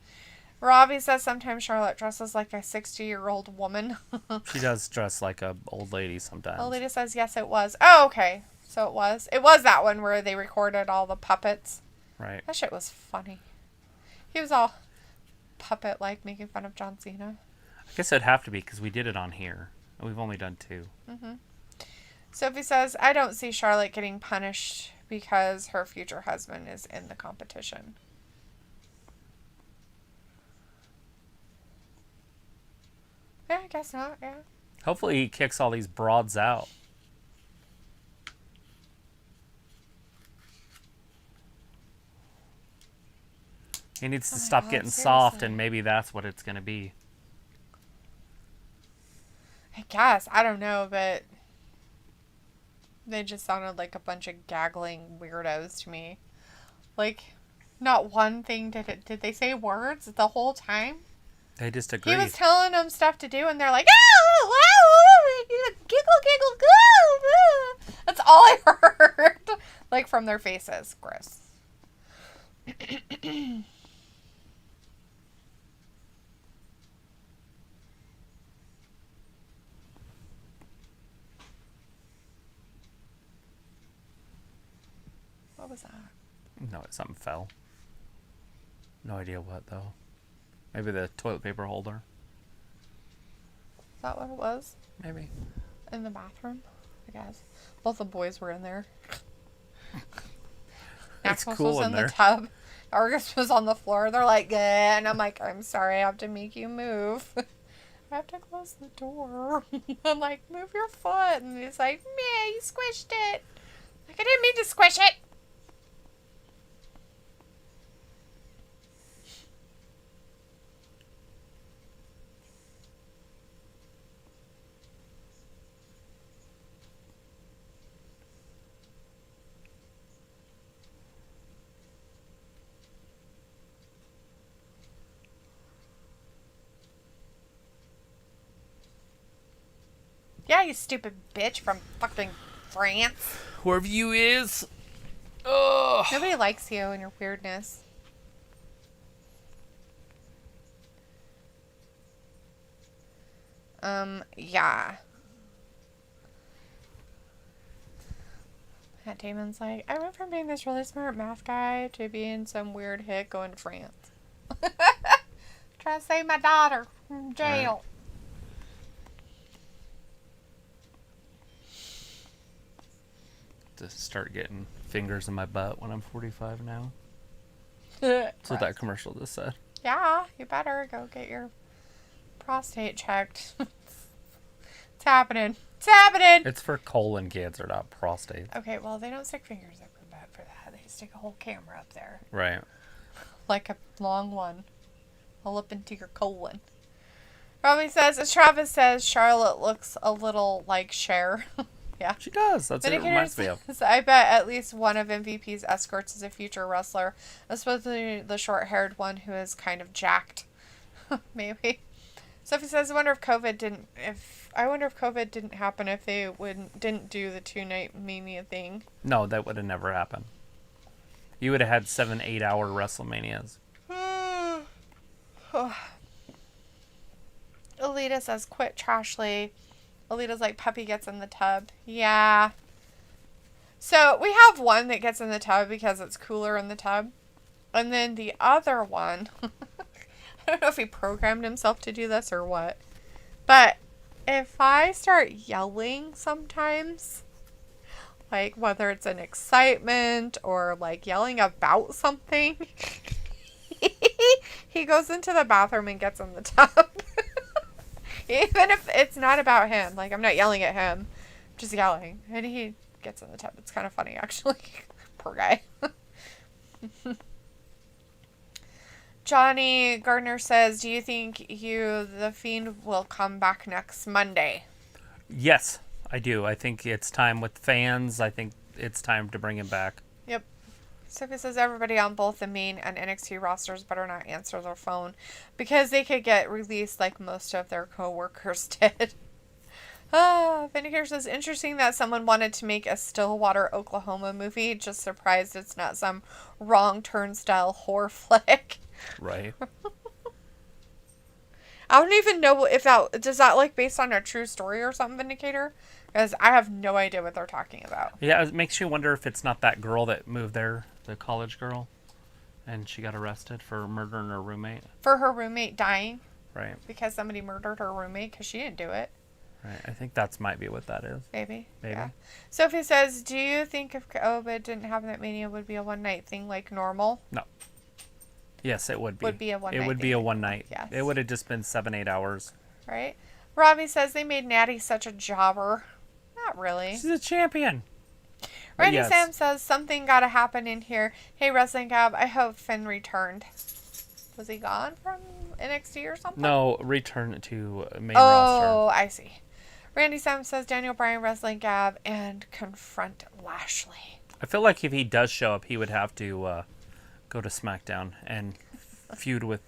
Robbie says, sometimes Charlotte dresses like a 60-year-old woman. She does dress like a old lady sometimes. Alita says, yes, it was. Oh, okay. So it was. It was that one where they recorded all the puppets. Right. That shit was funny. He was all puppet-like, making fun of John Cena. I guess it'd have to be because we did it on here. And we've only done 2. Sophie says, I don't see Charlotte getting punished because her future husband is in the competition. Yeah, I guess not, yeah. Hopefully he kicks all these broads out. He needs to stop God, getting soft, seriously. and maybe that's what it's going to be. I guess. I don't know, but they just sounded like a bunch of gaggling weirdos to me. Like, not one thing did they say words the whole time? They just He agreed. was telling them stuff to do, and they're like, oh, giggle, giggle, goo. That's all I heard. Like from their faces. Gross. What was that? No, something fell. No idea what, though. Maybe the toilet paper holder. Is that what it was? Maybe. In the bathroom, I guess. Both the boys were in there. It's Maximus cool was in in there. the tub. Argus was on the floor. They're like, yeah. And I'm like, I'm sorry, I have to make you move. I have to close the door. I'm like, move your foot. And he's like, meh, you squished it. Like, I didn't mean to squish it. Yeah, you stupid bitch from fucking France. Whoever you is. Ugh. Nobody likes you and your weirdness. Yeah. Matt Damon's like, I went from being this really smart math guy to being some weird hick going to France. Trying to save my daughter from jail. To start getting fingers in my butt when I'm 45 now. That's what that commercial just said. Yeah, you better go get your prostate checked. It's happening. It's happening. It's for colon cancer, not prostate. Okay, well, they don't stick fingers up your butt for that. They stick a whole camera up there. Right. Like a long one. All up into your colon. Robbie says, as Travis says, Charlotte looks a little like Cher. Yeah. She does. That's what it reminds me of. I bet at least one of MVP's escorts is a future wrestler, especially the short-haired one who is kind of jacked. Maybe. Sophie says, I wonder if COVID didn't happen if they didn't do the 2-night Mania thing. No, that would have never happened. You would have had 7-8 hour WrestleManias. Alita says, quit Trashly. Alita's like, puppy gets in the tub. Yeah. So we have one that gets in the tub because it's cooler in the tub. And then the other one, I don't know if he programmed himself to do this or what. But if I start yelling sometimes, like whether it's an excitement or like yelling about something, he goes into the bathroom and gets in the tub. Even if it's not about him. Like, I'm not yelling at him. I'm just yelling. And he gets in the tub. It's kind of funny, actually. Poor guy. Johnny Gardner says, do you think The Fiend will come back next Monday? Yes, I do. I think it's time with fans. I think it's time to bring him back. Yep. Sophie says everybody on both the main and NXT rosters better not answer their phone because they could get released like most of their co-workers did. Vindicator says, interesting that someone wanted to make a Stillwater, Oklahoma movie. Just surprised it's not some wrong turnstile horror flick. Right. I don't even know if does that like based on a true story or something, Vindicator? Because I have no idea what they're talking about. Yeah, it makes you wonder if it's not that girl that moved there, the college girl, and she got arrested for murdering her roommate. For her roommate dying? Right. Because somebody murdered her roommate because she didn't do it. Right. I think that might be what that is. Maybe. Maybe. Yeah. Sophie says, do you think if COVID didn't happen at Mania, would be a one-night thing like normal? No. Yes, it would be. Would be a one-night It would thing. be a one night. Yes. It would have just been 7-8 hours. Right? Robbie says they made Natty such a jobber. Not really. She's a champion. Randy yes. Sam says something got to happen in here. Hey, Wrestling Gab, I hope Finn returned. Was he gone from NXT or something? No, return to main roster. Oh, I see. Randy Sam says Daniel Bryan, Wrestling Gab, and confront Lashley. I feel like if he does show up, he would have to go to SmackDown and feud with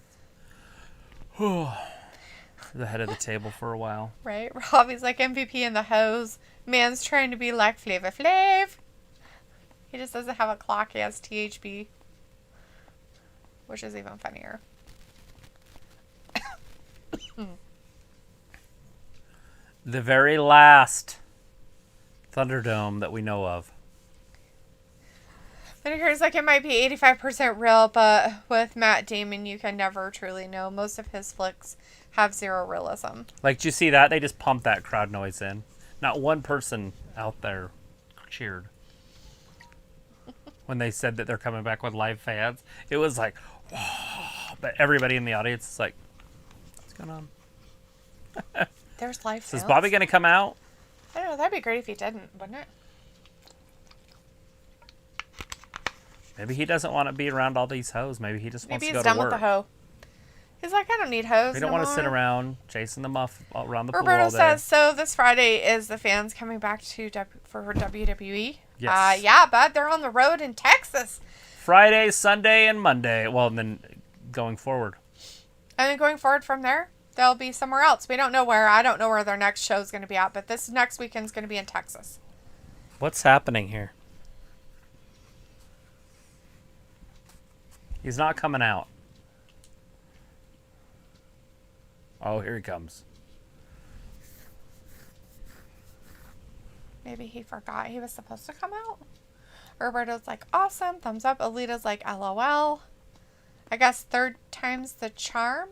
the head of the table for a while. Right? Robbie's like MVP in the hose. Man's trying to be like Flavor Flav. He just doesn't have a clock. He has THB. Which is even funnier. The very last Thunderdome that we know of. Vinegar's like, it might be 85% real, but with Matt Damon, you can never truly know. Most of his flicks have zero realism. Like, did you see that? They just pumped that crowd noise in. Not one person out there cheered. When they said that they're coming back with live fans, it was like, whoa. But everybody in the audience is like, what's going on? There's live fans. Is Bobby going to come out? I don't know. That'd be great if he didn't, wouldn't it? Maybe he doesn't want to be around all these hoes. Maybe he just wants to go to work. Maybe he's done with the hoe. He's like, I don't need hoes. We don't want to sit around chasing the muff around the pool Roberto all day. says, so this Friday is the fans coming back to for WWE? Yes. Yeah, bud. They're on the road in Texas. Friday, Sunday, and Monday. Well, and then going forward. And then going forward from there, they'll be somewhere else. We don't know where. I don't know where their next show is going to be at, but this next weekend's going to be in Texas. What's happening here? He's not coming out. Oh, here he comes. Maybe he forgot he was supposed to come out. Roberto's like, awesome. Thumbs up. Alita's like, LOL. I guess third time's the charm.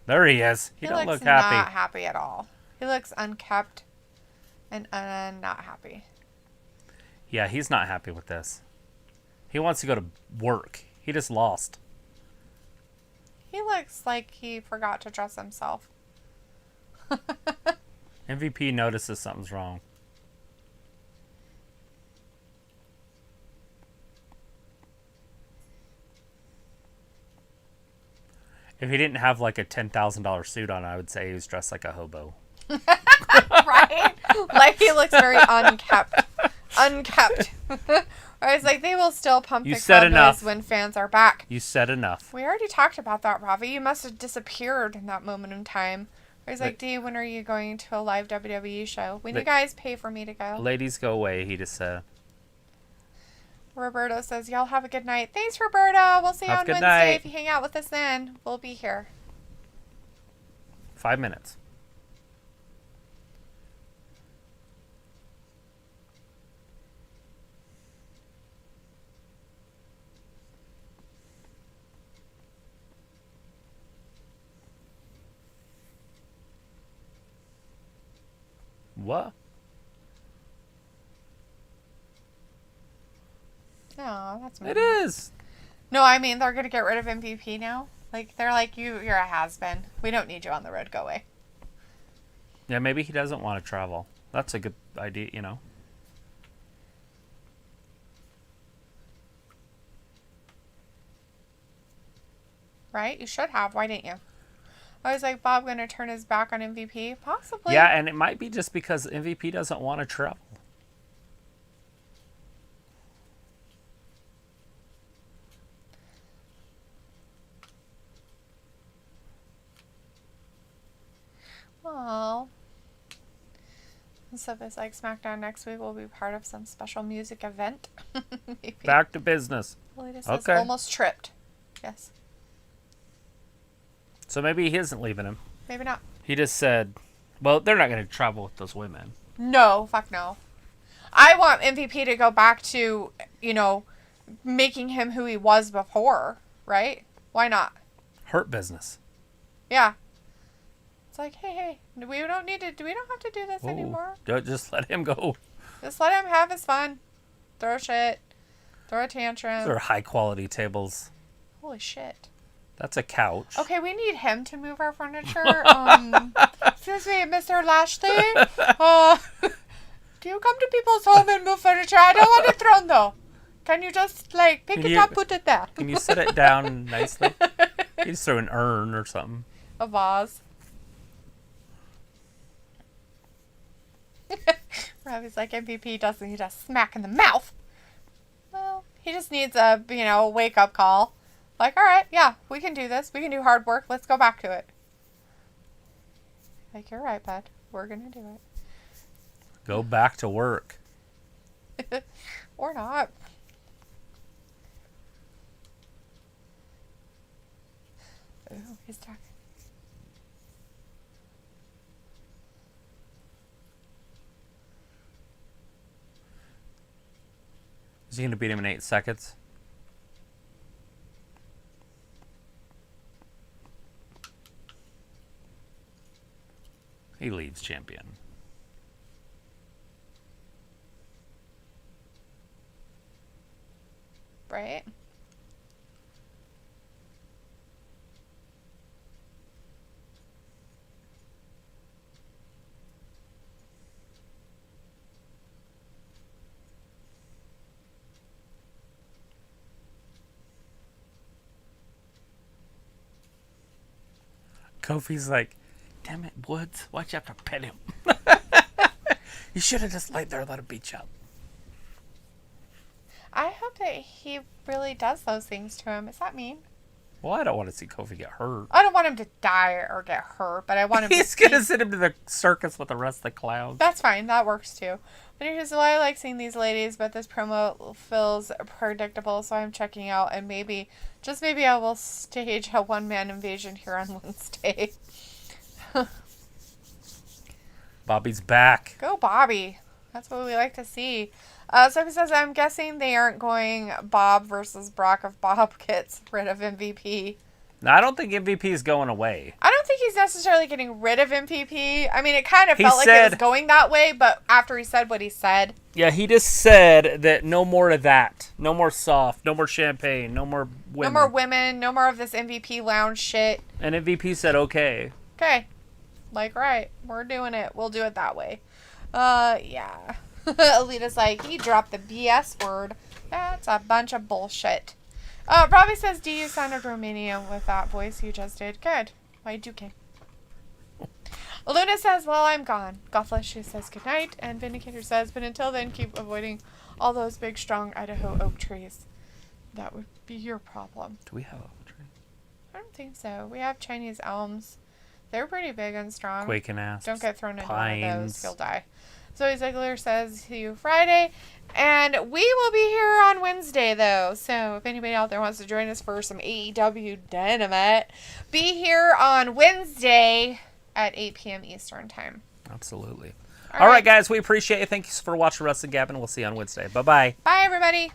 There he is. He don't look not happy. happy at all. He looks unkept and not happy. Yeah, he's not happy with this. He wants to go to work. He just lost. He looks like he forgot to dress himself. MVP notices something's wrong. If he didn't have like a $10,000 suit on, I would say he was dressed like a hobo. Right? Like he looks very unkept. Unkept. I was like, they will still pump the crowd noise when fans are back. You said enough. We already talked about that, Ravi. You must have disappeared in that moment in time. I was like, Dee, when are you going to a live WWE show? When you guys pay for me to go? Ladies go away, he just said. Roberto says, y'all have a good night. Thanks, Roberto. We'll see you on Wednesday. Night. If you hang out with us then, we'll be here. 5 minutes. What? No, that's It is. No, I mean, they're going to get rid of MVP now. Like, they're like, you're a has-been. We don't need you on the road. Go away. Yeah, maybe he doesn't want to travel. That's a good idea, you know. Right? You should have. Why didn't you? I was like, Bob going to turn his back on MVP? Possibly. Yeah, and it might be just because MVP doesn't want to travel. Oh. And so it's like SmackDown next week will be part of some special music event. Back to business. Well, it says almost tripped. Yes. So maybe he isn't leaving him. Maybe not. He just said, well, they're not going to travel with those women. No, fuck no. I want MVP to go back to, making him who he was before, right? Why not? Hurt business. Yeah. It's like, hey, we don't have to do this anymore. Just let him go. Just let him have his fun. Throw shit. Throw a tantrum. Those are high quality tables. Holy shit. That's a couch. Okay, we need him to move our furniture. Excuse me, Mr. Lashley. Do you come to people's home and move furniture? I don't want it thrown though. Can you just pick it up, put it there? Can you set it down nicely? You just throw an urn or something. A vase. Robbie's like, MVP doesn't need a smack in the mouth. Well, he just needs a, wake up call. Like, all right, yeah, we can do this. We can do hard work. Let's go back to it. Like, you're right, bud. We're going to do Go back to work. it. Or not. Ooh, he's talking. Is he going to beat him in 8 seconds? He leaves champion. Right? Kofi's like, damn it, Woods, why'd you have to pet him? You should have just laid there and let him beat you up. I hope that he really does those things to him. Is that mean? Well, I don't want to see Kofi get hurt. I don't want him to die or get hurt, but I want him He's going to send him to the circus with the rest of the clowns. That's fine. That works too. But here's why I like seeing these ladies, but this promo feels predictable, so I'm checking out, and maybe, just maybe I will stage a one-man invasion here on Wednesday. Bobby's back. Go Bobby. That's what we like to see. So he says, I'm guessing they aren't going Bob versus Brock if Bob gets rid of MVP. Now, I don't think MVP is going away. I don't think he's necessarily getting rid of MVP. I mean, it kind of felt like said, it was going that way, but after he said what he said. Yeah, he just said that no more of that. No more soft. No more champagne. No more women. No more women. No more of this MVP lounge shit. And MVP said okay. Okay. Like, right. We're doing it. We'll do it that way. Yeah. Alita's like, he dropped the BS word. That's a bunch of bullshit. Robbie says, do you sounded Romanian with that voice you just did? Good. Why do you? Luna says, well, I'm gone. Gothflesh says goodnight. And Vindicator says, but until then, keep avoiding all those big, strong Idaho oak trees. That would be your problem. Do we have oak trees? I don't think so. We have Chinese elms. They're pretty big and strong. Quaking ass. Don't get thrown into pines. one of those. You'll die. Zoe Ziegler says, see you Friday. And we will be here on Wednesday, though. So if anybody out there wants to join us for some AEW Dynamite, be here on Wednesday at 8 p.m. Eastern Time. Absolutely. All right, guys. We appreciate you. Thank you for watching Wrestling Gavin. We'll see you on Wednesday. Bye-bye. Bye, everybody.